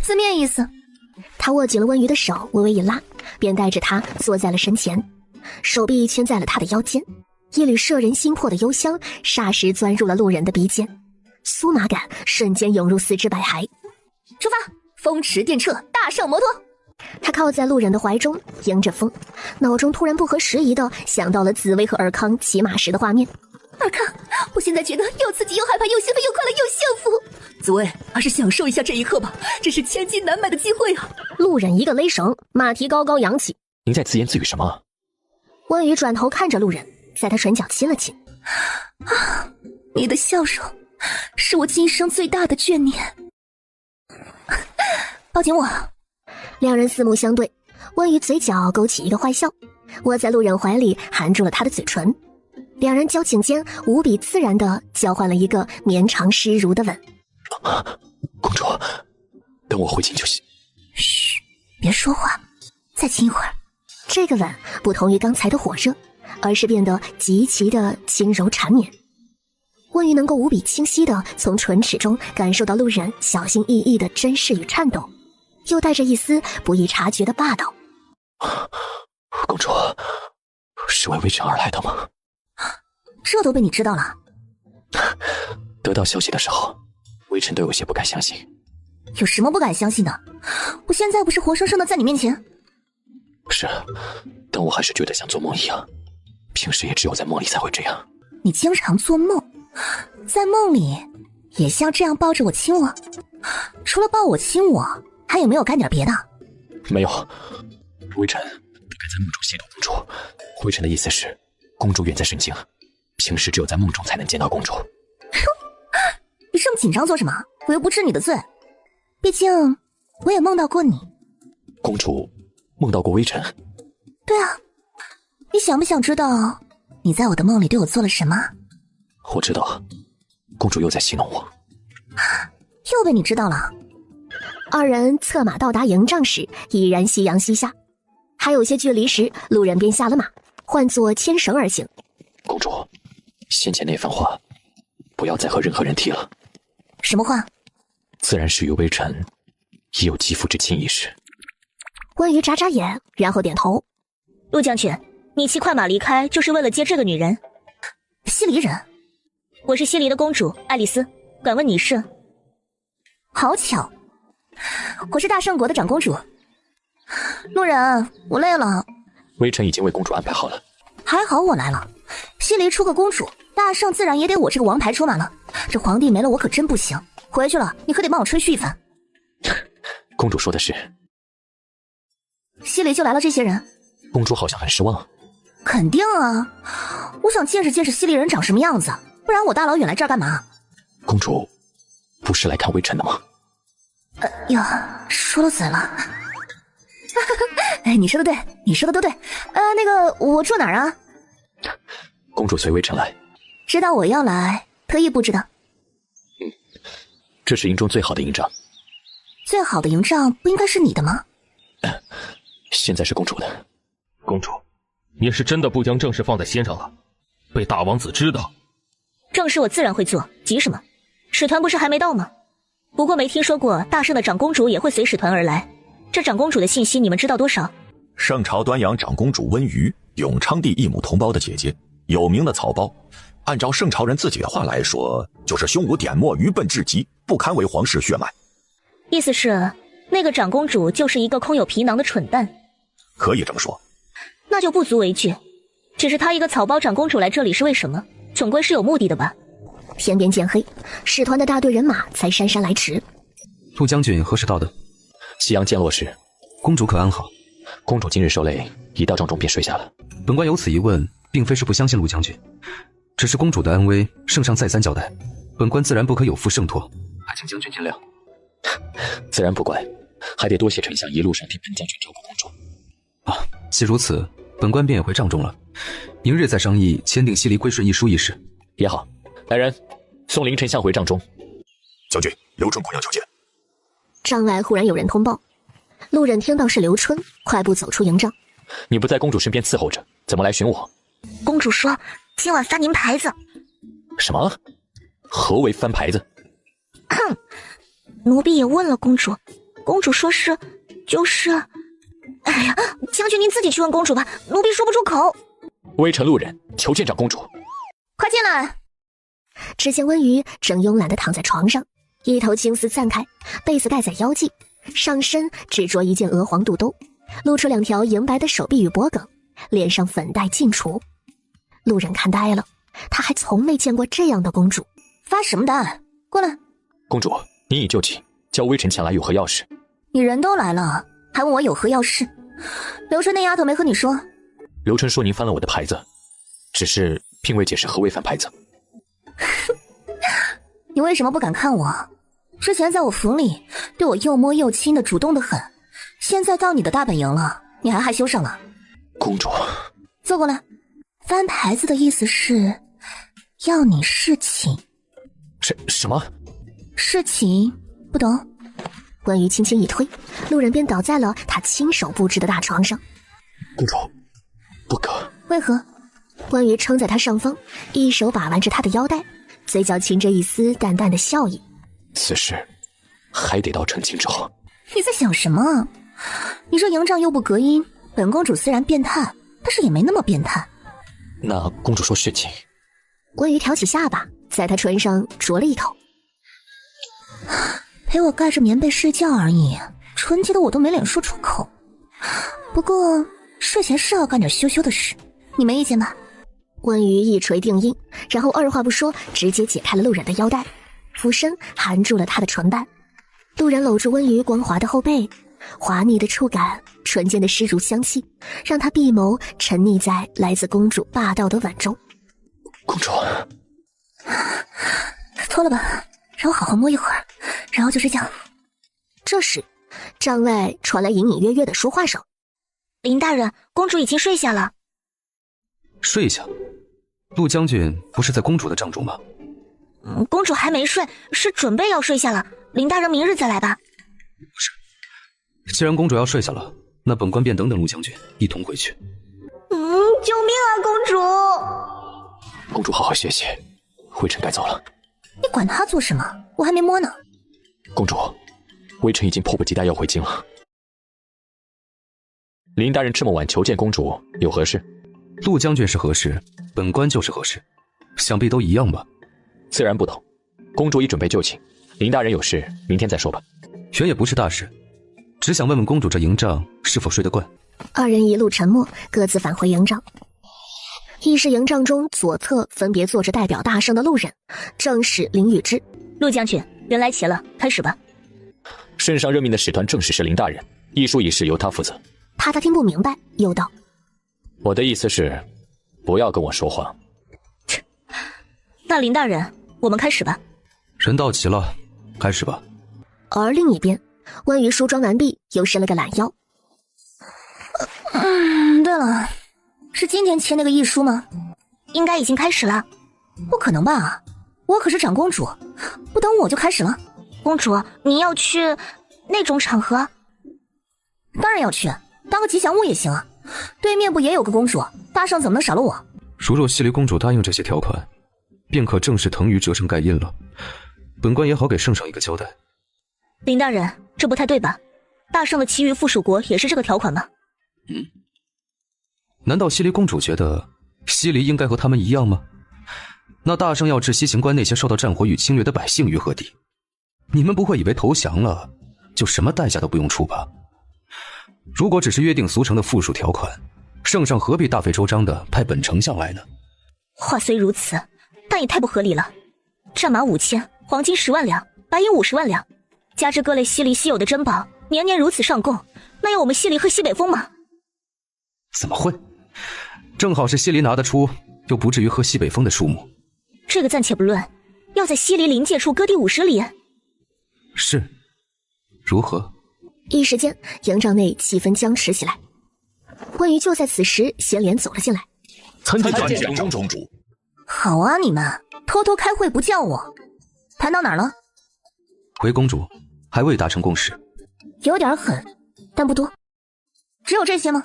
S1: 字面意思。他握紧了温瑜的手，微微一拉，便带着他坐在了身前，手臂牵在了他的腰间。一缕摄人心魄的幽香霎时钻入了路人的鼻尖，酥麻感瞬间涌入四肢百骸。出发，风驰电掣，大圣摩托。他靠在路人的怀中，迎着风，脑中突然不合时宜地想到了紫薇和尔康骑马时的画面。尔康，我现在觉得又刺激又害怕又兴奋又快乐又幸福。紫薇，还是享受一下这一刻吧，这是千金难买的机会啊！路人一个勒绳，马蹄高高扬起。
S6: 您在自言自语什么？
S1: 温瑜转头看着路人，在他唇角亲了亲。啊，你的笑容是我今生最大的眷念。抱紧我。两人四目相对，温瑜嘴角勾起一个坏笑，窝在路人怀里含住了他的嘴唇。两人交颈间无比自然地交换了一个绵长湿如的吻。
S6: 公主，等我回寝就行。
S1: 嘘，别说话，再亲一会儿。这个吻不同于刚才的火热，而是变得极其的轻柔缠绵。温瑜能够无比清晰地从唇齿中感受到路人小心翼翼的珍视与颤抖，又带着一丝不易察觉的霸道。
S6: 公主是为微臣而来的吗？
S2: 这都被你知道了。
S6: 得到消息的时候，微臣都有些不敢相信。
S2: 有什么不敢相信的？我现在不是活生生的在你面前。
S6: 是，但我还是觉得像做梦一样，平时也只有在梦里才会这样。
S2: 你经常做梦，在梦里也像这样抱着我亲我？除了抱我亲我，还有没有干点别的？
S6: 没有，微臣不该在梦中亵渎公主。微臣的意思是，公主远在神境，平时只有在梦中才能见到公主。
S2: 你这么紧张做什么？我又不治你的罪，毕竟我也梦到过你。
S6: 公主梦到过微臣？
S2: 对啊，你想不想知道你在我的梦里对我做了什么？
S6: 我知道，公主又在戏弄我。
S2: 又被你知道了。
S1: 二人策马到达营帐时，已然夕阳西下。还有些距离时，路人便下了马，换作牵绳而行。
S6: 公主，先前那番话不要再和任何人提了。
S2: 什么话？
S6: 自然是与微臣已有肌肤之亲一事。
S1: 温瑜眨眨眼，然后点头。
S3: 陆将军，你骑快马离开就是为了接这个女人？
S2: 西黎人？
S3: 我是西黎的公主爱丽丝，敢问你是？
S2: 好巧，我是大圣国的长公主。路人，我累了。
S6: 微臣已经为公主安排好了。
S2: 还好我来了，西黎出个公主，大圣自然也得我这个王牌出马了。这皇帝没了我可真不行。回去了，你可得帮我吹嘘一番。
S6: 公主说的是。
S2: 西黎就来了这些人？
S6: 公主好像很失望。
S2: 肯定啊，我想见识见识西黎人长什么样子，不然我大老远来这儿干嘛？
S6: 公主不是来看微臣的吗？
S2: 呀，说了嘴了。哎，你说的对，你说的都对。那个，我住哪儿啊？
S6: 公主随微臣来。
S2: 知道我要来，特意布置的。
S6: 这是营中最好的营帐。
S2: 最好的营帐不应该是你的吗？
S6: 现在是公主的。
S8: 公主，你是真的不将正事放在心上了，被大王子知道。
S3: 正事我自然会做，急什么？使团不是还没到吗？不过没听说过大圣的长公主也会随使团而来。这长公主的信息你们知道多少？
S5: 圣朝端阳长公主温瑜，永昌帝一母同胞的姐姐，有名的草包。按照圣朝人自己的话来说，就是胸无点墨，愚笨至极，不堪为皇室血脉。
S3: 意思是那个长公主就是一个空有皮囊的蠢蛋？
S5: 可以这么说。
S3: 那就不足为惧。只是她一个草包长公主来这里是为什么？总归是有目的的吧。
S1: 天边渐黑，使团的大队人马才姗姗来迟。
S4: 陆将军何时到的？
S6: 夕阳渐落时。
S4: 公主可安好？
S6: 公主今日受累，一到帐中便睡下了。
S4: 本官有此一问，并非是不相信陆将军，只是公主的安危，圣上再三交代，本官自然不可有负圣托，还请将军见谅。
S6: 自然不怪，还得多谢丞相一路上替本将军照顾公主。
S4: 既如此，本官便也回帐中了。明日再商议签订西离归顺一书一事。
S6: 也好，来人，送林丞相回帐中。
S5: 将军，刘春姑娘求见。
S1: 帐外忽然有人通报，路人听到是刘春，快步走出营帐。
S6: 你不在公主身边伺候着，怎么来寻我？
S3: 公主说今晚翻您牌子。
S6: 什么？何为翻牌子？
S3: 奴婢也问了公主，公主说是哎呀，将军您自己去问公主吧，奴婢说不出口。
S6: 微臣路人求见长公主。
S3: 快进来。
S1: 只见温瑜正慵懒地躺在床上，一头青丝散开，被子盖在腰际，上身只着一件鹅黄肚兜，露出两条银白的手臂与脖颈，脸上粉黛尽除。路人看呆了，他还从没见过这样的公主。
S2: 发什么呆？过来。
S6: 公主，你已就寝，叫微臣前来有何要事？
S2: 你人都来了，还问我有何要事？刘春那丫头没和你说？
S6: 刘春说您翻了我的牌子，只是并未解释何为翻牌子。
S2: 你为什么不敢看我？之前在我府里对我又摸又亲的，主动的很，现在到你的大本营了，你还害羞上了？
S6: 公主，
S2: 坐过来。翻牌子的意思是要你侍寝。
S6: 什么？
S2: 侍寝不懂？
S1: 温瑜轻轻一推，路人便倒在了他亲手布置的大床上。
S6: 公主，不可。
S2: 为何？
S1: 关羽撑在他上方，一手把玩着他的腰带，嘴角噙着一丝淡淡的笑意。
S6: 此事还得到成亲之后。
S2: 你在想什么？你说营帐又不隔音，本公主虽然变态，但是也没那么变态。
S6: 那公主说事情。
S1: 关羽挑起下巴，在他唇上啄了一口。
S2: 陪我盖着棉被睡觉而已，纯洁的我都没脸说出口。不过睡前是要干点羞羞的事，你没意见吧？
S1: 关羽一锤定音，然后二话不说，直接解开了陆冉的腰带，俯身含住了他的唇瓣。陆冉搂住温瑜光滑的后背，滑腻的触感，唇间的湿如香气，让他闭眸沉溺在来自公主霸道的吻中。
S6: 公主，
S2: 脱了吧，让我好好摸一会儿，然后就睡觉。
S1: 这时帐外传来隐隐约约的说话声。
S3: 林大人，公主已经睡下了。
S4: 睡下？陆将军不是在公主的帐中吗？
S3: 公主还没睡，是准备要睡下了。林大人明日再来吧。
S4: 是，既然公主要睡下了，那本官便等等陆将军一同回去。
S3: 救命啊，公主！
S6: 公主好好学习，微臣该走了。
S2: 你管他做什么？我还没摸呢。
S6: 公主，微臣已经迫不及待要回京了。林大人这么晚求见公主，有何事？
S4: 陆将军是何事，本官就是何事，想必都一样吧？
S6: 自然不同。公主已准备就寝，林大人有事明天再说吧。
S4: 原也不是大事，只想问问公主这营帐是否睡得惯。
S1: 二人一路沉默，各自返回营帐。议事营帐中左侧分别坐着代表大圣的陆冉、正使林宇之。
S3: 陆将军，人来齐了，开始吧。
S6: 圣上任命的使团正使是林大人，议书一事由他负责。
S1: 他听不明白，又道：
S6: 我的意思是，不要跟我说话。
S3: 那林大人，我们开始吧。
S4: 人到齐了，开始吧。
S1: 而另一边，温瑜梳妆完毕，又伸了个懒腰。
S2: 对了，是今天签那个议书吗？
S3: 应该已经开始了。
S2: 不可能吧？我可是长公主，不等我就开始了。
S3: 公主，你要去那种场合？
S2: 当然要去，当个吉祥物也行啊。对面不也有个公主？大圣怎么能少了我？
S4: 如若西离公主答应这些条款，便可正式腾于折成盖印了。本官也好给圣上一个交代。
S3: 林大人，这不太对吧？大圣的其余附属国也是这个条款吗？
S4: 难道西离公主觉得西离应该和他们一样吗？那大圣要置西行关那些受到战火与侵略的百姓于何地？你们不会以为投降了就什么代价都不用出吧？如果只是约定俗成的附属条款，圣上何必大费周章的派本丞相来呢？
S3: 话虽如此，但也太不合理了。战马5000，黄金10万两，白银50万两，加之各类西离稀有的珍宝，年年如此上贡，那要我们西离喝西北风吗？
S4: 怎么会？正好是西离拿得出，又不至于喝西北风的数目。
S3: 这个暂且不论，要在西离临界处割地50里。
S4: 是，如何？
S1: 一时间，营帐内气氛僵持起来。温瑜就在此时掀脸走了进来。
S5: 参见公主。
S2: 好啊，你们偷偷开会不叫我，谈到哪儿了？
S4: 回公主，还未达成共识。
S2: 有点狠，但不多。只有这些吗？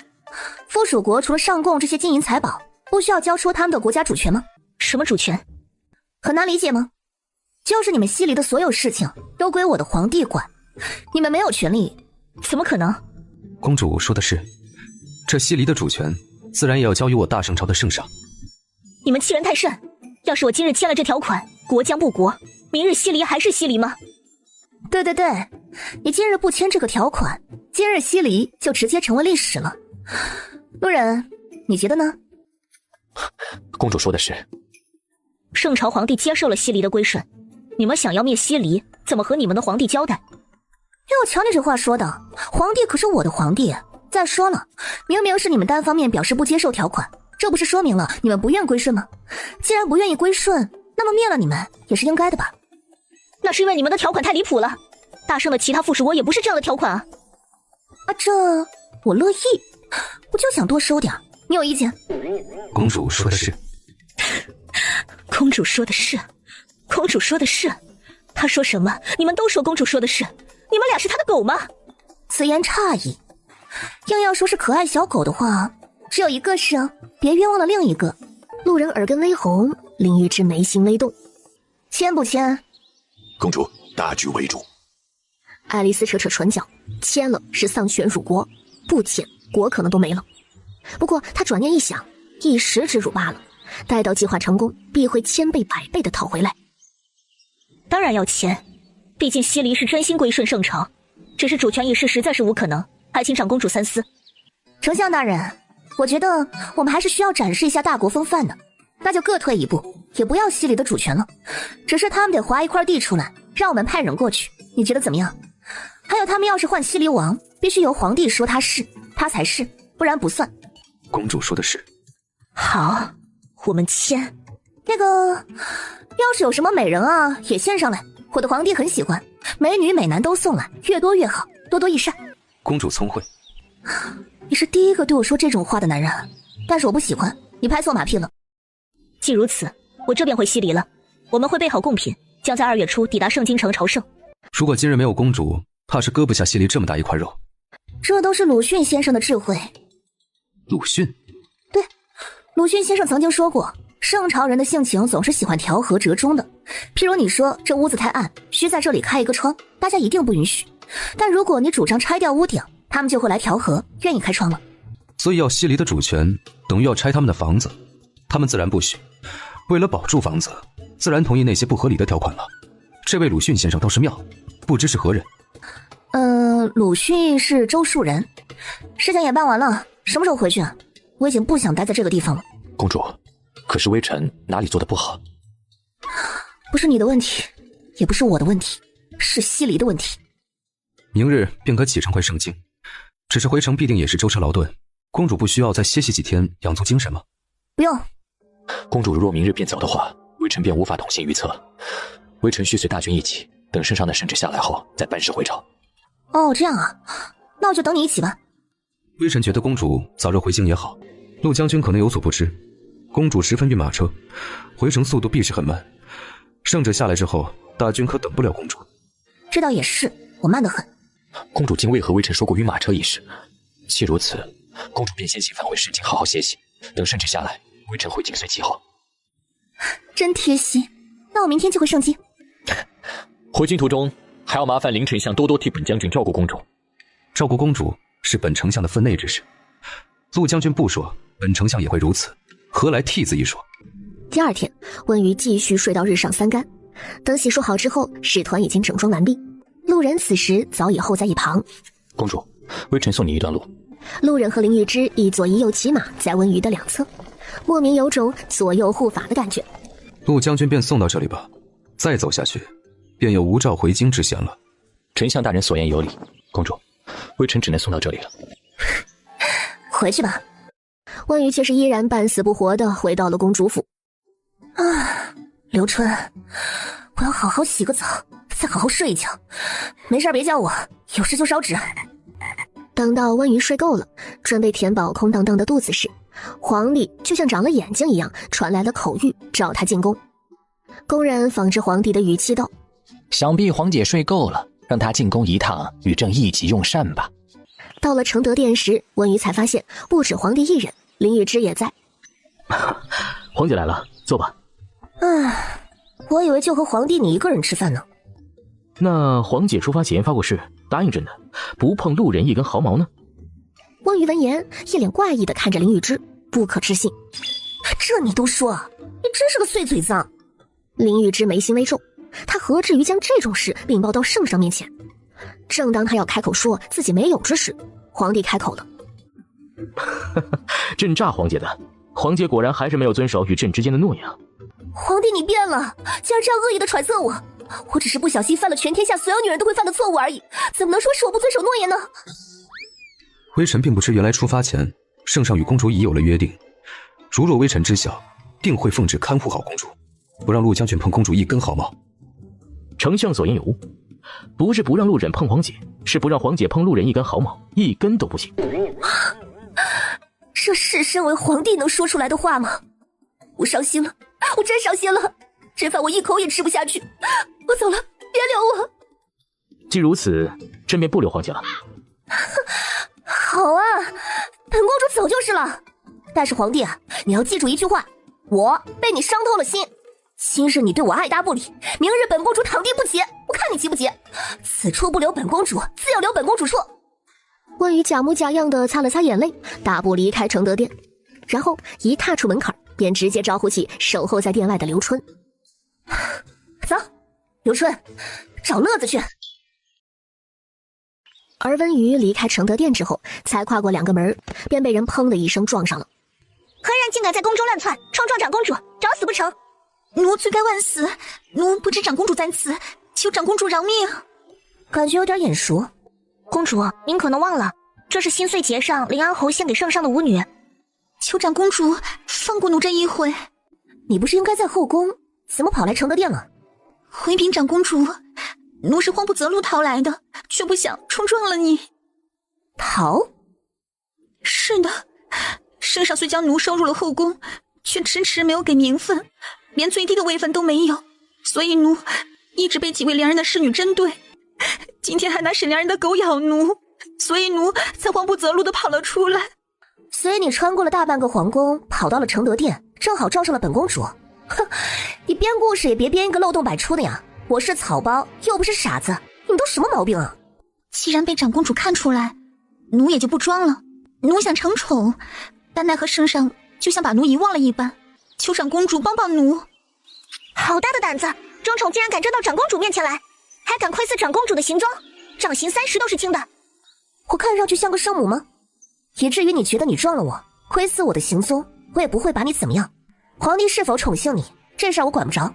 S2: 附属国除了上贡这些金银财宝，不需要交出他们的国家主权吗？
S3: 什么主权？
S2: 很难理解吗？就是你们西离的所有事情都归我的皇帝管，你们没有权利。
S3: 怎么可能？
S4: 公主说的是，这西离的主权自然也要交于我大圣朝的圣上。
S3: 你们欺人太甚！要是我今日签了这条款，国将不国，明日西离还是西离吗？
S2: 对对对，你今日不签这个条款，今日西离就直接成为历史了。陆冉，你觉得呢？
S6: 公主说的是，
S3: 圣朝皇帝接受了西离的归顺，你们想要灭西离，怎么和你们的皇帝交代？
S2: 哟，瞧你这话说的，皇帝可是我的皇帝。再说了，明明是你们单方面表示不接受条款，这不是说明了你们不愿归顺吗？既然不愿意归顺，那么灭了你们也是应该的吧？
S3: 那是因为你们的条款太离谱了，大圣的其他附属国也不是这样的条款啊。
S2: 这我乐意，我就想多收点，你有意见？
S4: 公主说的是。
S3: 公主说的是，公主说的是，她说什么你们都说公主说的是，你们俩是她的狗吗？
S2: 此言差矣，硬要说是可爱小狗的话，只有一个生，别冤枉了另一个。
S1: 路人耳根微红，林玉芝眉心微动。
S2: 签不签？
S5: 公主，大局为主。
S1: 爱丽丝扯扯唇角，签了是丧权辱国，不签国可能都没了。不过她转念一想，一时之辱罢了，待到计划成功，必会千倍百倍的讨回来。
S3: 当然要签，毕竟西离是真心归顺圣朝，只是主权一事实在是无可能，还请长公主三思。
S2: 丞相大人，我觉得我们还是需要展示一下大国风范的，那就各退一步，也不要西离的主权了，只是他们得划一块地出来，让我们派人过去，你觉得怎么样？还有他们要是换西离王，必须由皇帝说他是，他才是，不然不算。
S4: 公主说的是。
S3: 好，我们签。
S2: 那个，要是有什么美人啊，也献上来，我的皇帝很喜欢，美女美男都送来，越多越好，多多益善。
S4: 公主聪慧。
S2: 你是第一个对我说这种话的男人，但是我不喜欢，你拍错马屁了。
S3: 既如此，我这便回西离了。我们会备好贡品，将在2月初抵达圣京城朝圣。
S4: 如果今日没有公主，怕是割不下西离这么大一块肉。
S2: 这都是鲁迅先生的智慧。
S4: 鲁迅？
S2: 对，鲁迅先生曾经说过，圣朝人的性情总是喜欢调和折中的。譬如你说这屋子太暗，需在这里开一个窗，大家一定不允许。但如果你主张拆掉屋顶，他们就会来调和，愿意开窗了。
S4: 所以要西离的主权，等于要拆他们的房子，他们自然不许。为了保住房子，自然同意那些不合理的条款了。这位鲁迅先生倒是妙，不知是何人。
S2: 鲁迅是周树人。事情也办完了，什么时候回去啊？我已经不想待在这个地方了。
S6: 公主，可是微臣哪里做的不好？
S2: 不是你的问题，也不是我的问题，是西离的问题。
S4: 明日便可启程回圣京，只是回程必定也是舟车劳顿，公主不需要再歇息几天养足精神吗？
S2: 不用。
S6: 公主如若明日便走的话，微臣便无法同行于策了。微臣需随大军一起，等圣上的圣旨下来后再班师回朝。
S2: 哦，这样啊，那我就等你一起吧。
S4: 微臣觉得公主早日回京也好，陆将军可能有所不知，公主十分晕马车，回程速度必是很慢。圣旨下来之后，大军可等不了公主。
S2: 这倒也是，我慢得很。
S6: 公主竟为何微臣说过晕马车一事？既如此，公主便先行返回圣京好好歇息，等圣旨下来，微臣会紧随其后。
S2: 真贴心，那我明天就回圣京。
S6: 回军途中还要麻烦林丞相多多替本将军照顾公主。
S4: 照顾公主是本丞相的分内之事，陆将军不说，本丞相也会如此，何来替字一说？
S1: 第二天，温瑜继续睡到日上三竿。等洗漱好之后，使团已经整装完毕。路人此时早已候在一旁。
S6: 公主，微臣送你一段路。
S1: 路人和林玉芝一左一右骑马在温瑜的两侧，莫名有种左右护法的感觉。
S4: 陆将军便送到这里吧，再走下去便有无照回京之嫌了。
S6: 丞相大人所言有理，公主，微臣只能送到这里了。
S2: 回去吧。
S1: 温瑜却是依然半死不活地回到了公主府。
S2: 刘春，我要好好洗个澡，再好好睡一觉。没事别叫我，有事就烧纸。
S1: 等到温瑜睡够了，准备填饱空荡荡的肚子时，皇帝就像长了眼睛一样传来了口谕，召他进宫。宫人仿制皇帝的语气道：
S6: 想必皇姐睡够了，让她进宫一趟，与朕一起用膳吧。
S1: 到了承德殿时，温瑜才发现不止皇帝一人，林玉芝也在。
S7: 皇姐来了，坐吧。
S2: 我以为就和皇帝你一个人吃饭呢。
S7: 那皇姐出发前发过誓，答应朕的，不碰路人一根毫毛呢？
S1: 温瑜闻言，一脸怪异地看着林玉芝，不可置信。
S2: 这你都说，你真是个碎嘴子。
S1: 林玉芝眉心微皱，她何至于将这种事禀报到圣上面前？正当她要开口说自己没有之时，皇帝开口了。
S7: 朕诈皇姐的，皇姐果然还是没有遵守与朕之间的诺言。
S2: 皇帝你变了，竟然这样恶意的揣测我。我只是不小心犯了全天下所有女人都会犯的错误而已，怎么能说是我不遵守诺言呢？
S4: 微臣并不知原来出发前圣上与公主已有了约定，如若微臣知晓，定会奉旨看护好公主，不让陆将军碰公主一根毫毛。
S7: 丞相所言有误，不是不让路人碰皇姐，是不让皇姐碰路人一根毫毛，一根都不行。
S2: 这是身为皇帝能说出来的话吗？我伤心了，我真伤心了，这饭我一口也吃不下去。我走了，别留我。
S7: 既如此，朕便不留皇姐了。
S2: 好啊，本公主走就是了。
S1: 但是皇帝啊，你要记住一句话，我被你伤透了心。今日你对我爱答不理，明日本公主躺地不起，我看你急不急？此处不留本公主，自有留本公主处。温宇假模假样的擦了擦眼泪，大步离开承德殿，然后一踏出门槛，便直接招呼起守候在殿外的刘春。走，刘春，找乐子去。而温瑜离开承德殿之后，才跨过2个门，便被人砰的一声撞上了。
S3: 何人竟敢在宫中乱窜，冲撞长公主，找死不成？奴罪该万死，奴不知长公主在此，求长公主饶命。
S1: 感觉有点眼熟。
S3: 公主，您可能忘了，这是新岁节上临安侯献给圣上的舞女，求长公主放过奴这一回。
S1: 你不是应该在后宫，怎么跑来承德殿了？
S3: 回禀长公主，奴是慌不择路逃来的，却不想冲撞了你。
S1: 逃？
S3: 是的，圣上虽将奴收入了后宫，却迟迟没有给名分，连最低的位分都没有，所以奴一直被几位良人的侍女针对，今天还拿沈良人的狗咬奴，所以奴才慌不择路的跑了出来。
S1: 所以你穿过了大半个皇宫，跑到了承德殿，正好撞上了本公主。哼，你编故事也别编一个漏洞百出的呀！我是草包，又不是傻子，你都什么毛病啊？
S3: 既然被长公主看出来，奴也就不装了。奴想承宠，但奈何圣上就像把奴遗忘了一般，求长公主帮帮奴。好大的胆子，争宠竟然敢站到长公主面前来，还敢窥伺长公主的行踪，杖刑30都是轻的。
S1: 我看上去像个圣母吗？以至于你觉得你撞了我，窥伺我的行踪，我也不会把你怎么样。皇帝是否宠幸你，这事儿我管不着。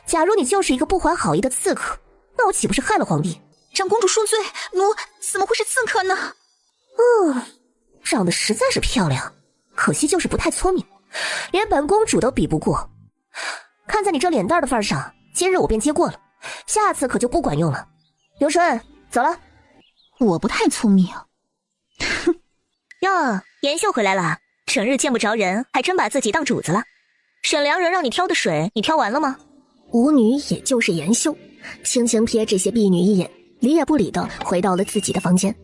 S1: 假如你就是一个不怀好意的刺客，那我岂不是害了皇帝？
S3: 长公主恕罪，奴怎么会是刺客呢？
S1: 长得实在是漂亮，可惜就是不太聪明，连本公主都比不过。看在你这脸蛋的份上，今日我便接过了，下次可就不管用了。刘春，走了。
S3: 我不太聪明。
S11: 哟，妍秀回来了，整日见不着人，还真把自己当主子了。沈良人让你挑的水，你挑完了吗？
S1: 舞女也就是妍秀，轻轻瞥这些婢女一眼，理也不理的回到了自己的房间。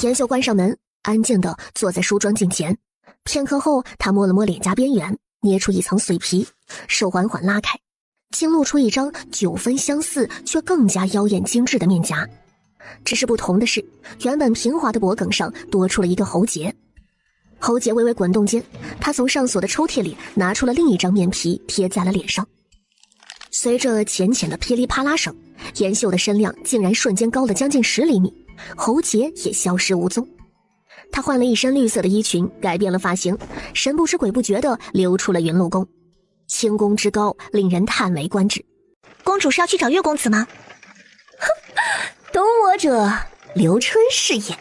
S1: 妍秀关上门，安静的坐在梳妆镜前。片刻后，她摸了摸脸颊边缘，捏出一层碎皮，手缓缓拉开，竟露出一张9分相似却更加妖艳精致的面颊。只是不同的是，原本平滑的脖颈上多出了一个喉结。喉结微微滚动间，他从上锁的抽屉里拿出了另一张面皮，贴在了脸上。随着浅浅的噼里啪啦声，妍秀的身量竟然瞬间高了将近10厘米，喉结也消失无踪。她换了一身绿色的衣裙，改变了发型，神不知鬼不觉地溜出了云露宫。清宫之高，令人叹为观止。
S11: 公主是要去找岳公子吗？
S1: 哼，懂我者，刘春是也。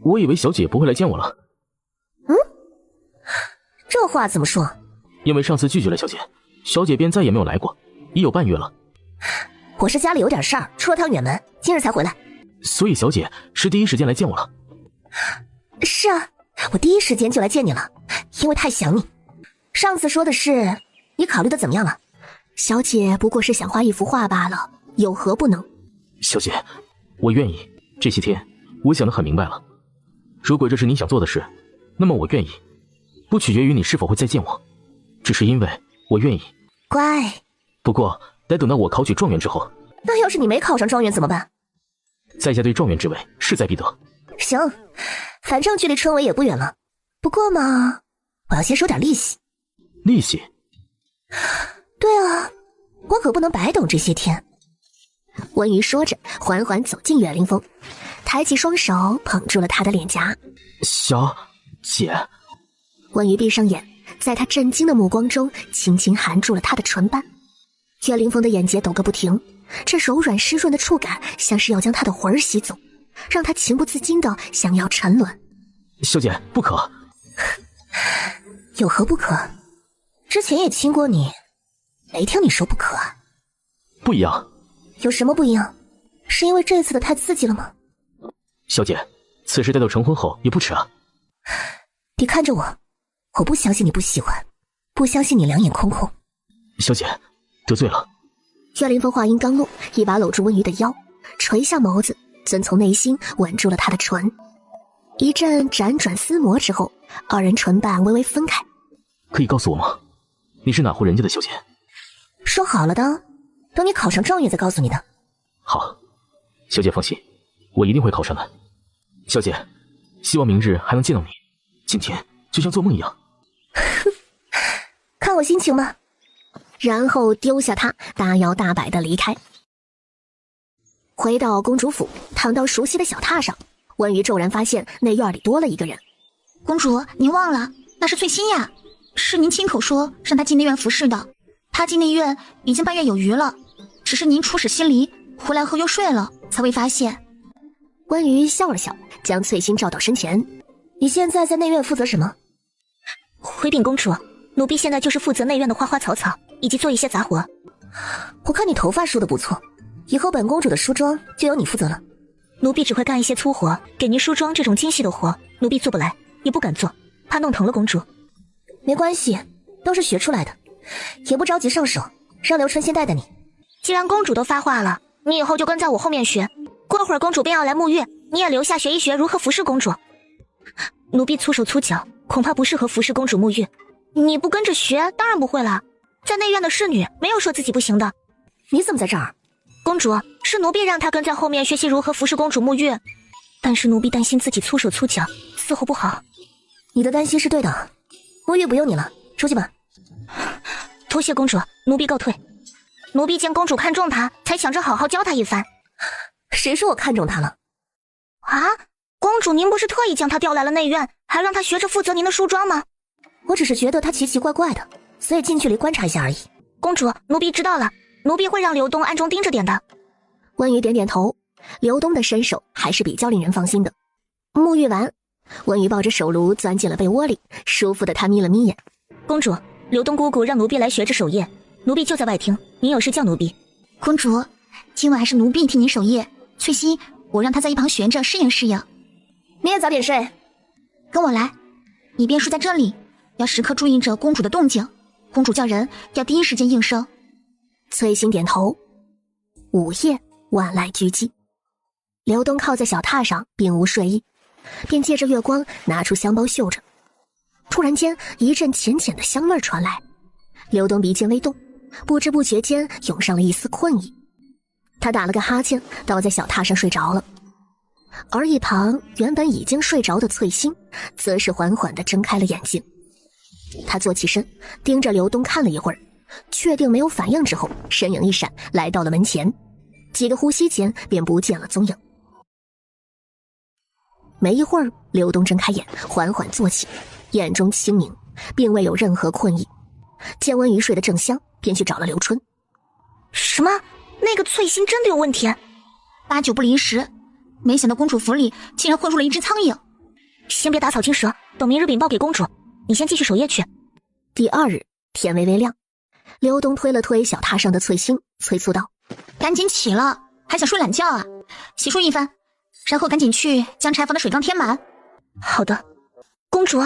S7: 我以为小姐不会来见我了。
S1: 这话怎么说？
S7: 因为上次拒绝了小姐，小姐便再也没有来过，已有半月了。
S1: 我是家里有点事儿，出了趟远门，今日才回来。
S7: 所以小姐是第一时间来见我了。
S1: 是啊，我第一时间就来见你了，因为太想你。上次说的是，你考虑的怎么样了？小姐不过是想画一幅画罢了，有何不能？
S7: 小姐，我愿意。这些天我想得很明白了，如果这是你想做的事，那么我愿意。不取决于你是否会再见我，只是因为我愿意。
S1: 乖。
S7: 不过得等到我考取状元之后。
S1: 那要是你没考上状元怎么办？
S7: 在下对状元之位势在必得。
S1: 行，反正距离春闱也不远了。不过嘛，我要先收点利息。
S7: 利息？
S1: 对啊，我可不能白等这些天。温瑜说着，缓缓走进岳凌风，抬起双手捧住了他的脸颊。
S7: 小姐。
S1: 温瑜闭上眼，在他震惊的目光中轻轻含住了他的唇瓣。岳凌风的眼睫抖个不停，这柔软湿润的触感像是要将他的魂儿吸走，让他情不自禁的想要沉沦。
S7: 小姐，不可。
S1: 有何不可？之前也亲过你，没听你说不可啊。
S7: 不一样。
S1: 有什么不一样？是因为这次的太刺激了吗？
S7: 小姐，此事待到成婚后也不迟啊。
S1: 你看着我，我不相信你不喜欢，不相信你两眼空空。
S7: 小姐，得罪了。
S1: 岳凌风话音刚落，一把搂住温瑜的腰，垂下眸子，遵从内心吻住了她的唇。一阵辗转厮磨之后，二人唇瓣微微分开。
S7: 可以告诉我吗？你是哪户人家的小姐？
S11: 说好了的，等你考上状元再告诉你的。
S7: 好，小姐放心，我一定会考上的。小姐，希望明日还能见到你，今天就像做梦一样。
S11: 看我心情吧。
S1: 然后丢下他，大摇大摆地离开。回到公主府，躺到熟悉的小榻上，温瑜骤然发现内院里多了一个人。
S3: 公主，您忘了，那是翠心呀，是您亲口说让她进内院服侍的。她进内院已经半月有余了，只是您出使西离，回来后又睡了，才未发现。
S1: 温瑜笑了笑，将翠心召到身前。
S11: 你现在在内院负责什么？回禀公主，奴婢现在就是负责内院的花花草草，以及做一些杂活。我看你头发梳得不错，以后本公主的梳妆就由你负责了。奴婢只会干一些粗活，给您梳妆这种精细的活，奴婢做不来，也不敢做，怕弄疼了公主。没关系，都是学出来的，也不着急上手，让刘春先带带你。既然公主都发话了，你以后就跟在我后面学。过会儿公主便要来沐浴，你也留下学一学如何服侍公主。奴婢粗手粗脚，恐怕不适合服侍公主沐浴。你不跟着学，当然不会了。在内院的侍女，没有说自己不行的。你怎么在这儿？公主，是奴婢让她跟在后面学习如何服侍公主沐浴，但是奴婢担心自己粗手粗脚，伺候不好。你的担心是对的，沐浴不用你了，出去吧。多谢公主，奴婢告退。奴婢见公主看中她，才想着好好教她一番。谁说我看中她了？啊，公主，您不是特意将她调来了内院，还让她学着负责您的梳妆吗？我只是觉得她奇奇怪怪的，所以近距离观察一下而已。公主，奴婢知道了，奴婢会让刘东暗中盯着点的。
S1: 温瑜点点头，刘东的身手还是比较令人放心的。沐浴完，温瑜抱着手炉钻进了被窝里，舒服的他眯了眯眼。
S11: 公主，刘东姑姑让奴婢来学着守夜，奴婢就在外厅，您有事叫奴婢。
S3: 公主，今晚还是奴婢替您守夜，翠心，我让她在一旁悬着适应适应。
S11: 你也早点睡。
S3: 跟我来，你便睡在这里，要时刻注意着公主的动静，公主叫人要第一时间应声。
S1: 翠心点头。午夜，万籁俱寂，刘东靠在小榻上，并无睡意，便借着月光拿出香包嗅着。突然间，一阵浅浅的香味传来，刘东鼻尖微动，不知不觉间涌上了一丝困意。他打了个哈欠，倒在小榻上睡着了。而一旁原本已经睡着的翠心，则是缓缓地睁开了眼睛。他坐起身，盯着刘东看了一会儿，确定没有反应之后，身影一闪，来到了门前，几个呼吸间便不见了踪影。没一会儿，刘东睁开眼，缓缓坐起，眼中清明，并未有任何困意。见温瑜睡得正香，便去找了刘春。
S3: 什么？那个翠心真的有问题？八九不离十，没想到公主府里竟然混入了一只苍蝇。
S11: 先别打草惊蛇，等明日禀报给公主，你先继续守夜去。
S1: 第二日，天微微亮，刘东推了推小榻上的翠心，催促道：
S3: 赶紧起了，还想睡懒觉啊？洗漱一番，然后赶紧去将柴房的水缸填满。
S11: 好的。公主，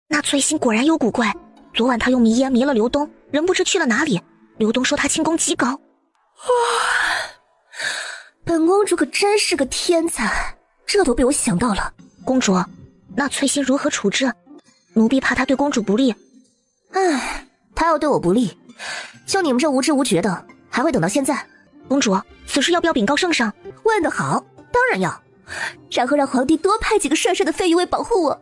S11: 那翠心果然有古怪，昨晚她用迷烟迷了刘东，人不知去了哪里。刘东说他轻功极高。哇，本公主可真是个天才，这都被我想到了。公主，那翠心如何处置？奴婢怕她对公主不利。唉，她要对我不利，就你们这无知无觉的，还会等到现在？公主，此事要不要禀告圣上？问得好，当然要。然后让皇帝多派几个帅帅的飞鱼卫保护我。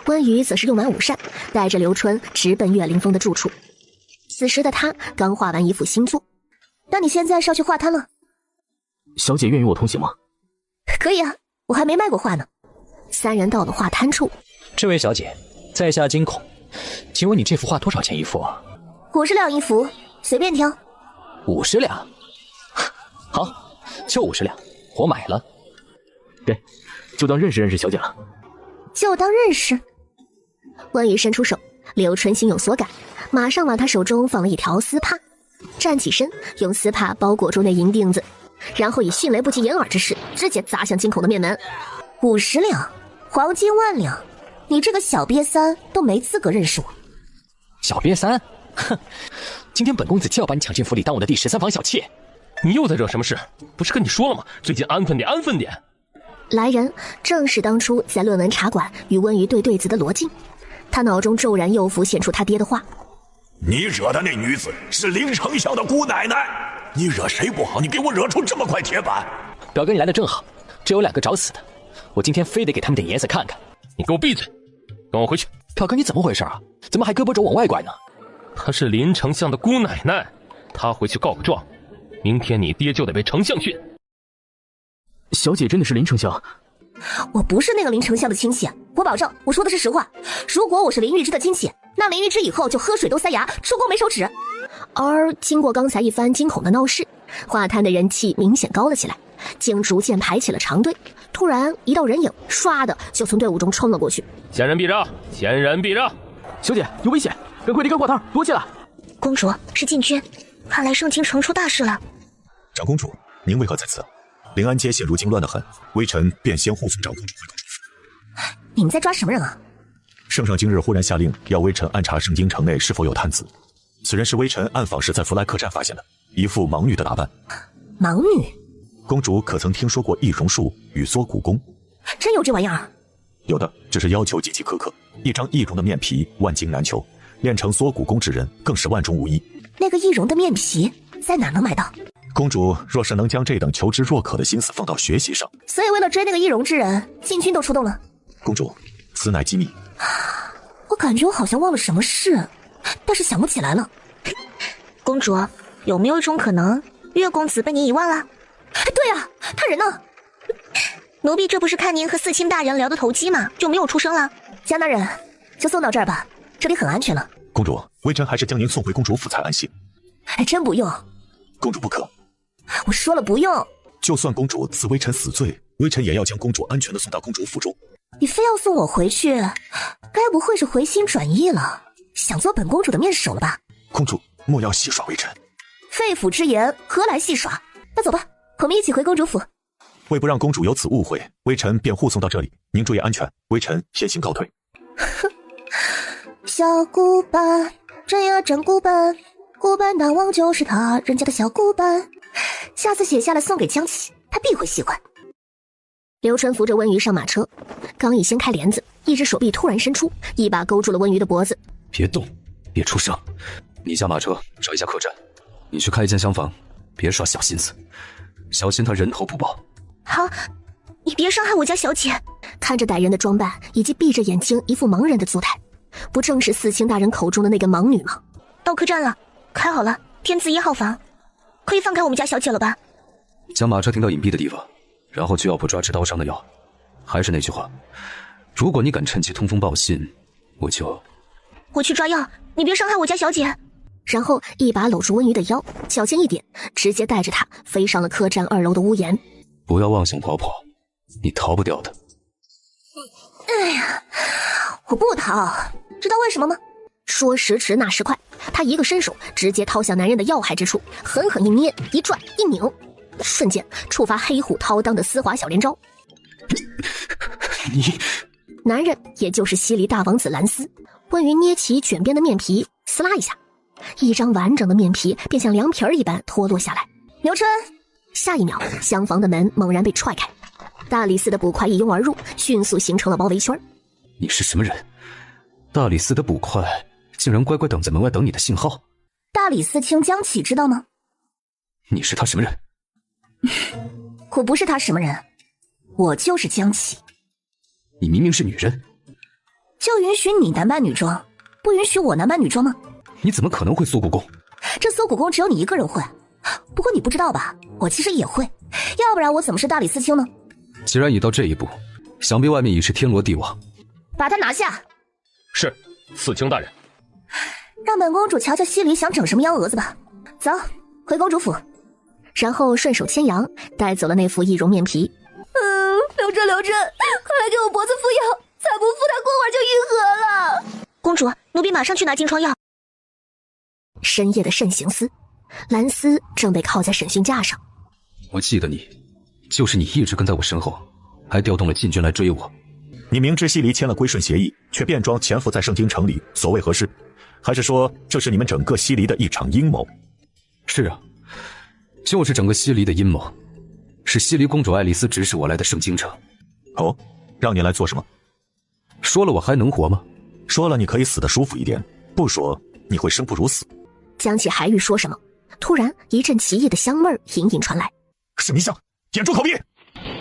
S1: 温瑜则是用完午膳，带着刘春直奔岳灵峰的住处。此时的他刚画完一幅新作。那你现在是要去画摊了？
S7: 小姐愿与我同行吗？
S11: 可以啊，我还没卖过画呢。
S1: 三人到了画摊处。
S6: 这位小姐，在下惊恐，请问你这幅画多少钱一幅
S11: ？50两一幅，随便挑。
S6: 50两？好，就50两，我买了。
S7: 给，就当认识认识小姐了。
S11: 就当认识。
S1: 温瑜伸出手，刘春心有所感，马上往他手中放了一条丝帕，站起身，用丝帕包裹住那银锭子，然后以迅雷不及掩耳之势直接砸向惊恐的面门。
S11: 50两，黄金10000两，你这个小瘪三都没资格认识我。
S6: 小瘪三？哼！今天本公子就要把你抢进府里当我的第13房小妾。
S8: 你又在惹什么事？不是跟你说了吗？最近安分点，安分点。
S1: 来人正是当初在论文茶馆与温瑜对对子的罗晋，他脑中骤然又浮现出他爹的话：
S5: 你惹的那女子是林丞相的姑奶奶，你惹谁不好，你给我惹出这么块铁板。
S6: 表哥你来的正好，这有2个找死的，我今天非得给他们点颜色看看。
S8: 你给我闭嘴，跟我回去。
S6: 表哥你怎么回事啊？怎么还胳膊肘往外拐呢？
S8: 她是林丞相的姑奶奶，她回去告个状，明天你爹就得被丞相训。
S7: 小姐真的是林丞相？
S11: 我不是那个林丞相的亲戚，我保证我说的是实话。如果我是林玉芝的亲戚，那林玉芝以后就喝水都塞牙，出宫没手指。
S1: 而经过刚才一番惊恐的闹事，画摊的人气明显高了起来，竟逐渐排起了长队。突然一道人影唰的就从队伍中冲了过去。
S8: 前人避让，前人避让。
S7: 小姐有危险，赶快离开画摊，躲起来。
S11: 公主是禁军，看来盛京城出大事了。
S12: 长公主，您为何在此？临安街现如今乱得很，微臣便先护送长公主回公主府。
S11: 你们在抓什么人啊？
S12: 圣上今日忽然下令，要微臣暗查盛京城内是否有探子。此人是微臣暗访时在弗莱克站发现的，一副盲女的打扮。
S11: 盲女？
S12: 公主可曾听说过易容术与缩骨功？
S11: 真有这玩意儿？
S12: 有的，只是要求极其苛刻。一张易容的面皮万金难求，练成缩骨功之人更是万中无一。
S11: 那个易容的面皮在哪能买到？
S12: 公主若是能将这等求知若渴的心思放到学习上，
S11: 所以为了追那个易容之人，禁军都出动了。
S12: 公主，此乃机密。
S11: 我感觉我好像忘了什么事，但是想不起来了。公主，有没有一种可能，岳公子被您遗忘了？对啊，他人呢？奴婢这不是看您和四卿大人聊得投机吗？就没有出声了。江大人，就送到这儿吧，这里很安全了。
S12: 公主，微臣还是将您送回公主府才安心。
S11: 还真不用。
S12: 公主不可。
S11: 我说了不用。
S12: 就算公主赐微臣死罪，微臣也要将公主安全地送到公主府中。
S11: 你非要送我回去，该不会是回心转意了，想做本公主的面首了吧？
S12: 公主莫要戏耍微臣。
S11: 肺腑之言，何来戏耍？那走吧，我们一起回公主府。
S12: 为不让公主有此误会，微臣便护送到这里，您注意安全。微臣先行告退。
S11: 小古板，真呀真古板，古板大王就是他，人家的小古板。下次写下来送给江启，他必会喜欢。
S1: 刘春扶着温瑜上马车，刚一掀开帘子，一只手臂突然伸出，一把勾住了温瑜的脖子。
S4: 别动，别出声。你下马车找一下客栈，你去开一间厢房，别耍小心思，小心他人头不保。
S11: 好，你别伤害我家小姐。
S1: 看着歹人的装扮以及闭着眼睛一副茫然的姿态，不正是四卿大人口中的那个盲女吗？
S11: 到客栈了，开好了，天字1号房，可以放开我们家小姐了吧？
S4: 将马车停到隐蔽的地方，然后去药铺抓持刀伤的药。还是那句话，如果你敢趁机通风报信，我
S11: 去抓药，你别伤害我家小姐。
S1: 然后一把搂住温瑜的腰，脚尖一点，直接带着她飞上了客栈2楼的屋檐。
S4: 不要妄想逃跑，你逃不掉的。
S11: 哎呀，我不逃，知道为什么吗？
S1: 说时迟那时快，他一个伸手直接掏向男人的要害之处，狠狠一捏一拽一拧，瞬间触发黑虎掏裆的丝滑小连招。
S4: 你
S1: 男人也就是西离大王子兰斯，温瑜捏起卷边的面皮，撕拉一下，一张完整的面皮便像凉皮儿一般脱落下来。
S11: 刘春，
S1: 下一秒厢房的门猛然被踹开，大理寺的捕快一拥而入，迅速形成了包围圈。
S4: 你是什么人？大理寺的捕快竟然乖乖等在门外等你的信号。
S11: 大理寺卿江启知道吗？
S4: 你是他什么人？
S11: 我不是他什么人，我就是江启。
S4: 你明明是女人，
S11: 就允许你男扮女装，不允许我男扮女装吗？
S4: 你怎么可能会缩骨功？
S11: 这缩骨功只有你一个人会，不过你不知道吧，我其实也会，要不然我怎么是大理寺卿呢？
S4: 既然已到这一步，想必外面已是天罗地网。
S11: 把他拿下。
S8: 是，四卿大人。
S11: 让本公主瞧瞧西离想整什么幺蛾子吧。走，回公主府。
S1: 然后顺手牵羊带走了那副易容面皮。
S11: 刘真，快来给我脖子敷药，再不敷它过会儿就愈合了。公主，奴婢马上去拿金疮药。
S1: 深夜的慎刑司，兰斯正被铐在审讯架上。
S4: 我记得你，就是你一直跟在我身后，还调动了禁军来追我。
S12: 你明知西离签了归顺协议，却变装潜伏在盛京城里，所谓何事？还是说这是你们整个西离的一场阴谋？
S4: 是啊，就是整个西离的阴谋，是西离公主爱丽丝指使我来的盛京城。
S12: 哦，让你来做什么？
S4: 说了我还能活吗？
S12: 说了你可以死得舒服一点，不说你会生不如死。
S1: 江启还欲说什么，突然一阵奇异的香味隐隐传来。
S12: 是迷香，眼住口鼻！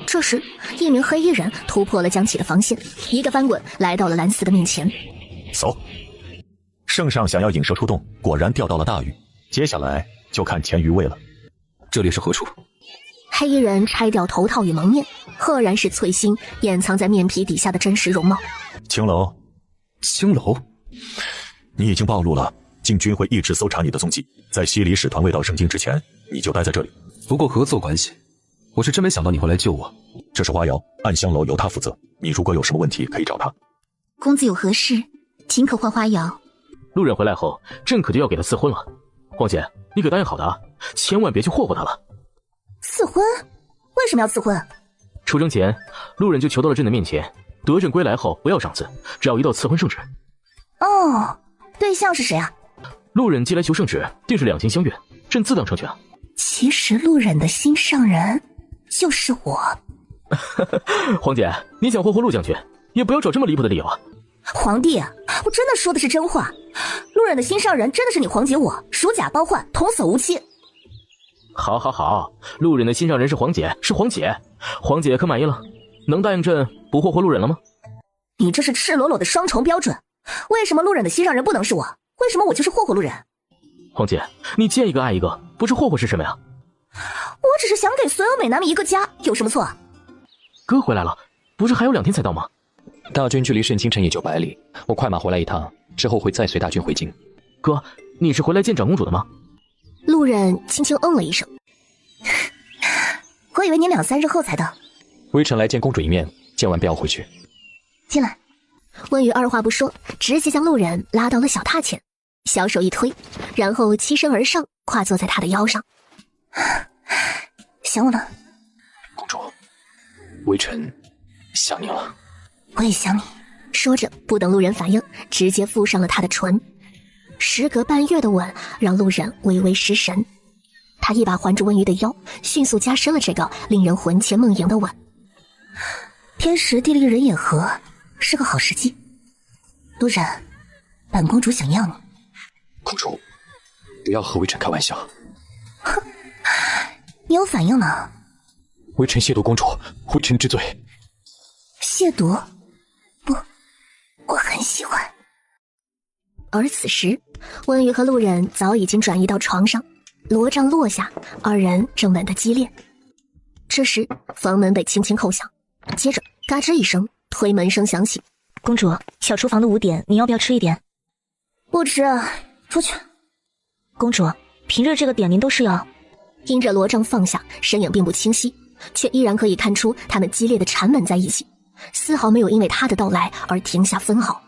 S1: 这时，一名黑衣人突破了江启的防线，一个翻滚来到了蓝斯的面前。
S12: 走。圣上想要引蛇出洞，果然钓到了大鱼，接下来就看钱鱼味了。
S4: 这里是何处？
S1: 黑衣人拆掉头套与蒙面，赫然是翠心掩藏在面皮底下的真实容貌。
S12: 青楼。
S4: 青楼？
S12: 你已经暴露了，禁军会一直搜查你的踪迹，在西离使团未到盛京之前，你就待在这里。
S4: 不过合作关系，我是真没想到你会来救我。
S12: 这是花瑶，暗香楼由他负责，你如果有什么问题可以找他。
S9: 公子有何事，请可唤花瑶。
S7: 路人回来后，朕可就要给他赐婚了。皇姐，你可答应好的啊，千万别去霍霍他了。
S11: 赐婚？为什么要赐婚？
S7: 出征前，路人就求到了朕的面前，得朕归来后不要赏赐，只要一道赐婚圣旨。
S11: 哦，对象是谁啊？
S7: 路人既来求圣旨，定是两情相悦，朕自当成全啊。
S11: 其实路人的心上人就是我。
S7: 皇姐，你想霍霍陆将军，也不要找这么离谱的理由啊。
S11: 皇帝，我真的说的是真话，路人的心上人真的是你皇姐我，属假包换，童叟无欺。
S7: 好好好，路人的心上人是皇姐，是皇姐，皇姐可满意了？能答应朕不霍霍路人了吗？
S11: 你这是赤裸裸的双重标准，为什么路人的心上人不能是我？为什么我就是霍霍路人？
S7: 皇姐，你见一个爱一个，不是霍霍是什么呀？
S11: 我只是想给所有美男们一个家，有什么错？
S7: 哥回来了，不是还有2天才到吗？
S6: 大军距离盛京城也就100里，我快马回来一趟，之后会再随大军回京。
S7: 哥，你是回来见长公主的吗？
S1: 路人轻轻嗯了一声。
S11: 我以为你2、3日后才到。
S6: 微臣来见公主一面，见完便要回去。
S11: 进来。
S1: 温瑜二话不说，直接将路人拉到了小榻前，小手一推，然后栖身而上，跨坐在他的腰上。
S11: 想我了？
S6: 公主，微臣想你了。
S11: 我也想你。
S1: 说着，不等路人反应，直接附上了他的唇。时隔半月的吻让路人微微失神，他一把环住温瑜的腰，迅速加深了这个令人魂牵梦萦的吻。
S11: 天时地利人也和，是个好时机。路人，本公主想要你。
S6: 公主，不要和微臣开玩笑。
S11: 哼，你有反应了？
S6: 微臣亵渎公主，微臣知罪。
S11: 亵渎？不，我很喜欢。
S1: 而此时，温瑜和路人早已经转移到床上，罗帐落下，二人正吻得激烈。这时，房门被轻轻扣响，接着嘎吱一声，推门声响起。
S11: 公主，小厨房的5点，你要不要吃一点？不吃，出去。公主，平日这个点您都是要。
S1: 因着罗帐放下，身影并不清晰，却依然可以看出他们激烈的缠吻在一起，丝毫没有因为他的到来而停下分毫。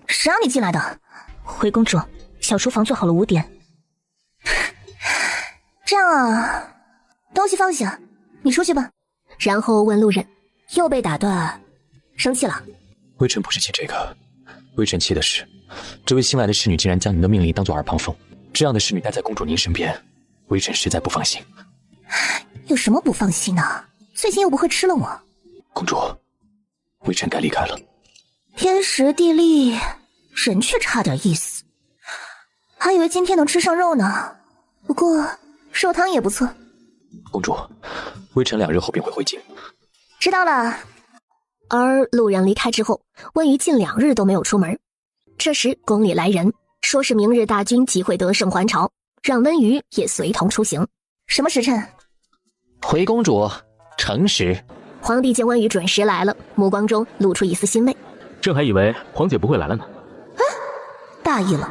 S11: 谁让你进来的？回公主，小厨房做好了5点。这样啊，东西放下，你出去吧。
S1: 然后问路人，
S11: 又被打断，生气了？
S6: 微臣不是气这个，微臣气的是，这位新来的侍女竟然将您的命令当作耳旁风，这样的侍女待在公主您身边，微臣实在不放心。
S11: 有什么不放心呢？最近又不会吃了我。
S6: 公主，微臣该离开了。
S11: 天时地利，人却差点意思。还以为今天能吃上肉呢，不过肉汤也不错。
S6: 公主，微臣2日后便会回京。
S11: 知道了。
S1: 而路人离开之后，温瑜近2日都没有出门。这时宫里来人，说是明日大军即会得胜还朝，让温瑜也随同出行。
S11: 什么时辰？
S6: 回公主，辰时。
S1: 皇帝见温瑜准时来了，目光中露出一丝欣慰。
S7: 朕还以为皇姐不会来了呢。
S11: 大意了，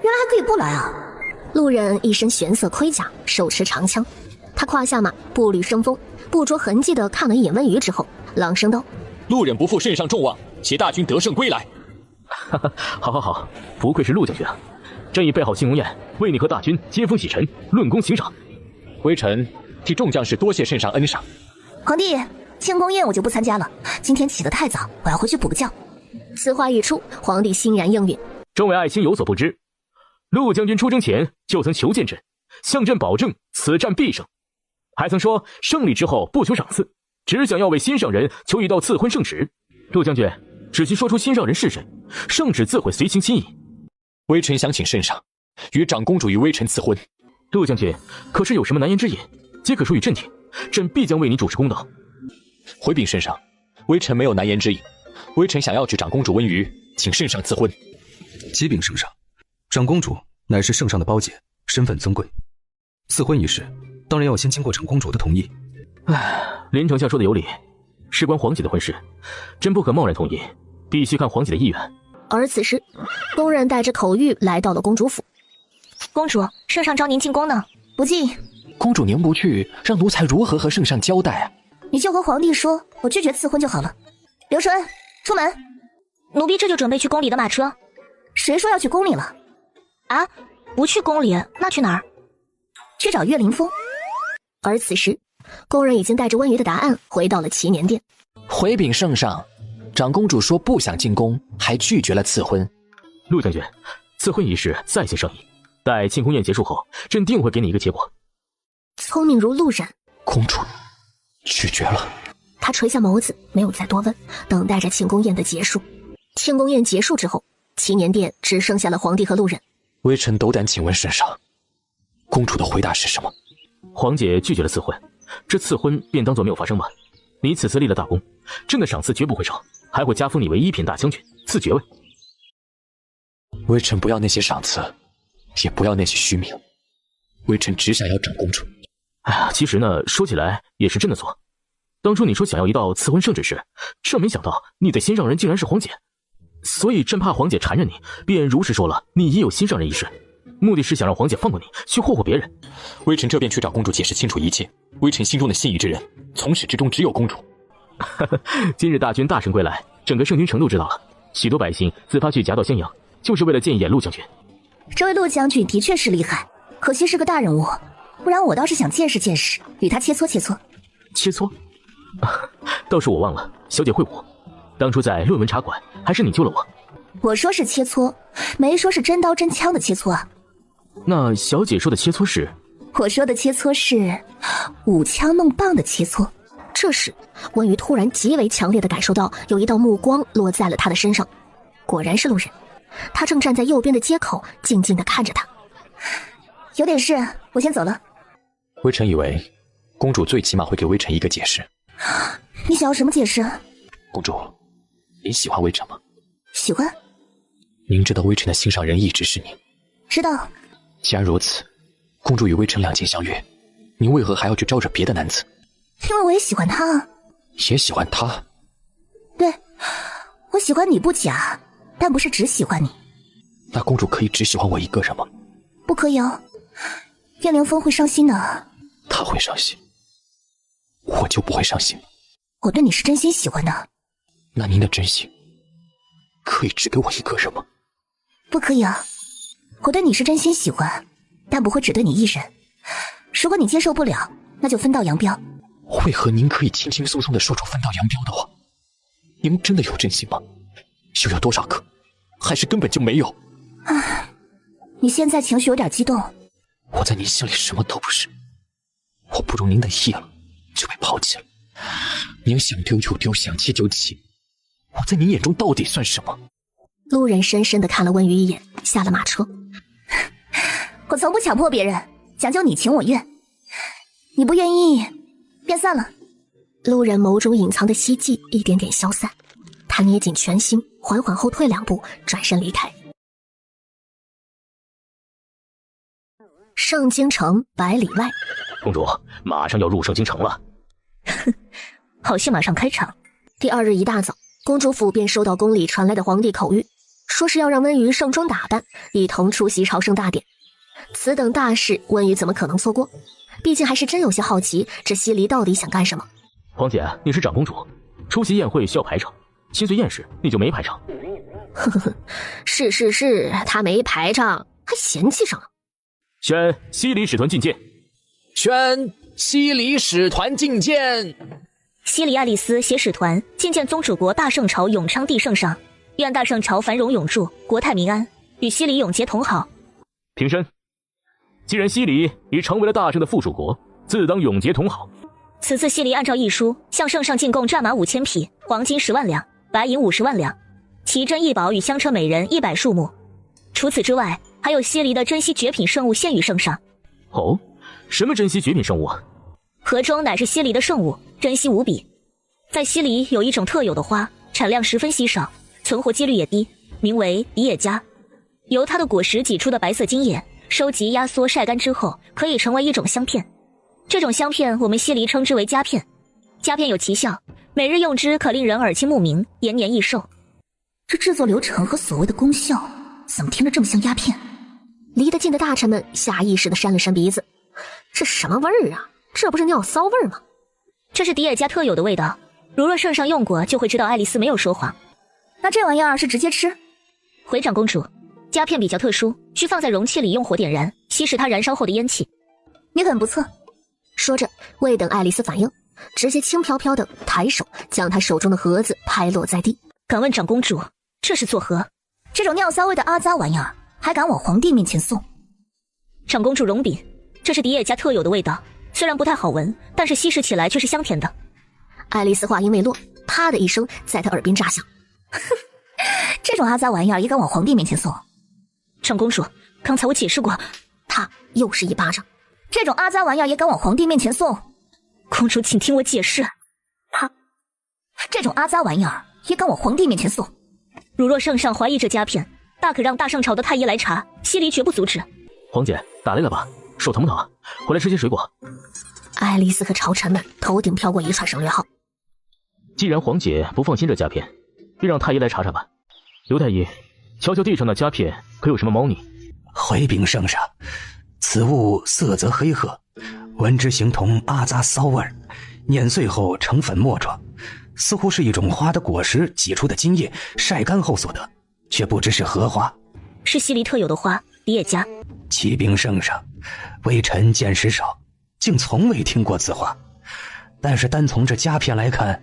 S11: 原来还可以不来啊！
S1: 路人一身玄色盔甲，手持长枪，他跨下马，步履生风，不着痕迹地看了一眼温瑜之后，朗声道：“
S6: 路人不负圣上众望，携大军得胜归来。”
S7: 好好好，不愧是陆将军啊！朕已备好庆功宴，为你和大军接风洗尘，论功行赏。
S6: 微臣替众将士多谢圣上恩赏。
S11: 皇帝，庆功宴我就不参加了，今天起得太早，我要回去补个觉。
S1: 此话一出，皇帝欣然应允。
S7: 众位爱卿有所不知，陆将军出征前就曾求见朕，向朕保证此战必胜，还曾说胜利之后不求赏赐，只想要为心上人求一道赐婚圣旨。陆将军，只需说出心上人是谁，圣旨自会随行亲引。
S6: 微臣想请圣上与长公主与微臣赐婚。
S7: 陆将军，可是有什么难言之隐，皆可说与朕听，朕必将为你主持公道。
S6: 回禀圣上，微臣没有难言之隐，微臣想要与长公主温瑜，请圣上赐婚。
S4: 启禀圣上，长公主乃是圣上的胞姐，身份尊贵，赐婚一事当然要先经过长公主的同意。
S7: 林丞相说的有理，事关皇姐的婚事，朕不可贸然同意，必须看皇姐的意愿。
S1: 而此时，宫人带着口谕来到了公主府。
S11: 公主，圣上召您进宫呢，不进。
S6: 公主您不去，让奴才如何和圣上交代啊？
S11: 你就和皇帝说，我拒绝赐婚就好了。刘纯，出门。奴婢这就准备去宫里的马车。谁说要去宫里了？啊，不去宫里，那去哪儿？去找岳凌风。
S1: 而此时，宫人已经带着温瑜的答案回到了祈年殿。
S6: 回禀圣上，长公主说不想进宫，还拒绝了赐婚。
S7: 陆将军，赐婚一事在先商议，待庆功宴结束后，朕定会给你一个结果。
S1: 聪明如路人，
S6: 公主拒绝了。
S1: 他垂下眸子，没有再多问，等待着庆功宴的结束。庆功宴结束之后，祈年殿只剩下了皇帝和路人。
S6: 微臣斗胆请问圣上，公主的回答是什么？
S7: 皇姐拒绝了赐婚，这赐婚便当作没有发生吧。你此次立了大功，朕的赏赐绝不会少，还会加封你为一品大将军，赐爵位。
S6: 微臣不要那些赏赐，也不要那些虚名，微臣只想要长公主。
S7: 哎呀，其实呢，说起来也是朕的错。当初你说想要一道赐婚圣旨时，朕没想到你的心上人竟然是皇姐，所以朕怕皇姐缠着你，便如实说了你已有心上人一事，目的是想让皇姐放过你，去霍霍别人。
S6: 微臣这便去找公主解释清楚一切。微臣心中的心仪之人，从始至终只有公主。
S7: 今日大军大胜归来，整个圣君城都知道了，许多百姓自发去夹道襄阳，就是为了见一眼陆将军。
S11: 这位陆将军的确是厉害，可惜是个大人物，不然我倒是想见识见识，与他切磋切磋。
S7: 切磋？倒是我忘了，小姐会武，当初在论文茶馆还是你救了我。
S11: 我说是切磋，没说是真刀真枪的切磋啊。
S7: 那小姐说的切磋是？
S11: 我说的切磋是舞枪弄棒的切磋。
S1: 这时温瑜突然极为强烈地感受到有一道目光落在了他的身上，果然是路人。他正站在右边的街口静静地看着他。
S11: 有点事，我先走了。
S6: 微臣以为公主最起码会给微臣一个解释。
S11: 你想要什么解释？
S6: 公主，您喜欢微臣吗？
S11: 喜欢。
S6: 您知道微臣的心上人一直是您。
S11: 知道。
S6: 既然如此，公主与微臣两情相悦，您为何还要去招惹别的男子？
S11: 因为我也喜欢他啊。
S6: 也喜欢他？
S11: 对，我喜欢你不假，但不是只喜欢你。
S6: 那公主可以只喜欢我一个人吗？
S11: 不可以哦，岳凌风会伤心的。
S6: 他会伤心，我就不会伤心。
S11: 我对你是真心喜欢的。
S6: 那您的真心可以只给我一个人吗？
S11: 不可以啊，我对你是真心喜欢，但不会只对你一人。如果你接受不了，那就分道扬镳。
S6: 为何您可以轻轻松松地说出分道扬镳的话？您真的有真心吗？又有多少个？还是根本就没有？
S11: 唉，你现在情绪有点激动。
S6: 我在您心里什么都不是，我不如您的意了，就被抛弃了。您想丢就丢，想弃就弃，我在您眼中到底算什么？
S1: 路人深深地看了温瑜一眼，下了马车。
S11: 我从不强迫别人，讲究你情我愿。你不愿意，便散了。
S1: 路人眸中隐藏的希冀一点点消散，他捏紧拳心，缓缓后退2步，转身离开。圣京城100里外，
S7: 公主马上要入圣京城了。
S11: 好戏马上开场。
S1: 第2日一大早，公主府便收到宫里传来的皇帝口谕，说是要让温瑜盛装打扮，一同出席朝圣大典。此等大事，温瑜怎么可能错过？毕竟还是真有些好奇，这西离到底想干什么。
S7: 皇姐，你是长公主，出席宴会需要排场，心随宴时你就没排场。
S1: 呵呵呵，是，他没排场，还嫌弃上了。
S7: 宣西离使团觐见。
S6: 宣西离使团觐见。
S11: 西离爱丽丝携使团觐见宗主国大圣朝永昌帝圣上，愿大圣朝繁荣永驻，国泰民安，与西离永结同好。
S7: 平身。既然西离已成为了大圣的附属国，自当永结同好。
S11: 此次西离按照议书向圣上进贡战马5000匹，黄金10万两，白银50万两，奇珍异宝与香车每人100数目。除此之外，还有西离的珍稀绝品圣物献与圣上。
S7: 哦，什么珍稀绝品圣物啊？
S11: 盒中乃是西离的圣物，珍稀无比。在西离有一种特有的花，产量十分稀少，存活几率也低，名为迪野茄。由它的果实挤出的白色精液，收集压缩晒干之后，可以成为一种香片。这种香片我们西离称之为夹片。夹片有奇效，每日用之可令人耳清目明，延年益寿。
S9: 这制作流程和所谓的功效，怎么听着这么像鸦片？
S1: 离得近的大臣们下意识地扇了扇鼻子，这什么味儿啊？这不是尿骚味儿吗？
S11: 这是迪野茄特有的味道，如若圣上用过，就会知道爱丽丝没有说谎。
S2: 那这玩意儿是直接吃？
S11: 回长公主，夹片比较特殊，需放在容器里用火点燃，吸食它燃烧后的烟气。
S2: 你很不错。
S1: 说着，未等爱丽丝反应，直接轻飘飘地抬手将她手中的盒子拍落在地。
S11: 敢问长公主，这是作何？
S2: 这种尿骚味的阿扎玩意儿，还敢往皇帝面前送？
S11: 长公主容禀，这是迪野茄特有的味道，虽然不太好闻，但是吸食起来却是香甜的。
S1: 爱丽丝话音未落，啪的一声在她耳边炸响。
S2: 这种阿扎玩意儿也敢往皇帝面前送？
S11: 长公主，刚才我解释过。
S1: 她又是一巴掌。
S2: 这种阿扎玩意儿也敢往皇帝面前送？
S11: 公主，请听我解释。
S2: 这种阿扎玩意儿也敢往皇帝面前送？
S11: 如若圣上怀疑这夹片，大可让大圣朝的太医来查，西离绝不阻止。
S7: 皇姐，打累了吧？手疼不疼啊？回来吃些水果。
S1: 爱丽丝和朝臣们头顶飘过一串省略号。
S7: 既然皇姐不放心这夹片，便让太医来查查吧。刘太医，瞧瞧地上的夹片，可有什么猫腻？
S10: 回禀圣上，此物色泽黑褐，闻之形同阿扎骚味儿，碾碎后成粉末状，似乎是一种花的果实挤出的精液晒干后所得，却不知是何花。
S11: 是西离特有的花，迪野茄。
S10: 启禀圣上，微臣见识少，竟从未听过此花。但是单从这夹片来看，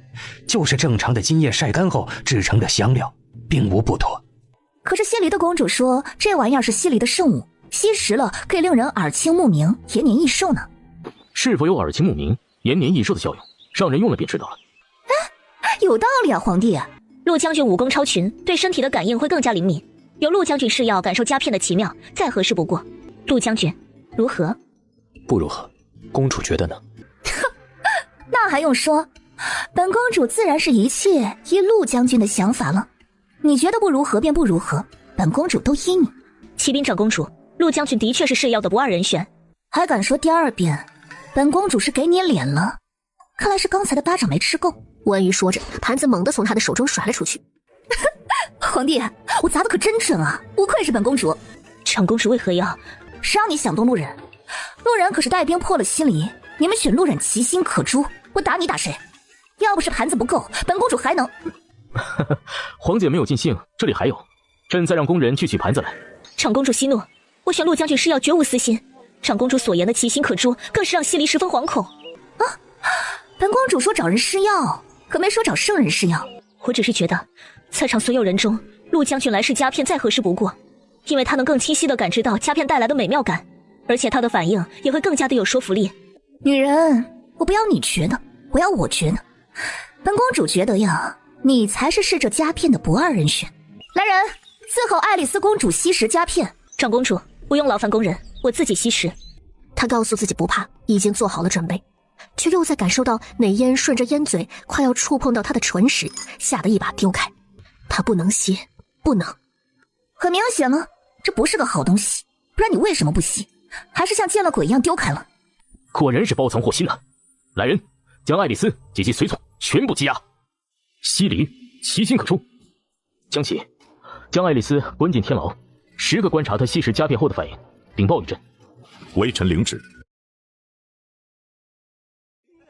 S10: 就是正常的精液晒干后制成的香料，并无不妥。
S2: 可是西离的公主说，这玩意儿是西离的圣物，吸食了可以令人耳清目明，延年益寿呢。
S7: 是否有耳清目明、延年益寿的效用，让人用了便知道了。
S2: 有道理啊，皇帝。
S11: 陆将军武功超群，对身体的感应会更加灵敏。由陆将军试药感受夹片的奇妙，再合适不过。陆将军，如何？
S6: 不如何，公主觉得呢？
S2: 那还用说？本公主自然是一切依陆将军的想法了。你觉得不如何便不如何，本公主都依你。
S11: 启禀长公主，陆将军的确是试药的不二人选。
S2: 还敢说第二遍？本公主是给你脸了。看来是刚才的巴掌没吃够。
S1: 文瑜说着，盘子猛地从他的手中甩了出去。
S2: 皇帝，我砸的可真准啊！不愧是本公主。
S11: 长公主为何要？
S2: 谁让你想动路人？路人可是带兵破了西离，你们选路人其心可诛，我打你打谁？要不是盘子不够，本公主还能……
S7: 皇姐没有尽兴，这里还有，朕再让工人去取盘子来。
S11: 长公主息怒，我选陆将军是要绝无私心。长公主所言的其心可诛，更是让西离十分惶恐。
S2: 本公主说找人施药，可没说找圣人施药。
S11: 我只是觉得，在场所有人中，陆将军来试夹片再合适不过，因为他能更清晰地感知到夹片带来的美妙感，而且他的反应也会更加的有说服力。
S2: 女人，我不要你觉得，我要我觉得。本公主觉得呀，你才是试这夹片的不二人选。来人，伺候爱丽丝公主吸食夹片。
S11: 长公主，不用劳烦工人，我自己吸食。
S1: 她告诉自己不怕，已经做好了准备，却又在感受到那烟顺着烟嘴快要触碰到她的唇时，吓得一把丢开。她不能吸，不能。
S2: 很明显了，这不是个好东西，不然你为什么不吸？还是像见了鬼一样丢开了？
S7: 果然是包藏祸心啊！来人，将爱丽丝及其随从全部羁押。西离，其心可诛。江启，将爱丽丝关进天牢，时刻观察她吸食夹片后的反应，禀报于朕。
S12: 微臣领旨。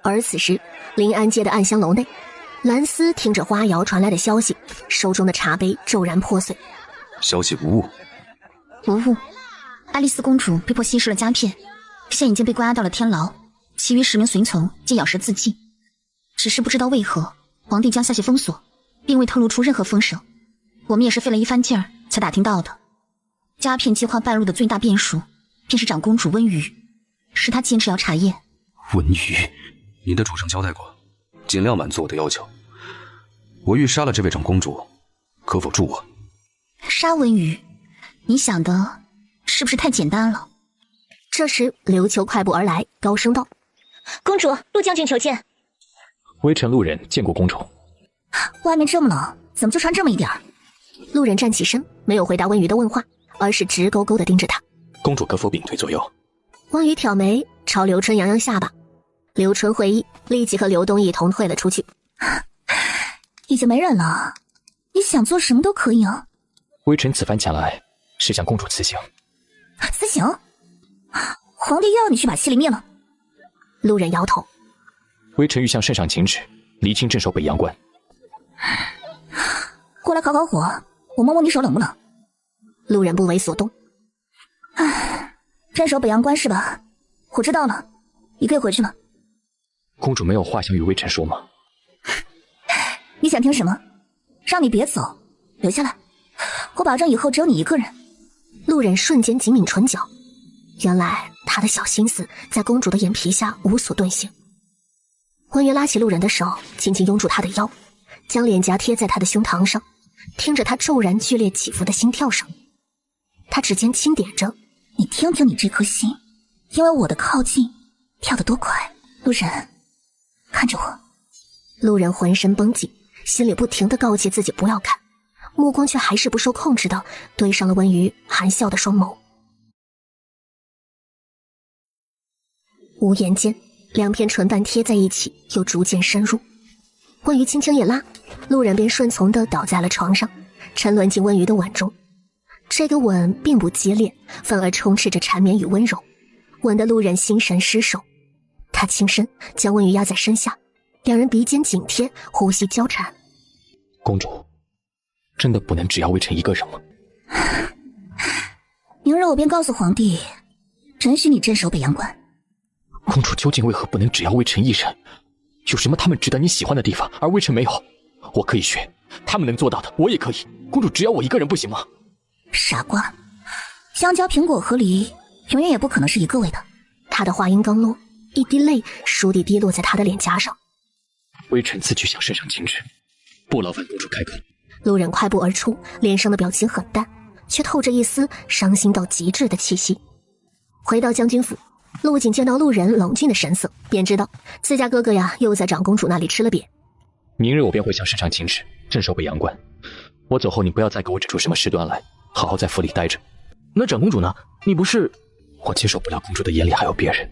S1: 而此时，临安街的暗香楼内，兰斯听着花瑶传来的消息，手中的茶杯骤然破碎。
S4: 消息无误。
S3: 无误。爱丽丝公主被迫吸食了夹片，现已经被关押到了天牢，其余10名随从皆咬舌自尽。只是不知道为何，皇帝将消息封锁，并未透露出任何风声。我们也是费了一番劲儿才打听到的。夹片计划败露的最大变数，便是长公主温瑜，是她坚持要查验。
S10: 温瑜，
S4: 你的主上交代过，尽量满足我的要求。我欲杀了这位长公主，可否助我？
S3: 杀文瑜，你想的是不是太简单了？
S1: 这时，刘秋快步而来，高声道：“
S11: 公主，陆将军求见。”
S6: 微臣路人见过公主。
S3: 外面这么冷，怎么就穿这么一点儿？
S1: 路人站起身，没有回答温瑜的问话，而是直勾勾地盯着他。
S6: 公主可否屏退左右？
S1: 温瑜挑眉，朝刘春扬扬下巴。刘春会意，立即和刘东一同退了出去。
S3: 已经没人了，你想做什么都可以啊。
S6: 微臣此番前来是向公主辞行。
S3: 辞行？皇帝又要你去把西离灭了？
S1: 路人摇头。
S6: 微臣欲向圣上请旨，离京镇守北阳关。
S3: 过来烤烤火，我摸摸你手冷不冷？
S1: 路人不为所动。
S3: 镇守北阳关是吧？我知道了，你可以回去了。
S6: 公主没有话想与微臣说吗？
S3: 你想听什么？让你别走，留下来，我保证以后只有你一个人。
S1: 路人瞬间紧抿唇角，原来他的小心思在公主的眼皮下无所遁形。温瑜拉起路人的手，紧紧拥住他的腰，将脸颊贴在他的胸膛上，听着他骤然剧烈起伏的心跳声。他指尖轻点着，
S3: 你听听你这颗心，因为我的靠近跳得多快。路人，看着我。
S1: 路人浑身绷紧，心里不停地告诫自己不要看，目光却还是不受控制地对上了温瑜含笑的双眸。无言间，两片唇瓣贴在一起，又逐渐深入。温瑜轻轻一拉，路人便顺从地倒在了床上，沉沦进温瑜的吻中。这个吻并不激烈，反而充斥着缠绵与温柔，吻得路人心神失守。他轻身将温瑜压在身下，两人鼻尖紧贴，呼吸交缠。
S6: 公主，真的不能只要微臣一个人吗？
S3: 明日我便告诉皇帝，准许你镇守北阳关。
S6: 公主究竟为何不能只要微臣一人？有什么他们值得你喜欢的地方，而微臣没有？我可以学，他们能做到的，我也可以。公主只要我一个人不行吗？
S3: 傻瓜，香蕉、苹果和梨永远也不可能是一个味的。
S1: 他的话音刚落，一滴泪倏地滴落在他的脸颊上。
S6: 微臣此去向圣上请旨，不劳烦公主开口。
S1: 路人快步而出，脸上的表情很淡，却透着一丝伤心到极致的气息。回到将军府，陆景见到路人冷峻的神色，便知道自家哥哥呀又在长公主那里吃了瘪。
S6: 明日我便会向圣上请旨，镇守北阳关。我走后，你不要再给我整出什么事端来，好好在府里待着。
S7: 那长公主呢？你不是……
S6: 我接受不了公主的眼里还有别人。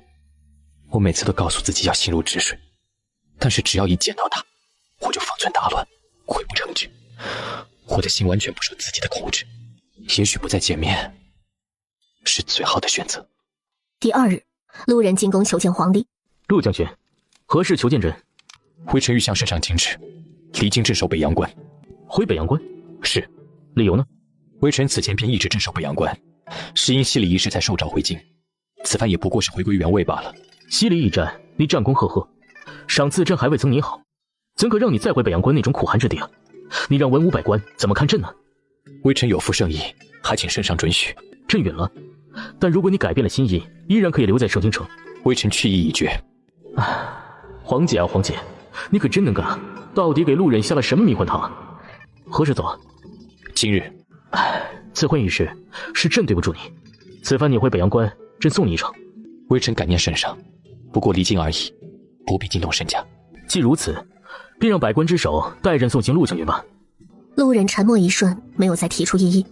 S6: 我每次都告诉自己要心如止水，但是只要一见到她，我就方寸大乱，悔不成之。我的心完全不受自己的控制，也许不再见面是最好的选择。
S1: 第二日，路人进宫求见皇帝。
S7: 陆将军，何事求见朕？
S6: 微臣欲向圣上请旨，离京镇守北阳关。
S7: 回北阳关？
S6: 是。
S7: 理由呢？
S6: 微臣此前便一直镇守北阳关，是因西里一事才受召回京，此番也不过是回归原位罢了。
S7: 西里一战，你战功赫赫，赏赐朕还未曾拟好，怎可让你再回北阳关那种苦寒之地啊？你让文武百官怎么看朕呢？
S6: 微臣有负圣意，还请圣上准许。
S7: 朕允了，但如果你改变了心意，依然可以留在盛京城。
S6: 微臣去意已决。
S7: 皇姐啊皇姐，你可真能干啊！到底给路人下了什么迷魂汤啊？何时走啊？
S6: 今日。
S7: 赐婚一事是朕对不住你，此番你回北阳关，朕送你一程。
S6: 微臣感念圣上，不过离京而已，不必惊动圣家。
S7: 既如此，便让百官之首代朕送行陆将军吧。
S1: 路人沉默一瞬，没有再提出异议，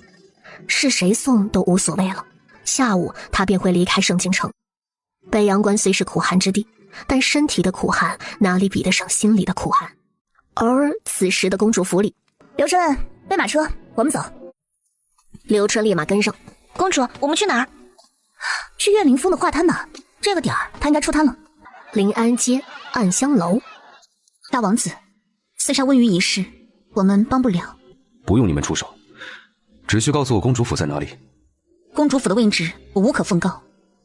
S1: 是谁送都无所谓了。下午他便会离开盛京城。北阳关虽是苦寒之地，但身体的苦寒哪里比得上心里的苦寒？而此时的公主府里，
S3: 刘春，备马车，我们走。
S1: 刘春立马跟上。
S3: 公主，我们去哪儿？去岳灵峰的画摊吧，这个点儿他应该出摊了。
S1: 临安街暗香楼。
S3: 大王子，刺杀温瑜一事，我们帮不了。
S4: 不用你们出手，只需告诉我公主府在哪里。
S3: 公主府的位置我无可奉告，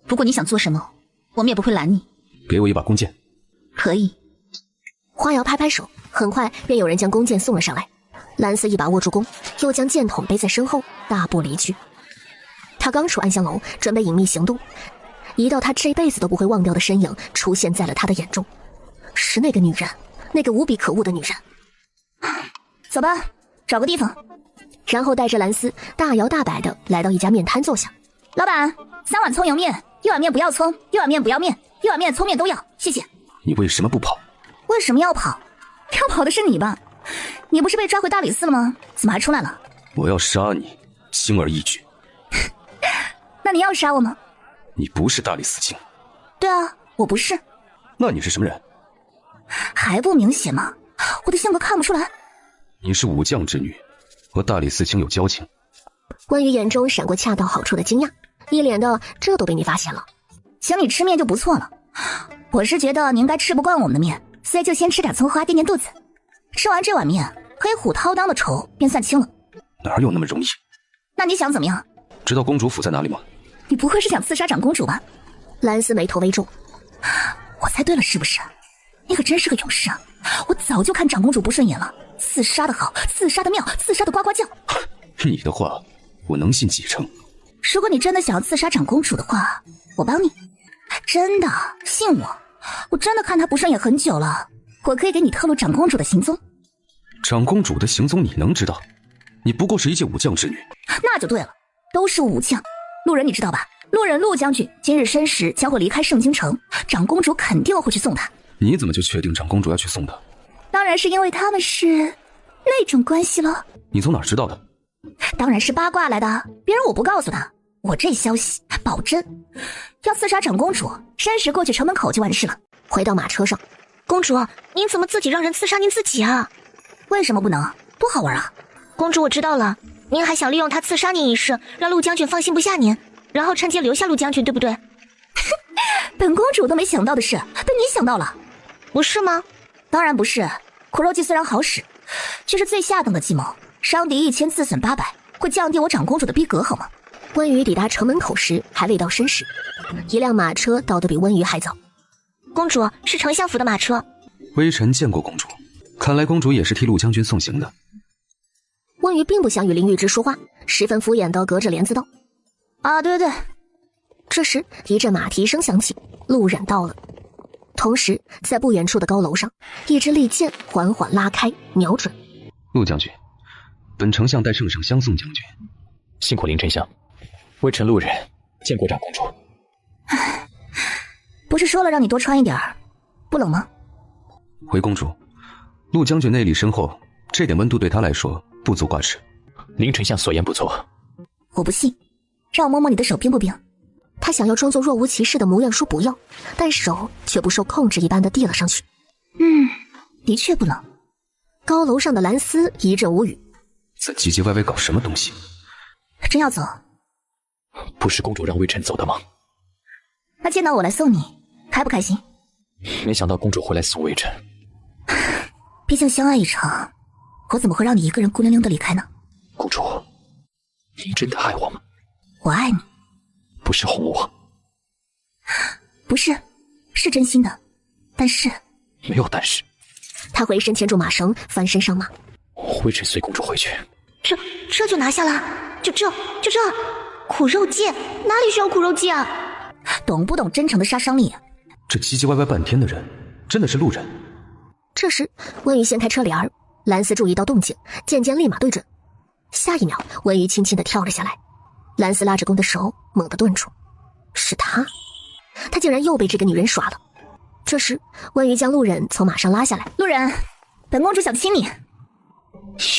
S3: 不过你想做什么，我们也不会拦你。
S4: 给我一把弓箭。
S3: 可以。
S1: 花瑶拍拍手，很快便有人将弓箭送了上来。蓝色一把握住弓，又将箭筒背在身后，大步离去。他刚出暗香楼，准备隐秘行动，一道他这辈子都不会忘掉的身影出现在了他的眼中。是那个女人，那个无比可恶的女人。
S2: 走吧，找个地方。
S1: 然后带着蓝丝大摇大摆的来到一家面摊坐下。
S2: 老板，3碗葱油面，1碗面不要葱，1碗面不要面，1碗面葱面都要，谢谢。
S4: 你为什么不跑？
S2: 为什么要跑？要跑的是你吧？你不是被抓回大理寺了吗？怎么还出来了？
S4: 我要杀你，轻而易举。
S2: 那你要杀我吗？
S4: 你不是大理寺卿。
S2: 对啊，我不是。
S4: 那你是什么人？
S2: 还不明显吗？我的性格看不出来。
S4: 你是武将之女，和大理寺卿有交情。
S1: 关羽眼中闪过恰到好处的惊讶，一脸的这都被你发现了。
S2: 请你吃面就不错了。我是觉得你应该吃不惯我们的面，所以就先吃点葱花垫垫肚子。吃完这碗面，黑虎掏裆的仇便算清了。
S4: 哪有那么容易？
S2: 那你想怎么样？
S4: 知道公主府在哪里吗？
S2: 你不会是想刺杀长公主吧？
S1: 蓝丝眉头微皱。
S2: 我猜对了是不是？你可真是个勇士啊！我早就看长公主不顺眼了，刺杀的好，刺杀的妙，刺杀的呱呱叫。
S4: 你的话我能信几成？
S2: 如果你真的想要刺杀长公主的话，我帮你。真的，信我，我真的看她不顺眼很久了。我可以给你透露长公主的行踪。
S4: 长公主的行踪你能知道？你不过是一介武将之女。
S2: 那就对了，都是武将。路人你知道吧？路人陆将军今日申时将会离开圣京城，长公主肯定会去送他。
S4: 你怎么就确定长公主要去送他？
S2: 当然是因为他们是那种关系了。
S4: 你从哪儿知道的？
S2: 当然是八卦来的，别人我不告诉他。我这消息保真。要刺杀长公主，申时过去城门口就完事了。
S1: 回到马车上，
S11: 公主，您怎么自己让人刺杀您自己啊？
S2: 为什么不能？多好玩啊！
S11: 公主，我知道了，您还想利用他刺杀您一事，让陆将军放心不下您，然后趁机留下陆将军，对不对？
S2: 本公主都没想到的事，被你想到了，
S11: 不是吗？
S2: 当然不是。苦肉计虽然好使，却是最下等的计谋，伤敌1000，自损800，会降低我长公主的逼格，好吗？
S1: 温瑜抵达城门口时还未到申时，一辆马车到得比温瑜还早。
S11: 公主，是丞相府的马车。
S4: 微臣见过公主，看来公主也是替陆将军送行的。
S1: 温瑜并不想与林玉芝说话，十分敷衍地隔着帘子道：“
S2: 啊，对对对。”
S1: 这时一阵马蹄声响起，陆忍到了。同时在不远处的高楼上，一支利箭缓缓拉开，瞄准。
S4: 陆将军，本丞相代圣上相送将军。
S6: 辛苦林丞相，微臣陆忍见过长公主。
S2: 不是说了让你多穿一点，不冷吗？
S4: 回公主，陆将军内力深厚，这点温度对他来说不足挂齿。
S6: 林丞相所言不错。
S2: 我不信，让我摸摸你的手冰不冰？
S1: 他想要装作若无其事的模样说不要，但手却不受控制一般的递了上去。
S2: 的确不冷。
S1: 高楼上的蓝丝一阵无语，
S4: 在唧唧歪歪搞什么东西？
S2: 真要走？
S6: 不是公主让微臣走的吗？
S2: 那见到我来送你，开不开心？
S6: 没想到公主会来送微臣。
S2: 毕竟相爱一场，我怎么会让你一个人孤零零的离开呢？
S6: 公主，你真的爱我吗？
S2: 我爱你。
S6: 不是哄我？
S2: 不是，是真心的。但是
S6: 没有但是。
S1: 他回身牵住马绳，翻身上马。
S6: 微臣随公主回去。
S11: 这就拿下了？就这苦肉计？哪里需要苦肉计啊？
S2: 懂不懂真诚的杀伤力啊？
S4: 这唧唧歪歪半天的人真的是路人？
S1: 这时温瑜掀开车帘儿，蓝丝注意到动静，渐渐立马对准。下一秒温瑜轻轻地跳了下来，蓝丝拉着弓的手猛地顿住，是他竟然又被这个女人耍了。这时温瑜将路人从马上拉下来。
S2: 路人，本公主想亲你。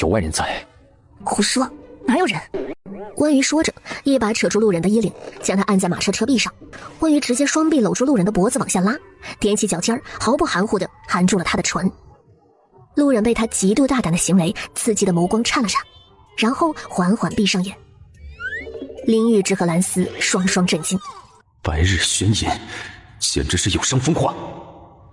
S6: 有外人在？
S2: 胡说，哪有人？
S1: 温瑜说着一把扯住路人的衣领，将他按在马车车壁上。温瑜直接双臂搂住路人的脖子往下拉，踮起脚尖毫不含糊地含住了他的唇。路人被他极度大胆的行为刺激的眸光颤了颤，然后缓缓闭上眼。林玉芝和蓝丝双双震惊，
S4: 白日宣淫，简直是有伤风化。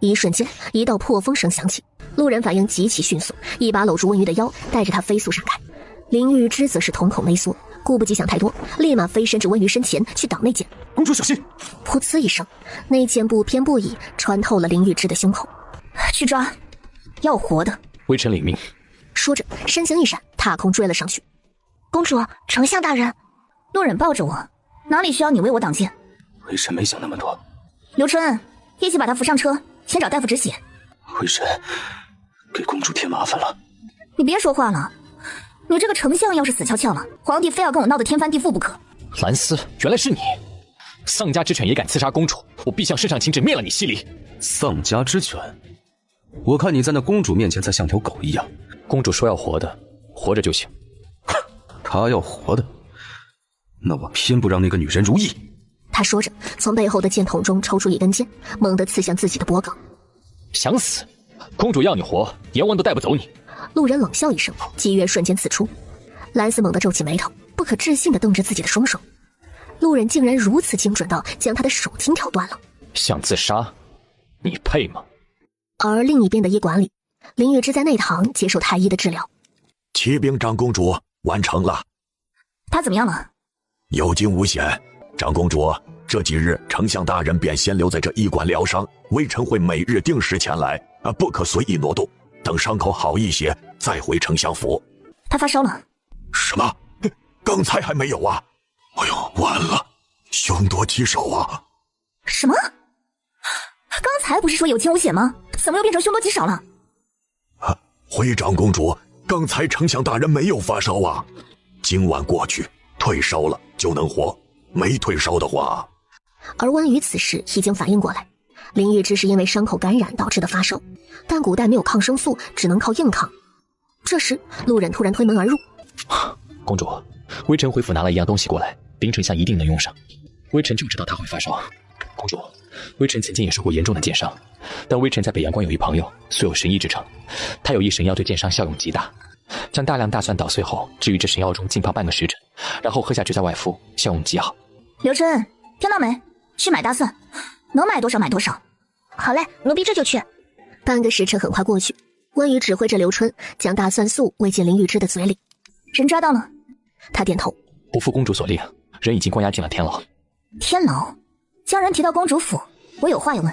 S1: 一瞬间一道破风声响起，路人反应极其迅速，一把搂住温瑜的腰，带着他飞速闪开。林玉芝则是瞳孔微缩，顾不及想太多，立马飞身至温瑜身前去挡那剑。
S4: 公主小心！
S1: 噗呲一声，那剑不偏不倚穿透了林玉芝的胸口。
S2: 去抓，要活的。
S6: 微臣领命。
S1: 说着身形一闪，踏空追了上去。
S11: 公主，丞相大人。
S2: 路忍抱着我，哪里需要你为我挡剑？
S4: 微臣没想那么多。
S2: 刘春，一起把他扶上车，先找大夫止血。
S10: 微臣给公主添麻烦了。
S2: 你别说话了，你这个丞相要是死翘翘了，皇帝非要跟我闹得天翻地覆不可。
S6: 兰斯，原来是你！丧家之犬也敢刺杀公主，我必向圣上亲旨灭了你西离！
S4: 丧家之犬？我看你在那公主面前才像条狗一样。
S6: 公主说要活的，活着就行。
S4: 她要活的，那我偏不让那个女人如意。
S1: 他说着，从背后的剑筒中抽出一根剑，猛地刺向自己的脖颈。
S6: 想死？公主要你活，阎王都带不走你。
S1: 路人冷笑一声，激越瞬间刺出。兰斯猛地皱起眉头，不可置信地瞪着自己的双手。路人竟然如此精准到将他的手筋挑断了。
S6: 想自杀？你配吗？
S1: 而另一边的医馆里，林玉芝在内堂接受太医的治疗。
S5: 骑兵长公主完成了。
S2: 他怎么样了？
S5: 有惊无险。长公主，这几日丞相大人便先留在这医馆疗伤，微臣会每日定时前来，不可随意挪动。等伤口好一些，再回丞相府。
S2: 他发烧了。
S5: 什么？刚才还没有啊！哎呦，完了，凶多吉少啊！
S2: 什么？刚才不是说有惊无险吗？怎么又变成凶多吉少了？
S5: 回长公主，刚才丞相大人没有发烧啊，今晚过去，退烧了就能活，没退烧的话。
S1: 而温瑜此时已经反应过来，林玉芝是因为伤口感染导致的发烧，但古代没有抗生素，只能靠硬抗。这时，路人突然推门而入。
S6: 公主，微臣回府拿了一样东西过来，林丞相一定能用上。微臣就知道他会发烧。公主，微臣曾经也受过严重的箭伤，但微臣在北阳关有一朋友，素有神医之称。他有一神药对箭伤效用极大，将大量大蒜捣碎后置于这神药中浸泡半个时辰，然后喝下之在外敷，效用极好。
S2: 刘春，听到没？去买大蒜，能买多少买多少。
S11: 好嘞，奴婢这就去。
S1: 半个时辰很快过去，温瑜指挥着刘春将大蒜素喂进林玉芝的嘴里。
S2: 人抓到了。
S1: 他点头。
S6: 不负公主所令，人已经关押进了天牢。
S2: 天牢？将人提到公主府，我有话要问。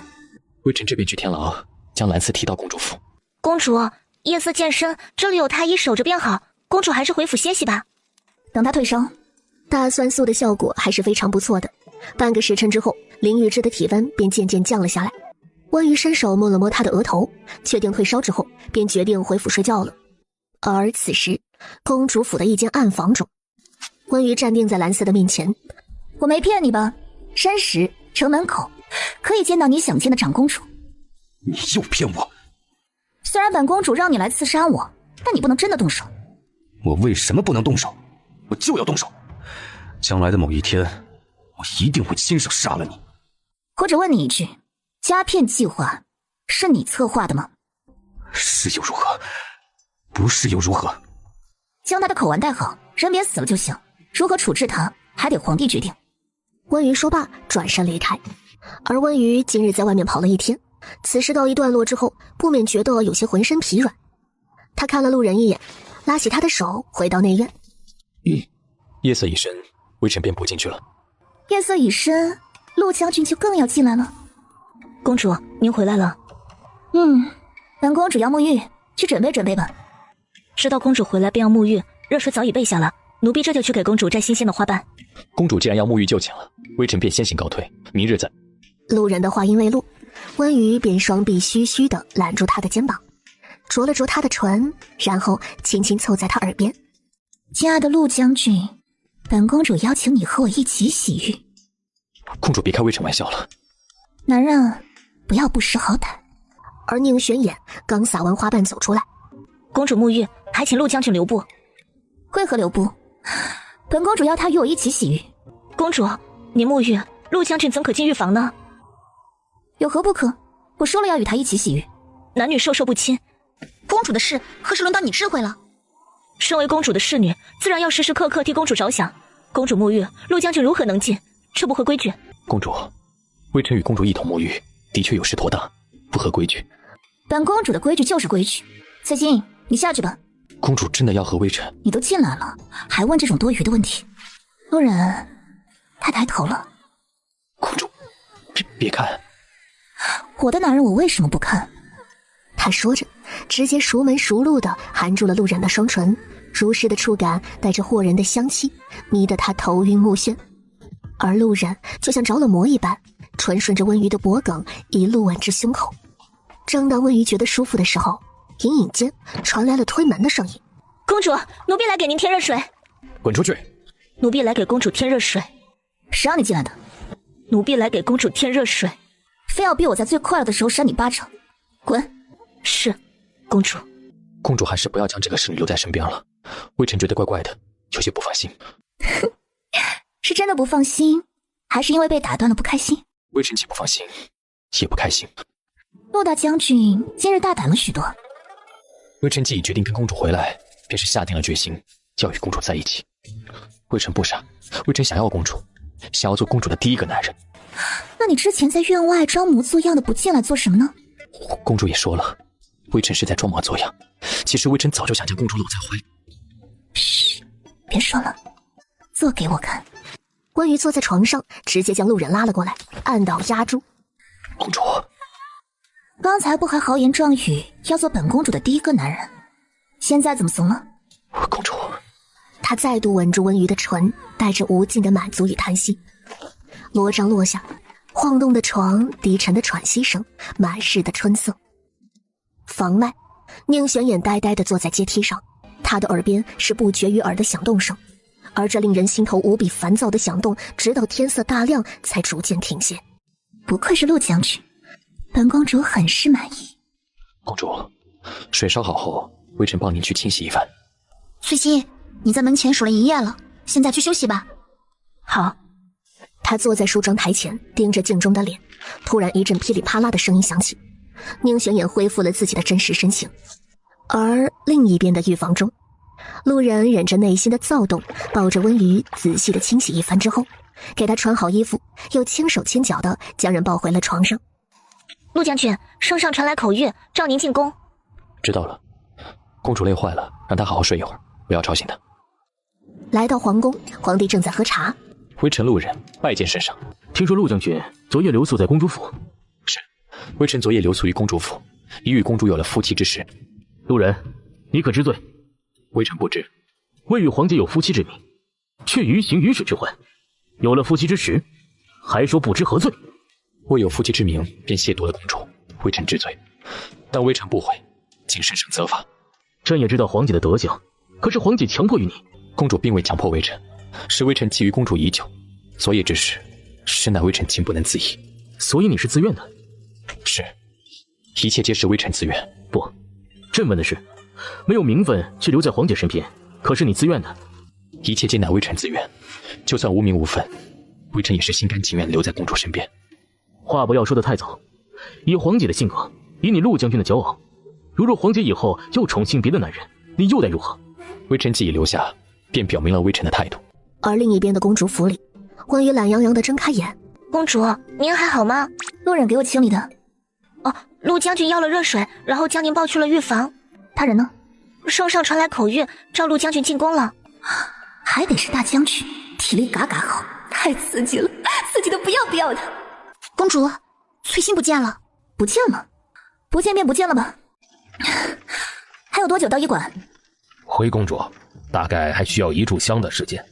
S6: 微臣这边去天牢，将兰斯提到公主府。
S11: 公主，夜色渐深，这里有太医守着便好，公主还是回府歇息吧。
S2: 等她退烧。
S1: 大蒜素的效果还是非常不错的。半个时辰之后，林玉芝的体温便渐渐降了下来。温瑜伸手摸了摸她的额头，确定退烧之后，便决定回府睡觉了。而此时，公主府的一间暗房中，温瑜站定在兰斯的面前。
S2: 我没骗你吧？山石城门口，可以见到你想见的长公主。
S4: 你又骗我！
S2: 虽然本公主让你来刺杀我，但你不能真的动手。
S4: 我为什么不能动手？我就要动手！将来的某一天，我一定会亲手杀了你。
S2: 我只问你一句，鸦片计划是你策划的吗？
S4: 是又如何？不是又如何？
S2: 将他的口丸带好，人别死了就行。如何处置他，还得皇帝决定。
S1: 温瑜说罢，转身离开。而温瑜今日在外面跑了一天，此事告一段落之后，不免觉得有些浑身疲软。他看了路人一眼，拉起他的手，回到内院。
S6: 夜色已深，微臣便不进去了。
S2: 夜色已深，陆将军就更要进来了。
S11: 公主，您回来了。
S2: 本公主要沐浴，去准备准备吧。
S11: 知道公主回来便要沐浴，热水早已备下了，奴婢这就去给公主摘新鲜的花瓣。
S6: 公主既然要沐浴就寝了，微臣便先行告退，明日再。
S1: 路人的话音未落，温瑜便双臂虚虚地揽住他的肩膀，啄了啄他的唇，然后轻轻凑在他耳边。
S2: 亲爱的陆将军，本公主邀请你和我一起洗浴。
S6: 公主别开微臣玩笑了。
S2: 男人不要不识好歹。
S1: 而宁玄眼刚撒完花瓣走出来。
S11: 公主沐浴，还请陆将军留步。
S2: 为何留步？本公主要他与我一起洗浴。
S11: 公主，你沐浴，陆将军怎可进浴房呢？
S2: 有何不可？我说了要与他一起洗浴。
S11: 男女授受不亲。
S3: 公主的事何时轮到你智慧了？
S11: 身为公主的侍女，自然要时时刻刻替公主着想。公主沐浴，陆将军如何能进？这不合规矩。
S6: 公主，微臣与公主一同沐浴，的确有失妥当，不合规矩。
S2: 本公主的规矩就是规矩。翠心，你下去吧。
S6: 公主真的要和微臣？
S2: 你都进来了，还问这种多余的问题？路人，他抬头了。
S6: 公主，别看。
S2: 我的男人，我为什么不看？
S1: 他说着，直接熟门熟路地含住了路人的双唇，如诗的触感带着惑人的香气，迷得他头晕目眩。而路人就像着了魔一般，唇顺着温瑜的脖颈一路吻至胸口。正当温瑜觉得舒服的时候，隐隐间传来了推门的声音。
S11: 公主，奴婢来给您添热水。
S6: 滚出去！
S11: 奴婢来给公主添热水。
S2: 谁让你进来的？
S11: 奴婢来给公主添热水。
S2: 非要逼我在最快乐的时候扇你巴掌，滚！
S11: 是，公主。
S6: 公主还是不要将这个侍女留在身边了，微臣觉得怪怪的，有些不放心。
S2: 是真的不放心，还是因为被打断了不开心？
S6: 微臣既不放心，也不开心。
S2: 陆大将军今日大胆了许多。
S6: 微臣既已决定跟公主回来，便是下定了决心要与公主在一起。微臣不傻，微臣想要公主，想要做公主的第一个男人。
S2: 那你之前在院外装模作样的不进来做什么呢？
S6: 公主也说了，微臣是在装模作样。其实微臣早就想将公主搂在怀里。
S2: 嘘，别说了，做给我看。
S1: 温瑜坐在床上，直接将路人拉了过来，按倒压住。
S6: 公主，
S2: 刚才不还豪言壮语要做本公主的第一个男人，现在怎么怂了？
S6: 公主，
S1: 他再度吻住温瑜的唇，带着无尽的满足与叹息。罗帐落下，晃动的床，低沉的喘息声，满室的春色。房外，宁玄眼呆呆地坐在阶梯上，他的耳边是不绝于耳的响动声，而这令人心头无比烦躁的响动，直到天色大亮才逐渐停歇。
S2: 不愧是陆将军，本公主很是满意。
S6: 公主，水烧好后，微臣帮您去清洗一番。
S3: 翠溪，你在门前守了一夜了，现在去休息吧。
S11: 好。
S1: 他坐在梳妆台前，盯着镜中的脸，突然一阵噼里啪啦的声音响起，宁玄眼恢复了自己的真实身形。而另一边的浴房中，路人忍着内心的躁动，抱着温瑜仔细的清洗一番之后，给他穿好衣服，又轻手轻脚的将人抱回了床上。
S11: 陆将军，圣上传来口谕，召您进宫。
S6: 知道了，公主累坏了，让她好好睡一会儿，不要吵醒她。
S1: 来到皇宫，皇帝正在喝茶。
S6: 微臣路人拜见圣上。
S7: 听说陆将军昨夜留宿在公主府。
S6: 是，微臣昨夜留宿于公主府，已与公主有了夫妻之实。
S7: 路人，你可知罪？
S6: 微臣不知。
S7: 未与皇姐有夫妻之名，却余行鱼水之欢，有了夫妻之实，还说不知何罪？
S6: 未有夫妻之名，便亵渎了公主，微臣知罪，但微臣不悔，请圣上责罚。
S7: 朕也知道皇姐的德行，可是皇姐强迫于你。
S6: 公主并未强迫微臣，是微臣觊觎公主已久，昨夜之事，实乃微臣情不能自已。
S7: 所以你是自愿的？
S6: 是，一切皆是微臣自愿。
S7: 不，朕问的是，没有名分却留在皇姐身边，可是你自愿的？
S6: 一切皆乃微臣自愿，就算无名无分，微臣也是心甘情愿留在公主身边。
S7: 话不要说得太早，以皇姐的性格，以你陆将军的骄傲，如若皇姐以后又宠幸别的男人，你又该如何？
S6: 微臣既已留下，便表明了微臣的态度。
S1: 而另一边的公主府里，温瑜懒洋洋地睁开眼。
S11: 公主，您还好吗？
S2: 路人给我清理的。
S11: 哦，陆将军要了热水，然后将您抱去了浴房。
S2: 他人呢？
S11: 圣上传来口谕，召陆将军进宫了。
S2: 还得是大将军，体力嘎嘎好，太刺激了，刺激的不要不要的。
S3: 公主，翠心不见了。
S2: 不见了？不见便不见了吧。还有多久到医馆？
S8: 回公主，大概还需要1炷香的时间。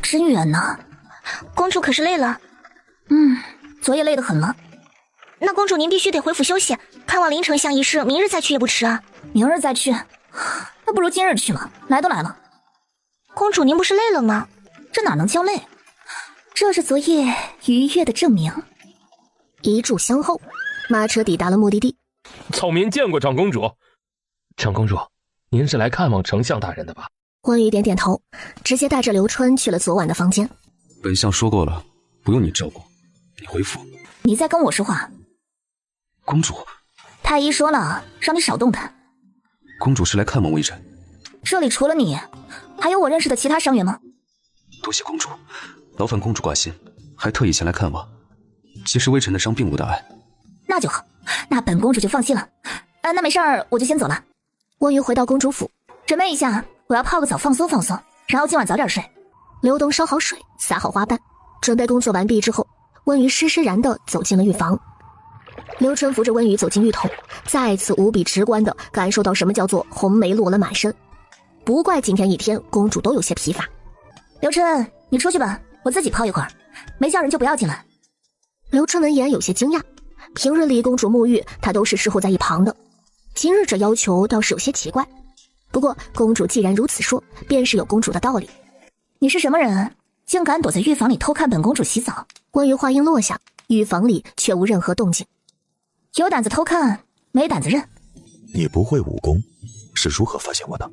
S2: 真远呢。
S11: 公主可是累了。
S2: 昨夜累得很了。
S11: 那公主您必须得回府休息，看望林丞相一事，明日再去也不迟啊。
S2: 明日再去？那不如今日去了，来都来了。
S11: 公主您不是累了吗？
S2: 这哪能叫累？这是昨夜愉悦的证明。
S1: 1炷香后，马车抵达了目的地。
S8: 草民见过长公主。长公主，您是来看望丞相大人的吧？
S1: 温瑜点点头，直接带着刘春去了昨晚的房间。
S4: 本相说过了，不用你照顾，你回府。
S2: 你在跟我说话？
S4: 公主，
S2: 太医说了，让你少动弹。
S4: 公主是来看望微臣。
S2: 这里除了你，还有我认识的其他伤员吗？
S4: 多谢公主，劳烦公主挂心，还特意前来看望。其实微臣的伤并无大碍。
S2: 那就好，那本公主就放心了。那没事儿，我就先走了。
S1: 温瑜回到公主府，
S2: 准备一下，我要泡个澡放松放松，然后今晚早点睡。
S1: 刘东烧好水，撒好花瓣，准备工作完毕之后，温瑜施施然地走进了浴房。刘春扶着温瑜走进浴桶，再次无比直观地感受到什么叫做红梅落了满身。不怪今天一天公主都有些疲乏。
S2: 刘春，你出去吧，我自己泡一会儿，没叫人就不要进来。
S1: 刘春闻言有些惊讶，平日里公主沐浴，他都是侍候在一旁的。今日这要求倒是有些奇怪，不过公主既然如此说，便是有公主的道理。
S2: 你是什么人，竟敢躲在浴房里偷看本公主洗澡？
S1: 关于话音落下，浴房里却无任何动静。
S2: 有胆子偷看，没胆子认。
S12: 你不会武功，是如何发现我的？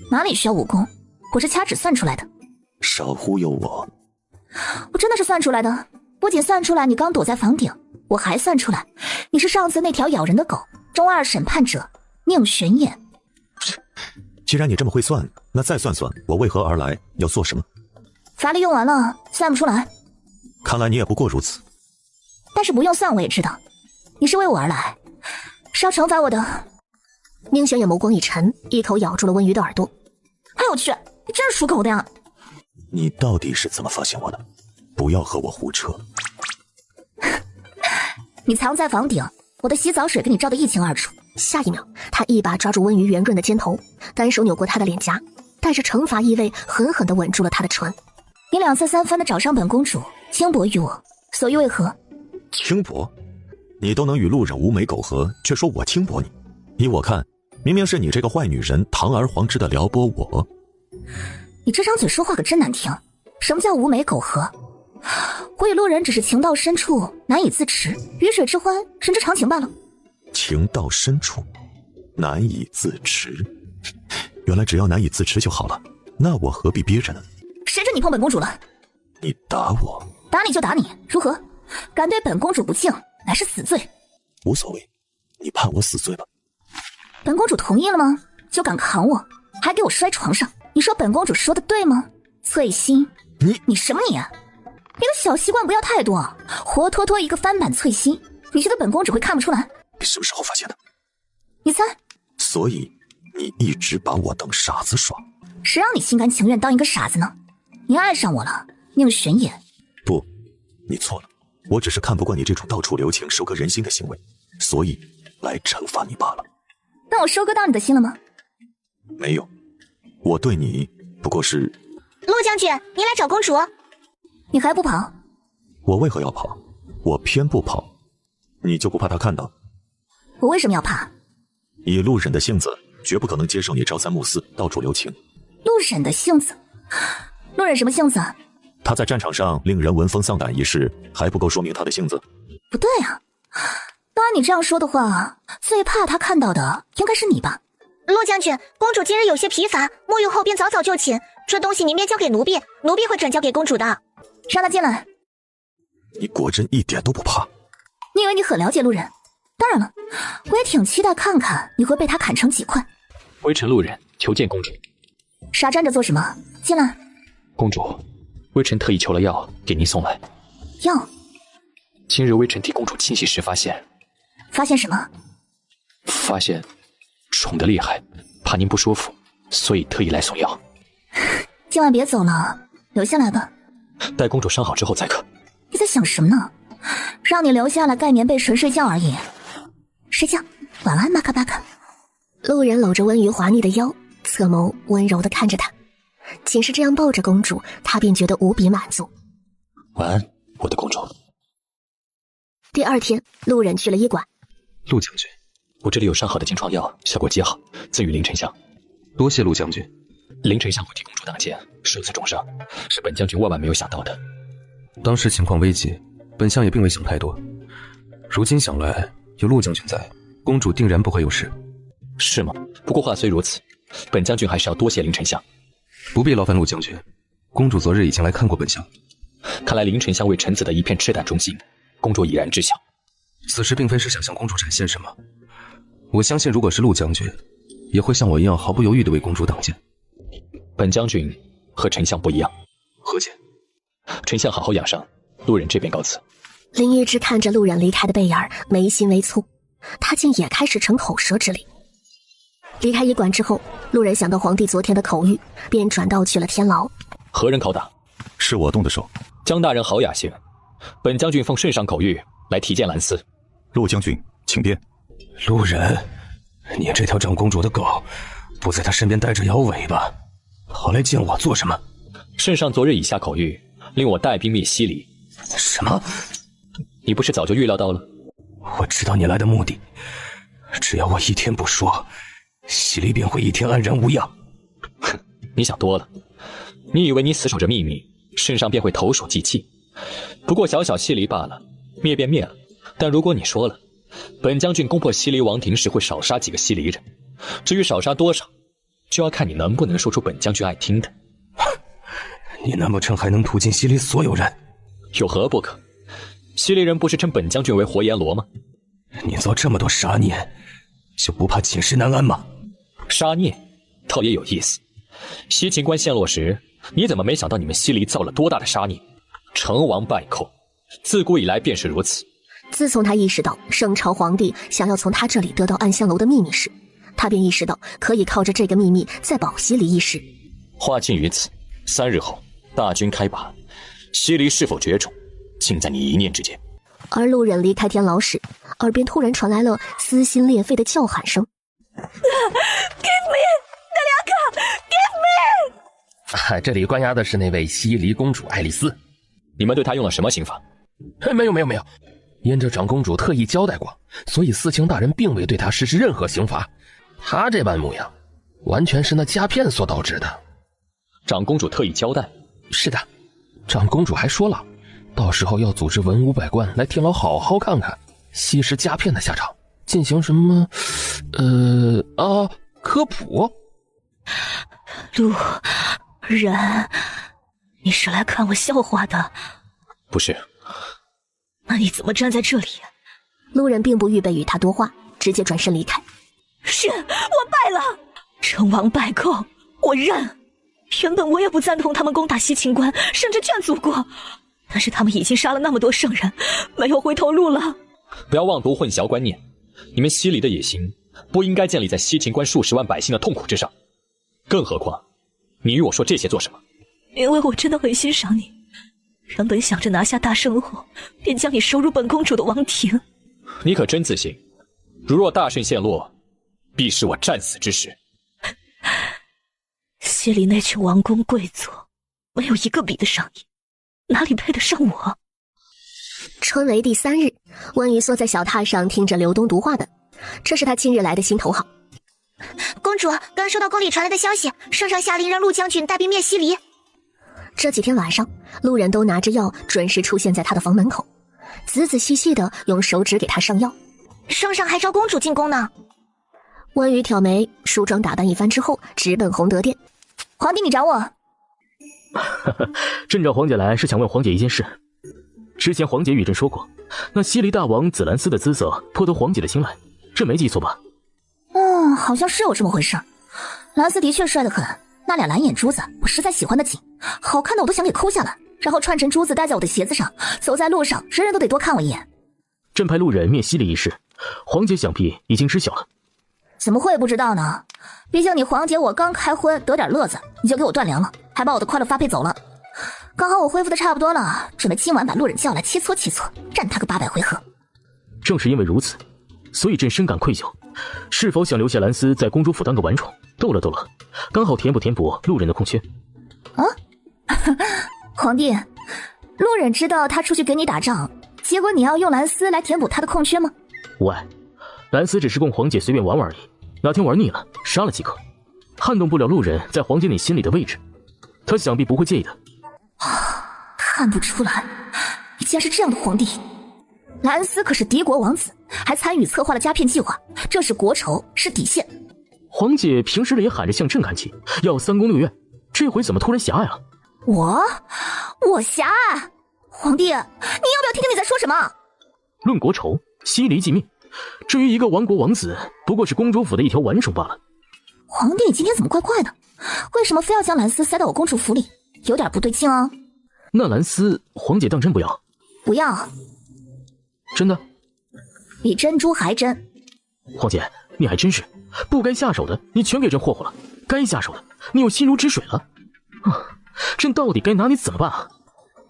S2: 哪里需要武功？我是掐指算出来的。
S12: 少忽悠我！
S2: 我真的是算出来的，不仅算出来你刚躲在房顶，我还算出来你是上次那条咬人的狗中二审判者宁玄烨。
S12: 既然你这么会算，那再算算我为何而来，要做什么？
S2: 法力用完了，算不出来。
S12: 看来你也不过如此。
S2: 但是不用算我也知道，你是为我而来，是要惩罚我的。
S1: 宁玄烨眸光一沉，一口咬住了温瑜的耳朵。
S2: 哎我去，你真是属狗的呀！
S12: 你到底是怎么发现我的？不要和我胡扯。
S2: 你藏在房顶，我的洗澡水给你照得一清二楚。
S1: 下一秒，他一把抓住温瑜圆润的肩头，单手扭过她的脸颊，带着惩罚意味狠狠地吻住了她的唇。
S2: 你2次3番地找上本公主，轻薄于我，所以为何？
S12: 轻薄？你都能与路人无眉苟合，却说我轻薄你？依我看，明明是你这个坏女人堂而皇之的撩拨我。
S2: 你这张嘴说话可真难听，什么叫无眉苟合？我与路人只是情到深处难以自持，鱼水之欢人之常情罢了。
S12: 情到深处难以自持，原来只要难以自持就好了，那我何必憋着呢？
S2: 谁准你碰本公主了？
S12: 你打我？
S2: 打你就打你，如何？敢对本公主不敬，乃是死罪。
S12: 无所谓，你判我死罪吧。
S2: 本公主同意了吗？就敢扛我，还给我摔床上。你说本公主说的对吗？翠心，你什么你啊？你的小习惯不要太多，活脱脱一个翻版翠心，你觉得本公主会看不出来？
S12: 你什么时候发现的？
S2: 你猜。
S12: 所以你一直把我当傻子耍。
S2: 谁让你心甘情愿当一个傻子呢？你爱上我了，宁玄烨。
S12: 不，你错了，我只是看不惯你这种到处留情收割人心的行为，所以来惩罚你罢了。
S2: 那我收割到你的心了吗？
S12: 没有，我对你不过是……
S3: 陆将军，你来找公主。
S2: 你还不跑？
S12: 我为何要跑？我偏不跑，你就不怕他看到？
S2: 我为什么要怕？
S12: 以陆忍的性子，绝不可能接受你朝三暮四、到处留情。
S2: 陆忍的性子？陆忍什么性子？
S12: 他在战场上令人闻风丧胆一事，还不够说明他的性子？
S2: 不对啊，那按你这样说的话，最怕他看到的应该是你吧？
S3: 陆将军，公主今日有些疲乏，沐浴后便早早就寝。这东西您便交给奴婢，奴婢会转交给公主的。
S2: 让他进来。
S12: 你果真一点都不怕？
S2: 你以为你很了解路人？当然了，我也挺期待看看你会被他砍成几块。
S6: 微臣路人求见公主。
S2: 傻站着做什么？进来。
S6: 公主，微臣特意求了药给您送来。
S2: 药？
S6: 今日微臣替公主清洗时发现。
S2: 发现什么？
S6: 发现宠得厉害，怕您不舒服，所以特意来送药。
S2: 今晚别走了，留下来吧。
S6: 待公主伤好之后再可。
S2: 你在想什么呢？让你留下来盖棉被纯睡觉而已。睡觉，晚安，玛卡巴卡。
S1: 路人搂着温瑜滑腻的腰，侧眸温柔地看着她。仅是这样抱着公主，他便觉得无比满足。
S6: 晚安，我的公主。
S1: 第二天，路人去了医馆。
S6: 陆将军，我这里有上好的金疮药，效果极好，赠与林丞相。
S4: 多谢陆将军。
S6: 林丞相会替公主挡箭，受此重伤，是本将军万万没有想到的。
S4: 当时情况危急，本相也并未想太多。如今想来，有陆将军在，公主定然不会有事。
S6: 是吗？不过话虽如此，本将军还是要多谢林丞相。
S4: 不必劳烦陆将军，公主昨日已经来看过本相。
S6: 看来林丞相为臣子的一片赤胆忠心，公主已然知晓。
S4: 此时并非是想向公主展现什么，我相信如果是陆将军，也会像我一样毫不犹豫地为公主挡箭。
S6: 本将军和丞相不一样。
S4: 何解？
S6: 丞相好好养伤，路人这边告辞。
S1: 林一之看着路人离开的背影，眉心微蹙，他竟也开始逞口舌之力。离开医馆之后，路人想到皇帝昨天的口谕，便转道去了天牢。
S6: 何人拷打？
S12: 是我动的手。
S6: 江大人好雅兴，本将军奉圣上口谕来提见蓝丝。
S12: 陆将军，请便。
S4: 路人，你这条长公主的狗，不在她身边待着摇尾巴，跑来见我做什么？
S6: 圣上昨日已下口谕，令我带兵灭西离。
S4: 什么？
S6: 你不是早就预料到了？
S10: 我知道你来的目的，只要我一天不说，西离便会一天安然无恙。
S6: 哼，你想多了。你以为你死守着秘密，圣上便会投鼠忌器？不过小小西离罢了，灭便灭了。但如果你说了，本将军攻破西离王庭时会少杀几个西离人，至于少杀多少，就要看你能不能说出本将军爱听的。
S10: 你难不成还能屠尽西离所有人？
S6: 有何不可？西离人不是称本将军为活阎罗吗？
S10: 你造这么多杀孽，就不怕寝食难安吗？
S6: 杀孽倒也有意思。西秦关陷落时，你怎么没想到你们西离造了多大的杀孽？成王败寇，自古以来便是如此。
S1: 自从他意识到圣朝皇帝想要从他这里得到暗香楼的秘密时，他便意识到可以靠着这个秘密再保西离一时。
S6: 话尽于此，3日后大军开拔，西离是否绝种，尽在你一念之间。
S1: 而陆忍离开天牢时，耳边突然传来了撕心裂肺的叫喊声。
S2: Give me， 那两个 ，Give me！
S8: 这里关押的是那位西离公主爱丽丝。
S6: 你们对她用了什么刑罚？
S8: 没有，因这长公主特意交代过，所以司卿大人并未对她实施任何刑罚。她这般模样，完全是那鸦片所导致的。
S6: 长公主特意交代？
S8: 是的，长公主还说了，到时候要组织文武百官来天牢好好看看吸食鸦片的下场，进行什么科普。
S2: 陆忍，你是来看我笑话的？
S6: 不是。
S2: 那你怎么站在这里？
S1: 陆忍并不预备与他多话，直接转身离开。
S2: 是我败了，成王败寇，我认。原本我也不赞同他们攻打西秦关，甚至劝阻过，但是他们已经杀了那么多圣人，没有回头路了。
S6: 不要妄读混淆观念，你们西离的野心不应该建立在西秦关数十万百姓的痛苦之上。更何况，你与我说这些做什么？
S2: 因为我真的很欣赏你，原本想着拿下大圣后，便将你收入本公主的王庭。
S6: 你可真自信，如若大圣陷落，必是我战死之时。
S2: 西离那群王公贵族，没有一个比得上你，哪里配得上我？
S1: 春闱第3日，温瑜缩在小榻上听着刘东读话本，这是他今日来的心头好。
S3: 公主，刚收到宫里传来的消息，圣上下令让陆将军带兵灭西离。
S1: 这几天晚上，路人都拿着药准时出现在他的房门口，仔仔细细的用手指给他上药。
S3: 圣上还召公主进宫呢。
S1: 温瑜挑眉，梳妆打扮一番之后，直奔洪德殿。
S11: 皇帝，你找我？
S7: 朕找皇姐来是想问皇姐一件事。之前皇姐与朕说过，那西离大王紫兰丝的姿色颇得皇姐的青睐，朕没记错吧？
S11: 好像是有这么回事。兰丝的确帅得很，那俩蓝眼珠子我实在喜欢得紧，好看的我都想给抠下来，然后串成珠子戴在我的鞋子上，走在路上人人都得多看我一眼。
S7: 朕派路人灭西离一事，皇姐想必已经知晓了。
S11: 怎么会不知道呢？毕竟你皇姐我刚开荤得点乐子，你就给我断粮了，还把我的快乐发配走了。刚好我恢复的差不多了，准备今晚把路人叫来切磋切磋，战他个800回合。
S7: 正是因为如此，所以朕深感愧疚。是否想留下兰丝在公主府当个玩宠，逗了逗了，刚好填补路人的空缺。
S11: 皇帝，路人知道他出去给你打仗，结果你要用兰丝来填补他的空缺吗？
S7: 无碍，兰丝只是供皇姐随便玩玩而已，哪天玩腻了杀了即可，撼动不了路人在皇姐你心里的位置，他想必不会介意的。
S11: 看不出来，你竟然是这样的皇帝。兰丝可是敌国王子，还参与策划了鸦片计划，这是国仇，是底线。
S7: 皇姐平时里也喊着向朕看齐，要3宫6院，这回怎么突然狭隘了？
S11: 我狭隘？皇帝，你要不要听听你在说什么？
S7: 论国仇，西离即灭。至于一个亡国王子，不过是公主府的一条玩宠罢了。
S11: 皇帝，你今天怎么怪怪的？为什么非要将兰丝塞到我公主府里？有点不对劲哦。
S7: 那兰丝，皇姐当真不要？
S11: 不要。
S7: 真的？
S11: 比珍珠还真。
S7: 皇姐，你还真是，不该下手的你全给朕霍霍了，该下手的你又心如止水了。朕到底该拿你怎么办啊？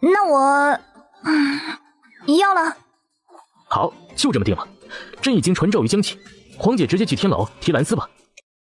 S11: 那我，你要了。
S7: 好，就这么定了。朕已经传诏于江启，皇姐直接去天牢提兰丝吧。